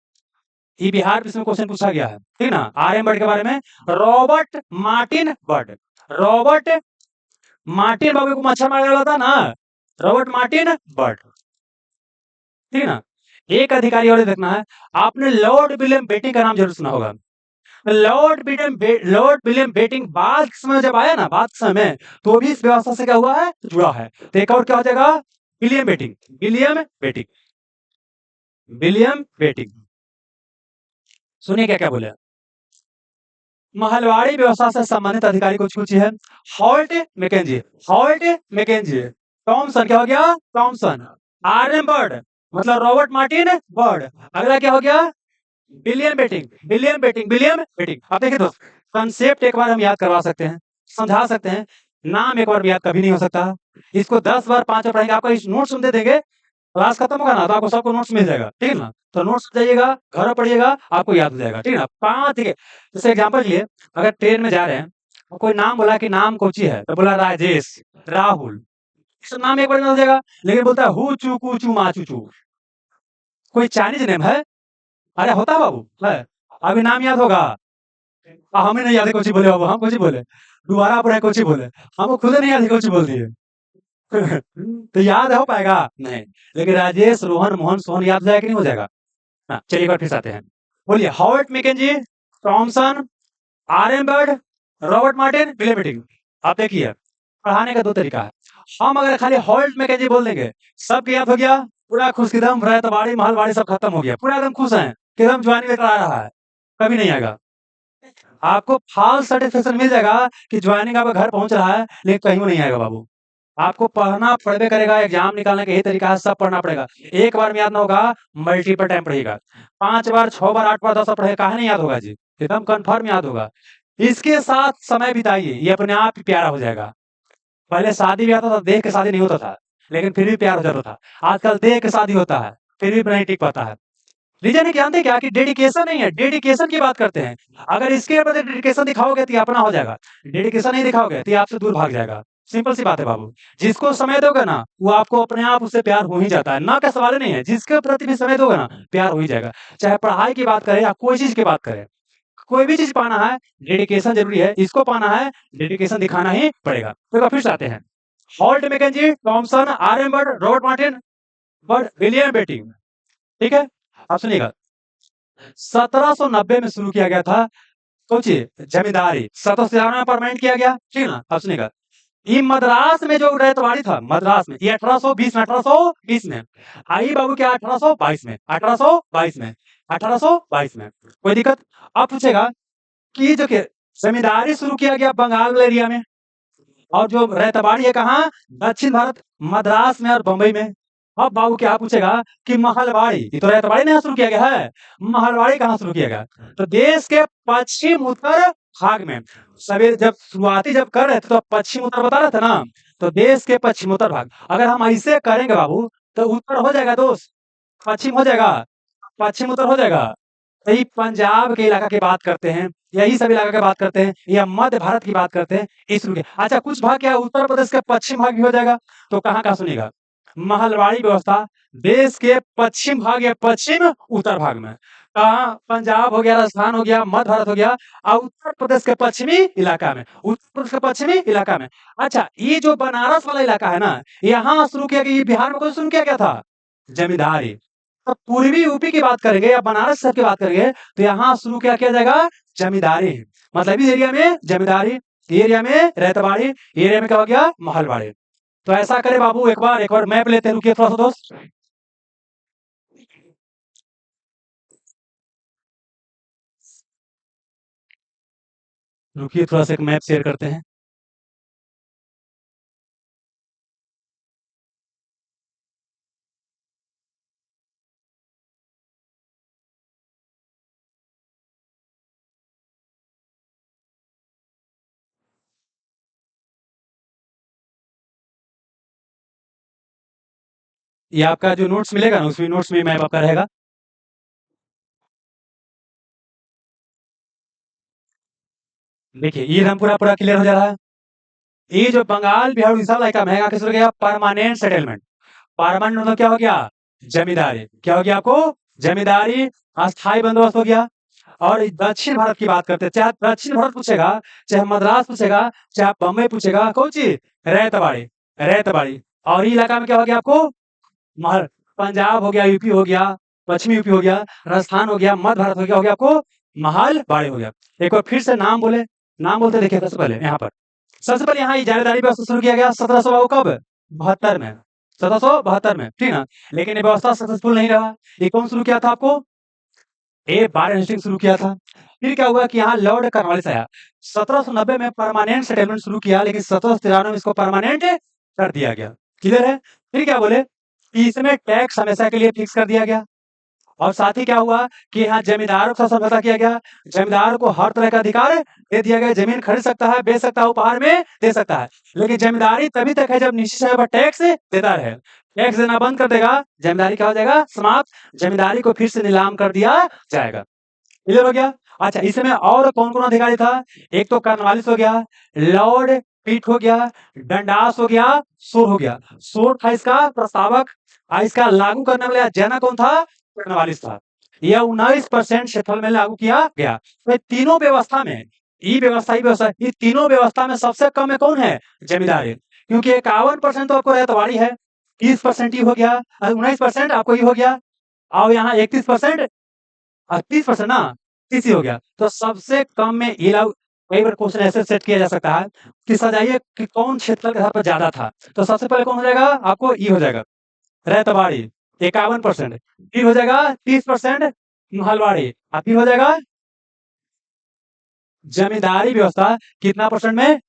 ये बिहार में क्वेश्चन पूछा गया है, ठीक ना। आर एम बर्ड के बारे में Robert Martin Bird, Robert Martin बाबू को मच्छर मारने वाला था ना, रॉबर्ट मार्टिन बर्ड, ठीक ना। एक अधिकारी और देखना है, आपने लॉर्ड विलियम बेटिंग का नाम जरूर सुना होगा। लॉर्ड विलियम बेटिंग बाद के समय जब आया ना, बाद के समय तो भी इस व्यवस्था से क्या हुआ है, जुड़ा है। तो एक और क्या हो जाएगा, William Bentinck, William Bentinck, William Bentinck. सुनिए क्या क्या बोले, महलवाड़ी व्यवस्था से संबंधित अधिकारी को सूची है Holt Mackenzie, Holt Mackenzie, Thomason क्या हो गया, थॉमसन, आर एम बर्ड मतलब रॉबर्ट मार्टिन बर्ड, अगला क्या हो गया, William Bentinck, William Bentinck, William Bentinck. अब देखिए दोस्त कंसेप्ट एक बार हम याद करवा सकते हैं, समझा सकते हैं, नाम एक बार भी याद कभी नहीं हो सकता। इसको 10 बार 5 बार पढ़ेंगे, आपको इस नोट्स हम दे देंगे, क्लास खत्म होगा ना तो आपको सबको नोट्स मिल जाएगा, ठीक है ना। तो नोट्स जाइएगा घर में पढ़िएगा, आपको याद हो जाएगा, ठीक है ना। 5 ठीक है, जैसे एग्जांपल के लिए अगर ट्रेन में जा रहे हैं और कोई नाम बोला कि नाम कोची है, तो बोला राजेश, राहुल, इस नाम एक बार में हो जाएगा। लेकिन बोलता है हु चू कू चू मा चू चू, कोई चाइनीज नेम है, अरे होता है बाबू है, अभी नाम याद होगा, हमें नहीं याद है कोची बोले बाबू, हम कोची बोले, दोबारा पढ़े कोची बोले, हमको खुद नहीं याद है कोची बोल दिए। तो याद हो पाएगा नहीं, लेकिन राजेश, रोहन, मोहन, सोहन याद हो जाएगा कि नहीं हो जाएगा। हाँ, चलिए एक बार फिर से आते हैं, बोलिए Howard Mackenzie, Thomason, R M Bird, Robert Martin, William Bentinck. आप देखिए पढ़ाने का 2 तरीका है, हम अगर खाली हॉल्ट मैकेंजी बोल देंगे सबके याद हो गया, पूरा खुश एकदम, रैतवाड़ी महलवाड़ी सब खत्म हो गया, पूरा एकदम खुश है कि एकदम ज्वाइनिंग लेटर आ रहा है, कभी नहीं आएगा। आपको फॉल्स सर्टिफिकेशन मिल जाएगा कि ज्वाइनिंग आपका घर पहुंच रहा है, लेकिन कहीं नहीं आएगा बाबू। आपको पढ़ना पड़बे करेगा, एग्जाम निकालने का यही तरीका है, सब पढ़ना पड़ेगा। एक बार में याद ना होगा, मल्टीपल टाइम पढ़िएगा, 5 बार 6 बार 8 बार 10 बार पढ़ेगा, काहे नहीं याद होगा जी, एकदम कंफर्म याद होगा। इसके साथ समय बिताइए, ये अपने आप ही प्यारा हो जाएगा। पहले शादी भी आता था, देख के शादी नहीं होता था, लेकिन फिर भी प्यार हो जाता था। आजकल देख के शादी होता है, फिर भी नहीं टिक पाता है। रीजन है जानते हैं क्या, कि डेडिकेशन नहीं है, डेडिकेशन की बात करते हैं। अगर इसके प्रति डेडिकेशन दिखाओगे तो ये अपना हो जाएगा, डेडिकेशन नहीं दिखाओगे तो ये आपसे दूर भाग जाएगा। सिंपल सी बात है बाबू, जिसको समय दोगे ना वो आपको अपने आप उससे प्यार हो ही जाता है, ना का सवाल ही नहीं है, जिसके प्रति भी समय दोगे ना प्यार हो ही जाएगा। चाहे पढ़ाई की बात करें या कोई चीज की बात करें, कोई भी चीज पाना है डेडिकेशन जरूरी है, इसको पाना है डेडिकेशन दिखाना ही पड़ेगा। तो एक बार फिर से आते हैं, Holt Mackenzie, Thomason, R M Bird, Robert Martin Bird, William Bentinck, ठीक है। आप सुनिएगा, 1790 में शुरू किया गया था। सोचिए, जमींदारी 1793 में परमानेंट किया गया, ठीक है ना। अब सुनिएगा, ये मद्रास में जो रैतवाड़ी था, मद्रास में, ये 1820 में, 1820 में आई बाबू, क्या 1822 में, 1822 में, 1822 में, कोई दिक्कत। अब पूछेगा कि जो कि जमींदारी शुरू किया गया बंगाल एरिया में, और जो रैतवाड़ी है कहाँ, दक्षिण भारत, मद्रास में और बंबई में। अब बाबू क्या पूछेगा कि महलवाड़ी, ये तो रैतवाड़ी में यहाँ शुरू किया गया है, महलवाड़ी कहाँ शुरू किया गया, तो देश के पश्चिम उत्तर भाग में। सभी जब शुरुआती जब कर रहे थे तो पश्चिम उत्तर बता रहे थे ना, तो देश के पश्चिम उत्तर भाग, अगर हम ऐसे करेंगे बाबू तो उत्तर हो जाएगा दोस्त, पश्चिम हो जाएगा, पश्चिम उत्तर हो जाएगा। यही पंजाब के इलाका की बात करते हैं, यही सब इलाका की बात करते हैं, या मध्य भारत की बात करते हैं, इस रूप के। अच्छा, कुछ भाग क्या उत्तर प्रदेश के पश्चिम भाग भी हो जाएगा, तो कहाँ कहाँ सुनिएगा, महलवाड़ी व्यवस्था देश के पश्चिम भाग या पश्चिम उत्तर भाग में, कहाँ, पंजाब हो गया, राजस्थान हो गया, मध्य भारत हो गया, और उत्तर प्रदेश के पश्चिमी इलाका में, उत्तर प्रदेश के पश्चिमी इलाका में। अच्छा, ये जो बनारस वाला इलाका है ना, यहाँ शुरू किया गया, ये बिहार में कौन शुरू किया गया था, जमींदारी। तो पूर्वी यूपी की बात करेंगे या बनारस शहर की बात करेंगे, तो यहाँ शुरू क्या किया जाएगा, जमींदारी। मतलब इस एरिया में जमींदारी, एरिया में रैतवाड़ी, एरिया में क्या हो गया, महलवाड़ी। तो ऐसा करे बाबू, एक बार मैप लेते हैं, रुकिए थोड़ा सा दोस्त, रुकिए थोड़ा सा एक मैप शेयर करते हैं। ये आपका जो नोट्स मिलेगा ना, उसमें नोट्स में मैप आपका रहेगा। देखिए, ये हम पूरा पूरा क्लियर हो जा रहा है। ये जो बंगाल बिहार उड़ीसा इलाका में है, यहाँ किस हो गया, परमानेंट सेटलमेंट। परमानेंट मतलब क्या हो गया, जमींदारी। क्या हो गया आपको, जमींदारी, अस्थायी बंदोबस्त हो गया। और दक्षिण भारत की बात करते हैं, चाहे दक्षिण भारत पूछेगा, चाहे मद्रास पूछेगा, चाहे बम्बई पूछेगा, कौन सी, रैतवाड़ी, रैतवाड़ी। और ये इलाका में क्या हो गया आपको, महल, पंजाब हो गया, यूपी हो गया, पश्चिमी यूपी हो गया, राजस्थान हो गया, मध्य भारत हो गया आपको महलवाड़ी हो गया। एक बार फिर से नाम बोले, नाम बोलते देखिए, सबसे पहले यहाँ पर, सबसे पहले यहाँ इजारादारी व्यवस्था शुरू किया गया 1700 कब, 72 में, 1772 में, ठीक ना। लेकिन ये व्यवस्था सक्सेसफुल नहीं रहा। ये कौन शुरू किया था आपको, ए बार हेस्टिंग शुरू किया था। फिर क्या हुआ कि यहाँ लॉर्ड कॉर्नवालिस आया, 1790 में परमानेंट सेटलमेंट शुरू किया, लेकिन 1793 में इसको परमानेंट कर दिया गया। क्लियर है। फिर क्या बोले कि इसमें टैक्स हमेशा के लिए फिक्स कर दिया गया। और साथ ही क्या हुआ कि यहाँ जमींदारों के साथ समझौता किया गया, जमींदार को हर तरह का अधिकार दे दिया गया, जमीन खरीद सकता है, बेच सकता है, उपहार में दे सकता है। लेकिन जमींदारी तभी तक है जब निश्चित समय पर टैक्स देता रहे। टैक्स देना बंद कर देगा, जमींदारी क्या हो जाएगा, समाप्त। जमींदारी को फिर से नीलाम कर दिया जाएगा। क्लियर हो गया। अच्छा, इसमें और कौन कौन अधिकारी था, एक तो कॉर्नवालिस हो गया, लॉर्ड पिट हो गया, डंडास हो गया, सोर हो गया। सोर था इसका प्रस्तावक, इसका लागू करने वाला जनक कौन था, कॉर्नवालिस था। यह 19% क्षेत्रफल में लागू किया गया। तो तीनों व्यवस्था में, ई व्यवस्था, ई व्यवस्था, ये तीनों व्यवस्था में सबसे कम में कौन है, जमींदारी। क्योंकि 51% तो आपको रहतवाड़ी है, 30% ही हो गया, 19% आपको ही हो गया, और यहाँ 31%, 30% ना, 30 ही हो गया। तो सबसे कम में ये लागू। कई बार क्वेश्चन ऐसे सेट किया जा सकता है कि सजाइए कि कौन क्षेत्र के आधार पर ज्यादा था, तो सबसे पहले कौन हो जाएगा, आपको ई हो जाएगा, रहतवाड़ी 51%, फिर हो जाएगा 30% महलवाड़ी, और फिर हो जाएगा जमींदारी व्यवस्था, कितना परसेंट में,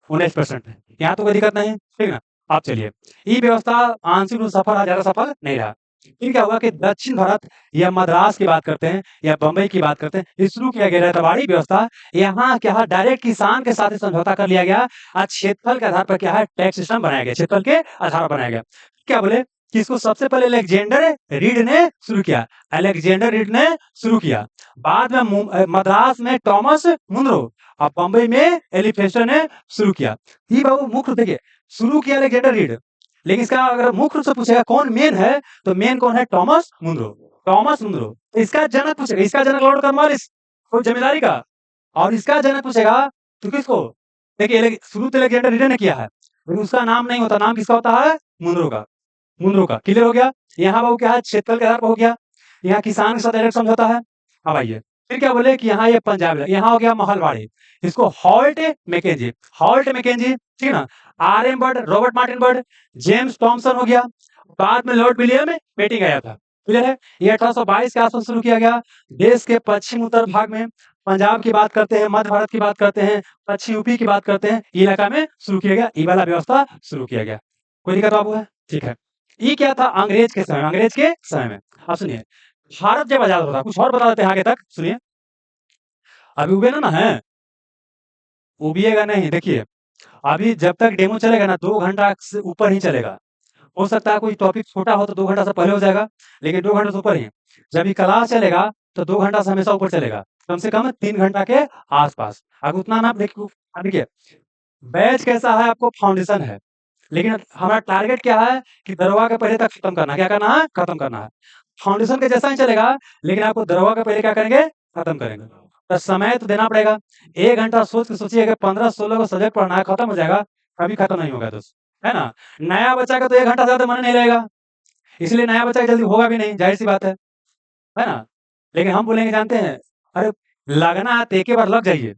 19% में। यहाँ तो कोई दिक्कत नहीं, ठीक ना। आप चलिए, ये व्यवस्था आंशिक रूप से सफल है, ज्यादा सफल नहीं रहा। फिर क्या हुआ कि दक्षिण भारत या मद्रास की बात करते हैं या बंबई की बात करते हैं, ये शुरू किया गया रहतवाड़ी व्यवस्था। यहाँ क्या है, डायरेक्ट किसान के साथ ही समझौता कर लिया गया। आज क्षेत्रफल के आधार पर क्या है, टैक्स सिस्टम बनाया गया, क्षेत्रफल के आधार पर बनाया गया। क्या बोले कि इसको सबसे पहले अलेक्जेंडर रीड ने शुरू किया, अलेक्जेंडर रीड ने शुरू किया। बाद में मद्रास में टॉमस मुनरो, और बंबई में एलिफेस्टर ने शुरू किया। ये बाबू मुख्य देखिए, शुरू किया अलेक्जेंडर रीड, लेकिन इसका अगर मुख्य रूप से पूछेगा कौन मेन है, तो मेन कौन है, टॉमस मुनरो। Thomas Munro. तो इसका जनक पूछेगा, इसका जनक लॉर्ड कॉर्नवालिस, कोई जमींदारी का। और इसका जनक पूछेगा तो किसको, देखिए शुरू तो अलेक्जेंडर रीड ने किया है, लेकिन उसका नाम नहीं होता, नाम किसका होता है, मुनरो का। क्लियर हो गया। यहाँ बाबू क्या है, क्षेत्रफल के आधार पर हो गया। फिर क्या हुआ कि 1793 में, 1793 में क्या हुआ कि यहाँ यहाँ किसान के साथ डायरेक्ट समझौता है। अब आइए, फिर क्या बोले कि यहाँ ये पंजाब, यहाँ हो गया महलबाड़ी, इसको हॉल्ट मैकेंजी, हॉल्ट मैकेंजी, ठीक है ना, RM. Bird, Robert Martin bird, James Thompson हो गया, बाद में लॉर्ड विलियम बेटिंग आया था। क्लियर है? ये 1822 के आसपास शुरू किया गया। देश के पश्चिम उत्तर भाग में पंजाब की बात करते हैं, मध्य भारत की बात करते हैं, पश्चिम यूपी की बात करते हैं, ये इलाका में शुरू किया गया, ये वाला व्यवस्था शुरू किया गया। कोई दिक्कत बाबू है? ठीक है। ये क्या था? अंग्रेज के समय में, अंग्रेज के समय में। अब सुनिए, भारत जब आजाद होता, कुछ और बता देते हैं आगे तक, सुनिए। अभी उबे ना है, उबिएगा नहीं। देखिए, अभी जब तक डेमो चलेगा ना 2 घंटा से ऊपर ही चलेगा। हो सकता है कोई टॉपिक छोटा हो तो 2 घंटा से पहले हो जाएगा, लेकिन 2 घंटे से ऊपर ही। जब ये क्लास चलेगा तो 2 घंटा से हमेशा ऊपर चलेगा, कम से कम 3 घंटा के आसपास। अगर उतना ना देखिए, बैच कैसा है, आपको फाउंडेशन है, लेकिन हमारा टारगेट क्या है कि दरोगा के पहले तक खत्म करना है। क्या करना है? खत्म करना है। फाउंडेशन के जैसा ही चलेगा, लेकिन आपको दरोगा के पहले क्या करेंगे? खत्म करेंगे। तो समय तो देना पड़ेगा। 1 घंटा सोच के सोचिए, अगर 15-16 को सब्जेक्ट पढ़ना है, खत्म हो जाएगा, कभी खत्म नहीं होगा दोस्त, है ना? नया बच्चा का तो 1 घंटा से ज़्यादा मन नहीं लगेगा, इसलिए नया बच्चा जल्दी होगा भी नहीं, ज़ाहिर-सी बात है ना? लेकिन हम बोलेंगे जानते हैं, अरे लगना है तो एक ही बार लग जाइए,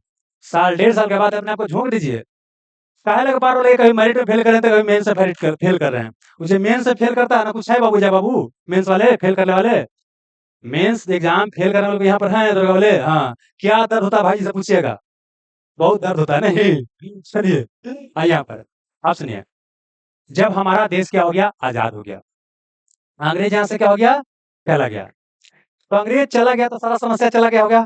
साल डेढ़ साल के बाद अपने आप को झोंक दीजिए। काहे लगे बार-बार लगे, कभी मेरिट में फेल कर रहे हैं, तो कभी मेंस से फेल कर रहे हैं। मुझे मेंस से फेल करता है ना, कुछ है बाबू, जय बाबू, मेंस वाले फेल करने वाले? मेंस एग्ज़ाम फेल करने वाले लोग यहाँ पर हैं दरोगा वाले? हाँ, क्या दर्द होता है भाई से पूछिएगा, बहुत दर्द होता है नहीं? चलिए, यहाँ पर, आप सुनिए, जब हमारा देश क्या हो गया? आज़ाद हो गया। अंग्रेज यहाँ से क्या हो गया? चला गया। तो अंग्रेज चला गया तो सारा समस्या चला गया होगा?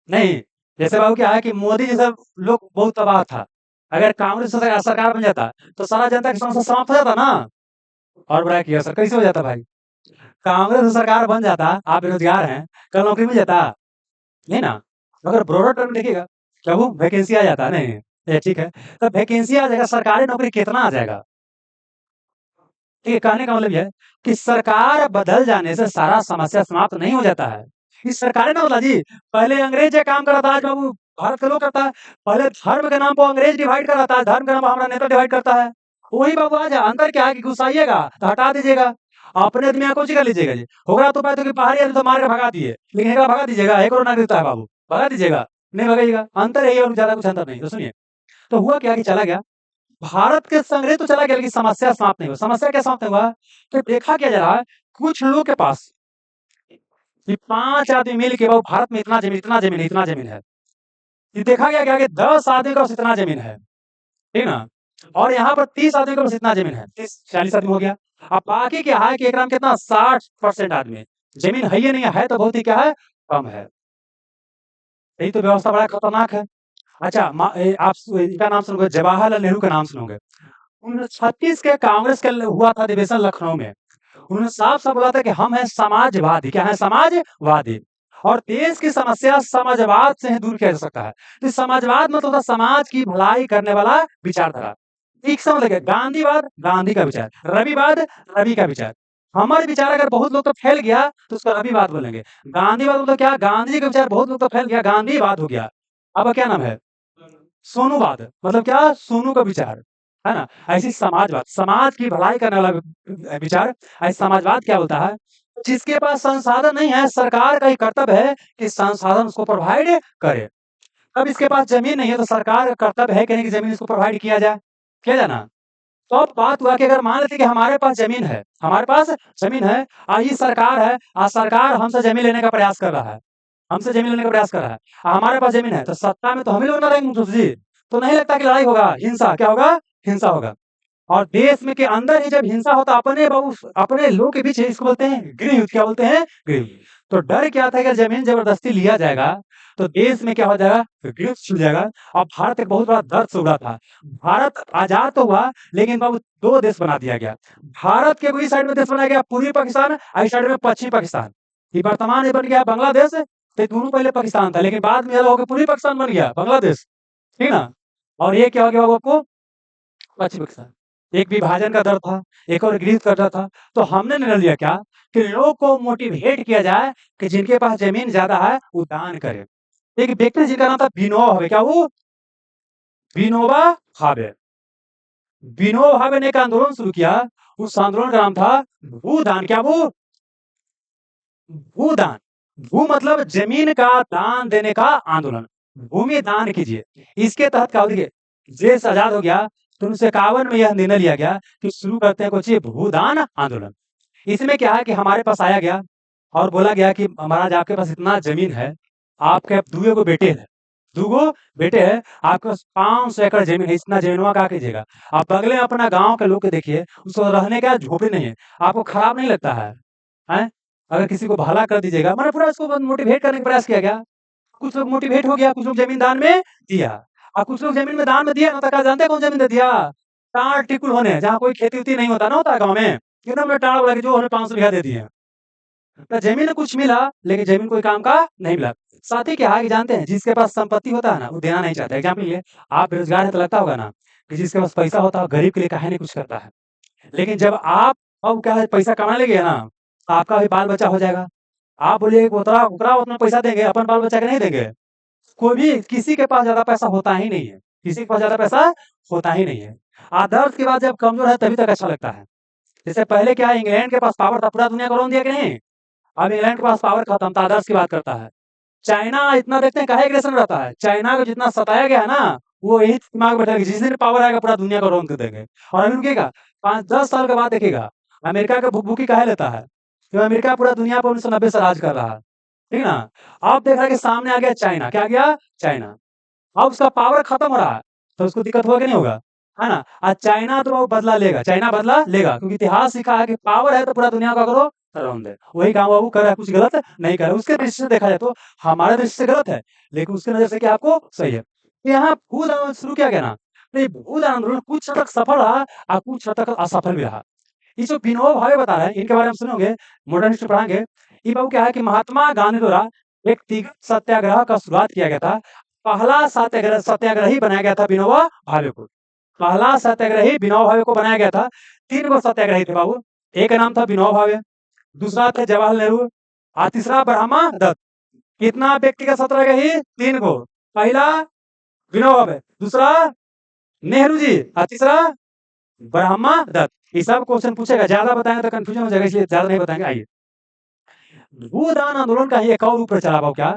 नहीं, जैसे बाबू क्या है कि मोदी जैसा लोग बहुत तबाह था। अगर कांग्रेस सरकार बन जाता, तो सारा जनता की समस्या समाप्त हो जाता ना? और बड़ा किया सर, कैसे हो जाता भाई? कांग्रेस सरकार बन जाता, आप बेरोजगार हैं, कल नौकरी मिल जाता? नहीं ना? अगर ब्रॉडर टर्म देखिएगा, क्या वो वैकेंसी आ जाता? नहीं, ये ठीक है। तो वैकेंसी आ जाएगा, सरकारी नौकरी कितना आ जाएगा? ठीक है, कहने का मतलब ये है कि सरकार बदल जाने से सारा समस्या समाप्त नहीं हो जाता है। इस सरकारें ना बोला जी, पहले अंग्रेज ये काम कर रहा था, आज बाबू भारत का लोग करता है। पहले धर्म के नाम पर अंग्रेज डिवाइड कर रहा था, धर्म के नाम पर हमारा नेता डिवाइड करता है। वही बाबू आज अंतर क्या है कि गुस्साइएगा तो हटा दीजिएगा, अपने आदमी को कर लीजिएगा जी। होगा तो पाए तो कि पहाड़ी आदमी तो मार के भगा दिए, लेकिन एक भगा दीजिएगा, एक और नागरिकता है बाबू, भगा दीजिएगा, नहीं भगाइएगा। अंतर यही है और ज्यादा कुछ अंतर नहीं। तो सुनिए, तो हुआ क्या कि चला गया भारत के संग्रह तो चला गया, लेकिन समस्या समाप्त नहीं हुआ। समस्या क्या समाप्त नहीं हुआ? तो देखा क्या जा रहा है, कुछ लोगों के पास ये 5 आदमी मिल के वो भारत में इतना जमीन, इतना जमीन, इतना जमीन है। ये देखा गया क्या कि 10 आदमी के पास इतना जमीन है, ठीक ना? और यहाँ पर 30 आदमी के पास इतना जमीन है, 30-40 आदमी हो गया। अब बाकी क्या है कि एक नाम कितना 60% आदमी जमीन है ही नहीं है तो बहुत ही क्या है, कम है। यही तो व्यवस्था बड़ा खतरनाक है। अच्छा, आप इनका नाम सुनोगे, जवाहरलाल नेहरू का नाम सुनोगे। 1936 के कांग्रेस का हुआ था अधिवेशन लखनऊ में। उन्होंने साफ-साफ बोला था कि हम हैं समाजवादी। क्या है? समाजवादी। और देश की समस्या समाजवाद से ही दूर किया जा सकता है। तो समाजवाद मतलब होता है समाज की भलाई करने वाला विचारधारा। एक समझ लगे, गांधीवाद, गांधी का विचार, रविवाद, रवि का विचार। हमारे विचार अगर बहुत लोग तो फैल गया तो उसको रविवाद बोलेंगे। गांधीवाद मतलब क्या? गांधी जी का विचार बहुत लोग तो फैल गया, गांधीवाद हो गया। अब क्या नाम है? सोनूवाद, मतलब क्या? सोनू का विचार, है ना? ऐसी समाजवाद, समाज की भलाई करने वाला विचार। ऐसे समाजवाद क्या बोलता है? जिसके पास संसाधन नहीं है, सरकार का ही कर्तव्य है कि संसाधन उसको प्रोवाइड करे। अब इसके पास ज़मीन नहीं है, तो सरकार का कर्तव्य है कि नहीं कि ज़मीन इसको प्रोवाइड किया जाए ना? तो अब बात हुआ कि अगर मान लेते हैं कि हमारे पास ज़मीन है, हमारे पास ज़मीन है, ये सरकार है, सरकार हमसे ज़मीन लेने का प्रयास कर रहा है, हमसे ज़मीन लेने का प्रयास कर रहा है। हमारे पास ज़मीन है, तो सत्ता में तो हम ही लोग ना रहेंगे मुंसुफ जी। तो नहीं लगता कि लड़ाई होगा, हिंसा क्या होगा? हिंसा होगा। और देश में के अंदर ही जब हिंसा होता अपने बाबू, अपने लोग के बीच इसको बोलते हैं गृहयुद्ध। क्या बोलते हैं? गृहयुद्ध। तो डर क्या था कि जमीन जबरदस्ती लिया जाएगा तो देश में क्या हो जाएगा? गृहयुद्ध छिड़ जाएगा। और भारत एक बहुत बड़ा दर्द से उड़ा था। भारत आजाद तो हुआ, लेकिन बाबू 2 देश बना दिया गया। भारत के कोई साइड में देश बनाया गया पूर्वी पाकिस्तान, इस साइड में पश्चिमी पाकिस्तान। ये वर्तमान में बन गया बांग्लादेश। तो ये दोनों पहले पाकिस्तान था, लेकिन बाद में अलग होकर पूर्वी पाकिस्तान बन गया बांग्लादेश, ठीक ना? और ये क्या हो गया बाबू आपको? पश्चिम पाकिस्तान। एक विभाजन का दर था, एक और गृह कर रहा था। तो हमने निर्णय लिया क्या कि लोगों को मोटिवेट किया जाए कि जिनके पास ज़मीन ज़्यादा है, वो दान करें। एक व्यक्ति जिनका नाम था विनोबा भावे, क्या वो? विनोबा भावे। विनोबा भावे ने एक आंदोलन शुरू किया, उस आंदोलन का नाम था भूदान। क्या वो? भूदान, भू मतलब जमीन का दान देने का आंदोलन, भूमि दान कीजिए। इसके तहत क्या हो, देखिए देश आजाद हो गया तो 1951 में यह निर्णय लिया गया कि शुरू करते हैं कुछ ये भूदान आंदोलन। इसमें क्या है कि हमारे पास आया गया और बोला गया कि महाराज आपके पास इतना जमीन है, आपके दुए को बेटे हैं, दूगो बेटे हैं, आपके पास 500 एकड़ जमीन है, इतना जमीनवा क्या कीजिएगा? आप बगले में अपना गांव के लोग को देखिए, उसको रहने का झोपड़ी नहीं है, आपको खराब नहीं लगता है? हैं? अगर किसी को भला कर दीजिएगा, मैंने पूरा इसको मोटिवेट करने का प्रयास किया गया। कुछ लोग मोटिवेट हो गया, कुछ लोग जमीन दान में दिया, और कुछ लोग जमीन में दान में दिया ना, तो क्या जानते हैं कौन जमीन दे दिया? टाड़ टिकुल होने, जहाँ कोई खेती उती नहीं होता ना, होता है गाँव में, क्यों ना हमने टाड़ बोला कि जो हमें 500 बीघा दे दिए। तो जमीन कुछ मिला, लेकिन जमीन कोई काम का नहीं मिला। साथ ही क्या है कि जानते हैं, जिसके पास संपत्ति होता है ना, वो देना नहीं चाहता। एग्जाम्पल लिए, आप बेरोजगार हैं तो लगता होगा ना कि जिसके पास पैसा होता है गरीब के लिए काहे नहीं कुछ करता है। लेकिन जब आप अब क्या है पैसा कमाने लगे ना, तो आपका भी बाल बच्चा हो जाएगा। आप बोलिए उतरा उतरा उतना पैसा देंगे, अपन बाल बच्चा के नहीं देंगे। कोई भी किसी के पास ज्यादा पैसा होता ही नहीं है, किसी के पास ज्यादा पैसा होता ही नहीं है। आदर्श के बाद जब कमजोर है तभी तक अच्छा लगता है। जैसे पहले क्या है, इंग्लैंड के पास पावर था, पूरा दुनिया को रोन दिया कि नहीं? अब इंग्लैंड के पास पावर खत्म था, आदर्श की बात करता है। चाइना इतना देखते हैं काहे एग्रेशन रहता है, चाइना को जितना सताया गया है ना, वो यही दिमाग में बैठा है कि जिस दिन पावर आएगा पूरा दुनिया को रौंद देंगे। और अभी रुकेगा, 5-10 साल के बाद देखेगा अमेरिका का भुक-भुकी काहे लेता है? क्यों? अमेरिका पूरा दुनिया पर 1990 से राज कर रहा है, ठीक है ना? अब देख रहा है कि सामने आ गया चाइना, क्या आ गया? चाइना। अब उसका पावर खत्म हो रहा है, तो उसको दिक्कत होगा कि नहीं होगा? है ना? चाइना तो वो बदला लेगा, चाइना बदला लेगा, क्योंकि इतिहास सिखा है कि पावर है तो पूरा दुनिया को करो रौंद दे। वही काम वो कर रहा है, कुछ गलत नहीं कर रहा है। उसके दृष्टि से देखा जाए तो हमारे दृष्टि से गलत है, लेकिन उसकी नज़र से क्या आपको सही है। तो यहाँ भूल आंदोलन शुरू किया गया ना, तो ये भूल आंदोलन कुछ हद तक सफल रहा और कुछ हद तक असफल भी रहा। ये जो विनोबा भावे बता रहे हैं, इनके बारे में सुने होंगे, मॉडर्न हिस्ट्री पढ़ाएँगे। ये बाबू क्या है कि महात्मा गांधी द्वारा व्यक्तिगत सत्याग्रह का शुरुआत किया गया था। पहला सत्याग्रही बनाया गया था विनोबा भावे को। पहला सत्याग्रही विनोबा भावे को बनाया गया था। 3 गो सत्याग्रही थे बाबू। एक का नाम था विनोबा भावे, दूसरा थे जवाहरलाल नेहरू और तीसरा ब्रह्मा दत्त। कितना व्यक्तिगत सत्याग्रही? 3 गो। पहला विनोबा भावे, दूसरा नेहरू जी और तीसरा ब्रह्मा दत्त। ये सब क्वेश्चन पूछेगा, ज्यादा बताएंगे तो कंफ्यूजन हो जाएगा, इसलिए ज्यादा नहीं बताएंगे। आइए, भूदान आंदोलन का ही एक और रूप चला वो क्या?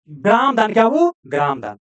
ग्राम दान। क्या वो? ग्राम दान।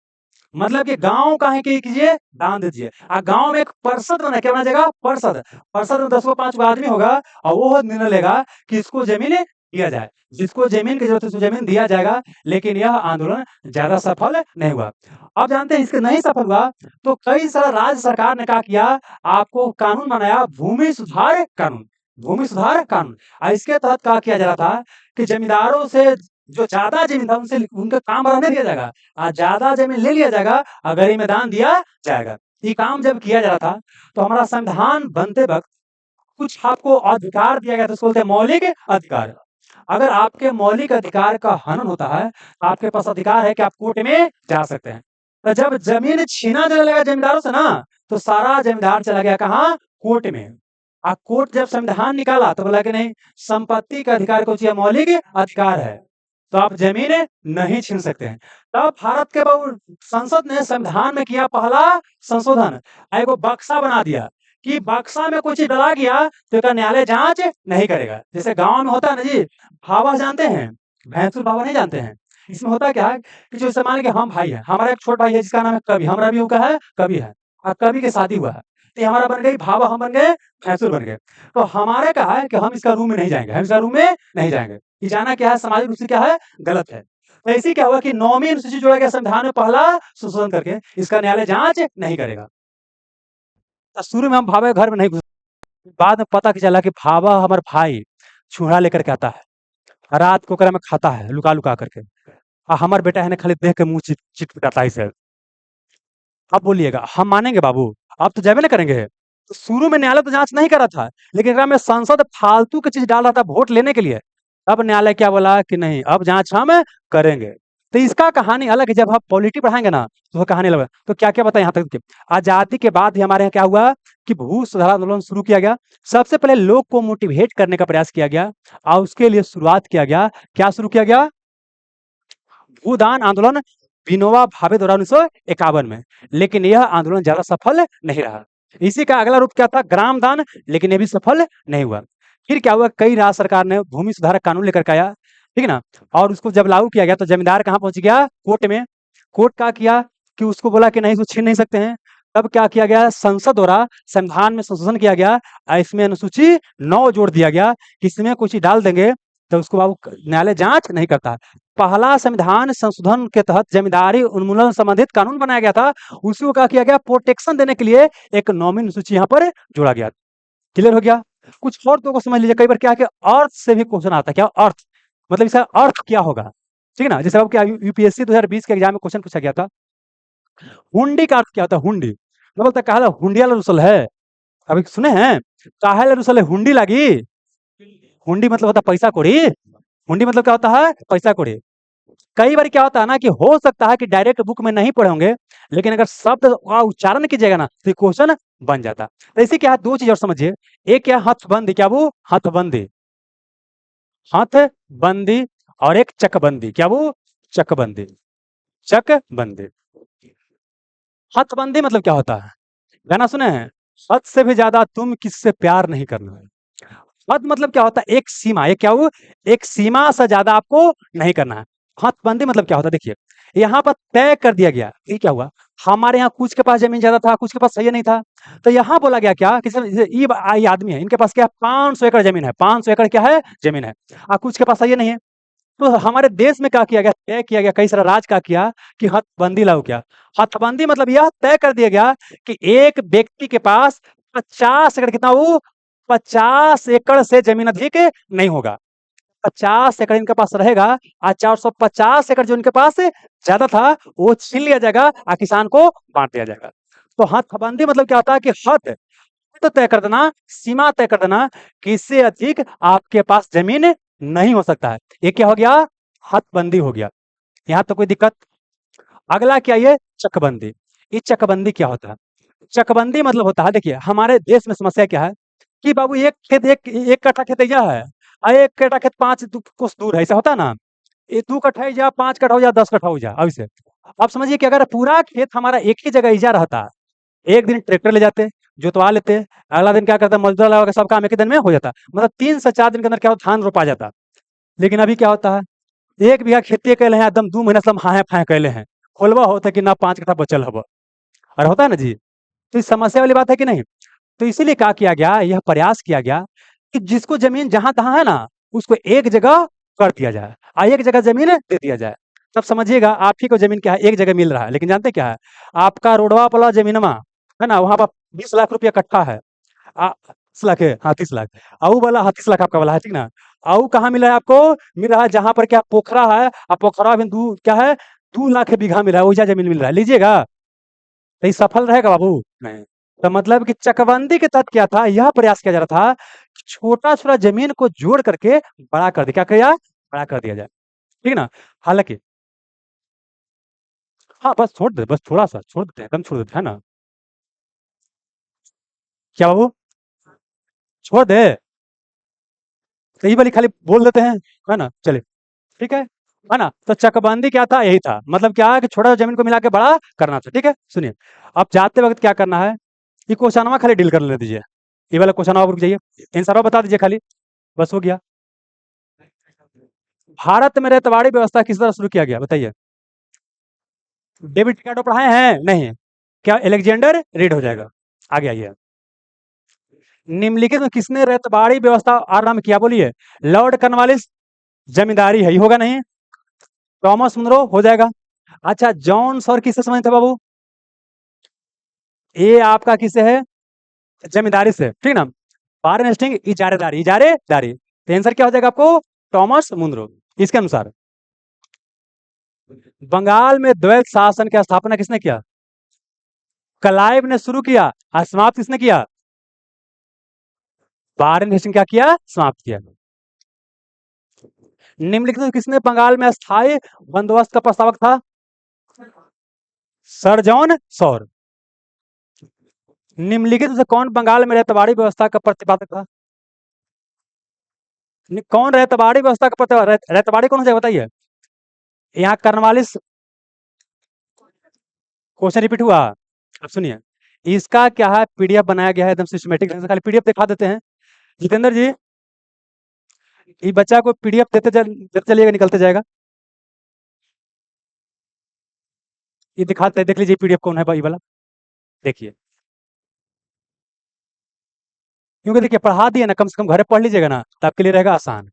मतलब कि गाँव काहे के कीजिए? दान दीजिए। गाँव में एक परिषद बना, क्या बना जाएगा? परिषद। परिषद में 10 गो 5 गो आदमी होगा और वो निर्णय लेगा कि इसको जमीन दिया जाए। जिसको जमीन की जरूरत है उसको जमीन दिया जाएगा। लेकिन यह आंदोलन ज्यादा सफल नहीं हुआ। अब जानते हैं इसके नहीं सफल हुआ तो कई सारा राज्य सरकार ने क्या किया, आपको कानून बनाया, भूमि सुधार कानून। भूमि सुधार कानून। इसके तहत क्या किया जा रहा था कि जमींदारों से जो ज्यादा जमीन था उनसे उनका काम बढ़ाने दिया जाएगा, ज्यादा जमीन ले लिया जाएगा, गरीब में दान दिया जाएगा। ये काम जब किया जा रहा था तो हमारा संविधान बनते वक्त कुछ आपको अधिकार दिया गया था, उसको बोलते हैं मौलिक अधिकार। अगर आपके मौलिक अधिकार का हनन होता है तो आपके पास अधिकार है कि आप कोर्ट में जा सकते हैं। तो जब जमीन छीना जाने लगा जमींदारों से ना, तो सारा जमींदार चला गया कहाँ? कोर्ट में। कोर्ट जब संविधान निकाला तो बोला कि नहीं, संपत्ति का अधिकार को चाहिए, मौलिक अधिकार है, तो आप जमीन नहीं छीन सकते हैं। तब भारत के संसद ने संविधान में किया पहला संशोधन, एगो बक्सा बना दिया कि बक्सा में कोई चीज डला गया तो इसका न्यायालय जांच नहीं करेगा। जैसे गांव में होता है ना जी, भावा जानते हैं, भैंसुर भावा नहीं जानते हैं। इसमें होता क्या है कि जो मान लीजिए हम भाई है, हमारा एक छोटा भाई है जिसका नाम है कवि, हमारा भी का है कवि है, और कवि की शादी हुआ है, तो ये हमारा बन गई भावा, हम बन गए भैंसुर बन गए। तो हमारे कहा है कि हम इसका रूम में नहीं जाएंगे, हम इसका रूम में नहीं जाएंगे। ये जाना क्या है, सामाजिक रूप से क्या है, गलत है। तो ऐसे क्या हुआ कि 9वीं अनुसूची जोड़ा गया संविधान में पहला संशोधन करके, इसका न्यायालय जांच नहीं करेगा। तो शुरू में हम भावा के घर में नहीं घुस, बाद में पता चला कि भावा हमारे भाई चूड़ा लेकर के आता है, रात को ओकरा में खाता है लुका लुका करके, और हमार बेटा है ना खाली देख के मुंह चिट चिट पिटाता है इसे। अब बोलिएगा हम मानेंगे बाबू? अब तो जाबे ना करेंगे। तो शुरू में न्यायालय तो जांच नहीं कर रहा था, लेकिन एकरा में सांसद फालतू की चीज डाल रहा था वोट लेने के लिए। अब न्यायालय क्या बोला कि नहीं, अब जांच हम करेंगे। तो इसका कहानी अलग है, जब हम पॉलिटी पढ़ाएंगे ना तो वो कहानी अलग है। तो क्या क्या बताएं यहाँ तक कि आजादी के बाद ही हमारे यहाँ क्या हुआ कि भू सुधार आंदोलन शुरू किया गया। सबसे पहले लोग को मोटिवेट करने का प्रयास किया गया और उसके लिए शुरुआत किया गया, क्या शुरू किया गया? भूदान आंदोलन, विनोबा भावे द्वारा 1951 में। लेकिन यह आंदोलन ज्यादा सफल नहीं रहा। इसी का अगला रूप क्या था? ग्राम दान, लेकिन यह भी सफल नहीं हुआ। फिर क्या हुआ, कई राज्य सरकार ने भूमि सुधार कानून लेकर के आया। ठीक है ना। और उसको जब लागू किया गया तो जमींदार कहाँ पहुंच गया, कोर्ट में। कोर्ट क्या किया कि उसको बोला कि नहीं, इसको छीन नहीं सकते हैं। तब क्या किया गया, संसद द्वारा संविधान में संशोधन किया गया, इसमें अनुसूची 9 जोड़ दिया गया कि इसमें कुछ ही डाल देंगे तो उसको बाबू न्यायालय जांच नहीं करता। पहला संविधान संशोधन के तहत जमींदारी उन्मूलन संबंधित कानून बनाया गया था, उसी को क्या किया गया, प्रोटेक्शन देने के लिए एक नौवीं अनुसूची यहाँ पर जोड़ा गया। क्लियर हो गया। कुछ और तो को समझ लीजिए, कई बार क्या है कि अर्थ से भी क्वेश्चन आता है। क्या अर्थ मतलब, इसका अर्थ क्या होगा, ठीक है ना। जैसे अब क्या यूपीएससी 2020 के एग्जाम में क्वेश्चन पूछा गया था, हुंडी का अर्थ क्या होता है, हुंडी तो बोलता कहा हुंडिया रुसल है। अभी सुने हैं, काहे रुसल है, हुंडी लगी। हुंडी मतलब होता है पैसा कौड़ी। हुंडी मतलब क्या होता है, पैसा कौड़ी। कई बार क्या होता है ना कि हो सकता है कि डायरेक्ट बुक में नहीं पढ़े होंगे, लेकिन अगर शब्द का उच्चारण कीजिएगा ना तो क्वेश्चन बन जाता। तो इसी क्या है, दो चीज और समझिए। एक क्या हथबंदी, क्या वो हथबंदी, हथबंदी, और एक चकबंदी, क्या वो चकबंदी, चकबंदी। हथबंदी मतलब क्या होता है, गाना सुने हैं, हद से भी ज्यादा तुम किससे प्यार नहीं करना है। हद मतलब क्या होता है, एक सीमा, एक क्या वो एक सीमा से ज्यादा आपको नहीं करना है। हदबंदी मतलब क्या होता है, देखिए यहाँ पर तय कर दिया गया। ये क्या हुआ, हमारे यहाँ कुछ के पास जमीन ज्यादा था, कुछ के पास सही नहीं था, तो यहाँ बोला गया क्या कि ये आदमी है, इनके पास क्या 500 एकड़ जमीन है, 500 एकड़ क्या है जमीन है, कुछ के पास सही नहीं है। तो हमारे देश में क्या किया गया, तय किया गया, कई सारा राज क्या किया कि हथबंदी लागू किया। हथबंदी मतलब यह तय कर दिया गया कि एक व्यक्ति के पास 50 एकड़, कितना वो 50 एकड़ से जमीन अधिक नहीं होगा। 50 एकड़ इनके पास रहेगा, और 450 एकड़ जो इनके पास ज्यादा था वो छीन लिया जाएगा और किसान को बांट दिया जाएगा। तो हथबंदी मतलब क्या होता है कि हद तो तय कर देना, सीमा तय कर देना कि इससे अधिक आपके पास जमीन नहीं हो सकता है। ये क्या हो गया, हदबंदी हो गया। यहाँ तो कोई दिक्कत। अगला क्या, ये चकबंदी। ये चकबंदी क्या होता है, चकबंदी मतलब होता है, देखिए हमारे देश में समस्या क्या है कि बाबू एक खेत, एक कट्ठा खेत यह है, और एक कट्ठा खेत 5 कुछ दूर है, ऐसा होता है ना। ये 2 कट्ठा हो जा, 5 कट्ठा हो जा, 10 कट्ठा हो जा, अब इसे आप समझिए कि अगर पूरा खेत हमारा एक ही जगह इजा रहता, एक दिन ट्रैक्टर ले जाते, जोतवा लेते, अगला दिन क्या करता, मजदूर लगा के सब काम एक ही दिन में हो जाता, मतलब 3 से 4 दिन के अंदर क्या होता, धान रोपा जाता। लेकिन अभी क्या होता है, 1 बीघा खेती कैले हैं, एकदम 2 महीना सब हाय फाय कैले हैं, खोलवा होता कि ना 5 कट्ठा बचल हब, और होता है ना जी। तो इस समस्या वाली बात है कि नहीं। तो इसीलिए क्या किया गया, यह प्रयास किया गया कि जिसको जमीन जहां तहां है ना, उसको एक जगह कर दिया जाए, एक जगह जमीन दे दिया जाए। तब समझिएगा आप ही को जमीन क्या है, एक जगह मिल रहा है, लेकिन जानते क्या है, आपका रोडवा वाला जमीनमा है ना, वहां पर 20 लाख रुपया कट्ठा है, 30 लाख है, हाँ 30 लाख। आऊ वाला, हाँ 30 लाख आपका वाला है, ठीक ना। आऊ कहाँ मिला है आपको, मिल रहा है जहां पर क्या पोखरा है, और पोखरा में क्या है, 2 लाख बीघा मिला है, वैसा जमीन मिल रहा है, लीजिएगा। तो ये सफल रहेगा बाबू, नहीं। तो मतलब कि चकबंदी के तहत क्या था, यह प्रयास किया जा रहा था कि छोटा छोटा जमीन को जोड़ करके बड़ा कर दिया, क्या किया, बड़ा कर दिया जाए, ठीक है ना। हालांकि हाँ बस छोड़ दे, बस थोड़ा सा छोड़ देते हैं, एकदम छोड़ देते हैं ना, क्या बाबू, छोड़ दे, तो ये वाली खाली बोल देते हैं, है ना, चलिए ठीक है ना। तो चकबंदी क्या था, यही था, मतलब क्या है कि छोटा जमीन को मिला के बड़ा करना था, ठीक है। सुनिए, अब जाते वक्त क्या करना है, ये क्वेश्चनवा खाली डील कर ले दीजिए, ये वाला क्वेश्चन रुक जाइए, आंसर बता दीजिए खाली, बस हो गया। भारत में रेतवाड़ी व्यवस्था किस तरह शुरू किया गया, बताइए। डेविड रिकार्डो पढ़ाए हैं, नहीं, क्या अलेक्जेंडर रीड हो जाएगा। आगे आइए। निम्नलिखित में किसने रेतवाड़ी व्यवस्था आरंभ किया, बोलिए। लॉर्ड कॉर्नवालिस, जमींदारी है, ये होगा नहीं। थॉमस मुनरो हो जाएगा। अच्छा, जॉन सॉर किससे संबंधित है बाबू, ये आपका किससे है, जमींदारी से, ठीक ना। वारेन हेस्टिंग इजारेदारी, इजारेदारी, तो आंसर क्या हो जाएगा आपको, थॉमस मुनरो। इसके अनुसार बंगाल में द्वैत शासन की स्थापना किसने किया, क्लाइव ने शुरू किया, और समाप्त किसने किया, वारेन हेस्टिंग क्या किया, समाप्त किया। निम्नलिखित में किसने बंगाल में स्थायी बंदोबस्त का प्रस्तावक था, सर जॉन सौर। निम्नलिखित में से कौन बंगाल में रेतवाड़ी व्यवस्था का प्रतिपादक था, कौन रेतवाड़ी व्यवस्था का प्रतिपादक, रेतवाड़ी कौन से बताइए। यहाँ कर्नवालिस, क्वेश्चन रिपीट हुआ। अब सुनिए, इसका क्या है, पीडीएफ बनाया गया है एकदम सिस्टमेटिक ढंग से, खाली पीडीएफ दिखा देते हैं। जितेंद्र जी, ये बच्चा को पीडीएफ देते चलिएगा, निकलते जाएगा। ये दिखाते देख लीजिए पीडीएफ कौन है भाई वाला, देखिए। क्योंकि देखिए पढ़ा दिए ना, कम से कम घर पे पढ़ लीजिएगा ना, तो आपके लिए रहेगा आसान।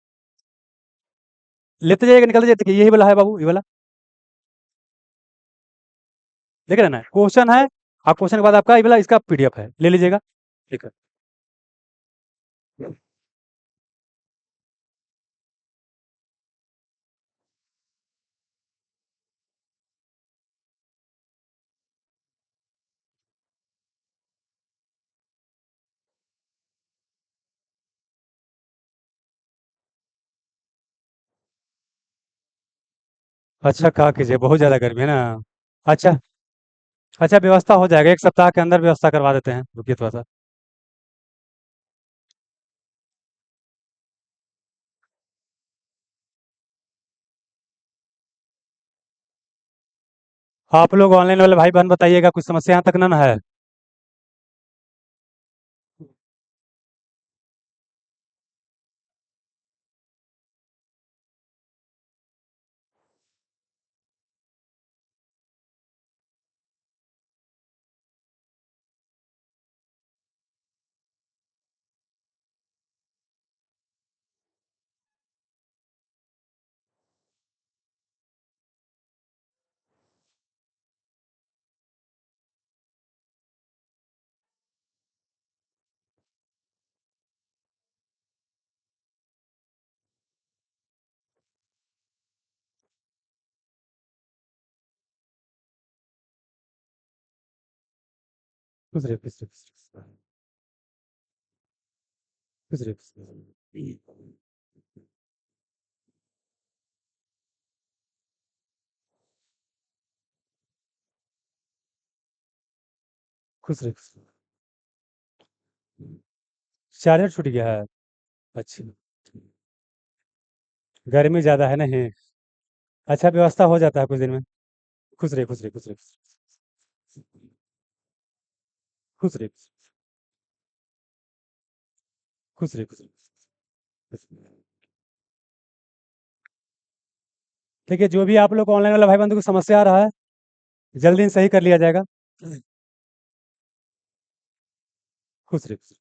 लेते जाइएगा, निकलते जाइए, देखिए यही वाला है बाबू, ये वाला। देख रहे हैं ना, क्वेश्चन है। आप क्वेश्चन के बाद आपका ये वाला इसका पीडीएफ है, ले लीजिएगा। ठीक है। अच्छा कहा कीजिए, बहुत ज़्यादा गर्मी है ना। अच्छा, अच्छा व्यवस्था हो जाएगा, 1 सप्ताह के अंदर व्यवस्था करवा देते हैं, रुकिए थोड़ा-सा। आप लोग ऑनलाइन वाले भाई-बहन बताइएगा, कुछ समस्या यहाँ तक ना ना है? खुश रहिए, खुश रहिए, खुश रहिए। खुश रहिए, खुश रहिए। खुश रहिए, खुश रहिए। चार्जर छूट गया है? अच्छा, गर्मी ज़्यादा है नहीं। अच्छा व्यवस्था हो जाता है कुछ दिन में। खुश रहिए, खुश रहिए, खुश रहिए, खुश रहिए, खुश रहिए, खुश रहिए, खुश रहिए। देखिए जो भी आप लोग को ऑनलाइन वाला भाई-बंधु को समस्या आ रहा है, जल्दी ही सही कर लिया जाएगा। खुश रहिए,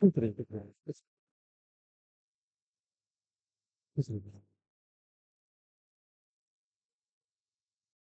खुश रहिए, खुश रहिए, खुश रहिए, खुश रहिए।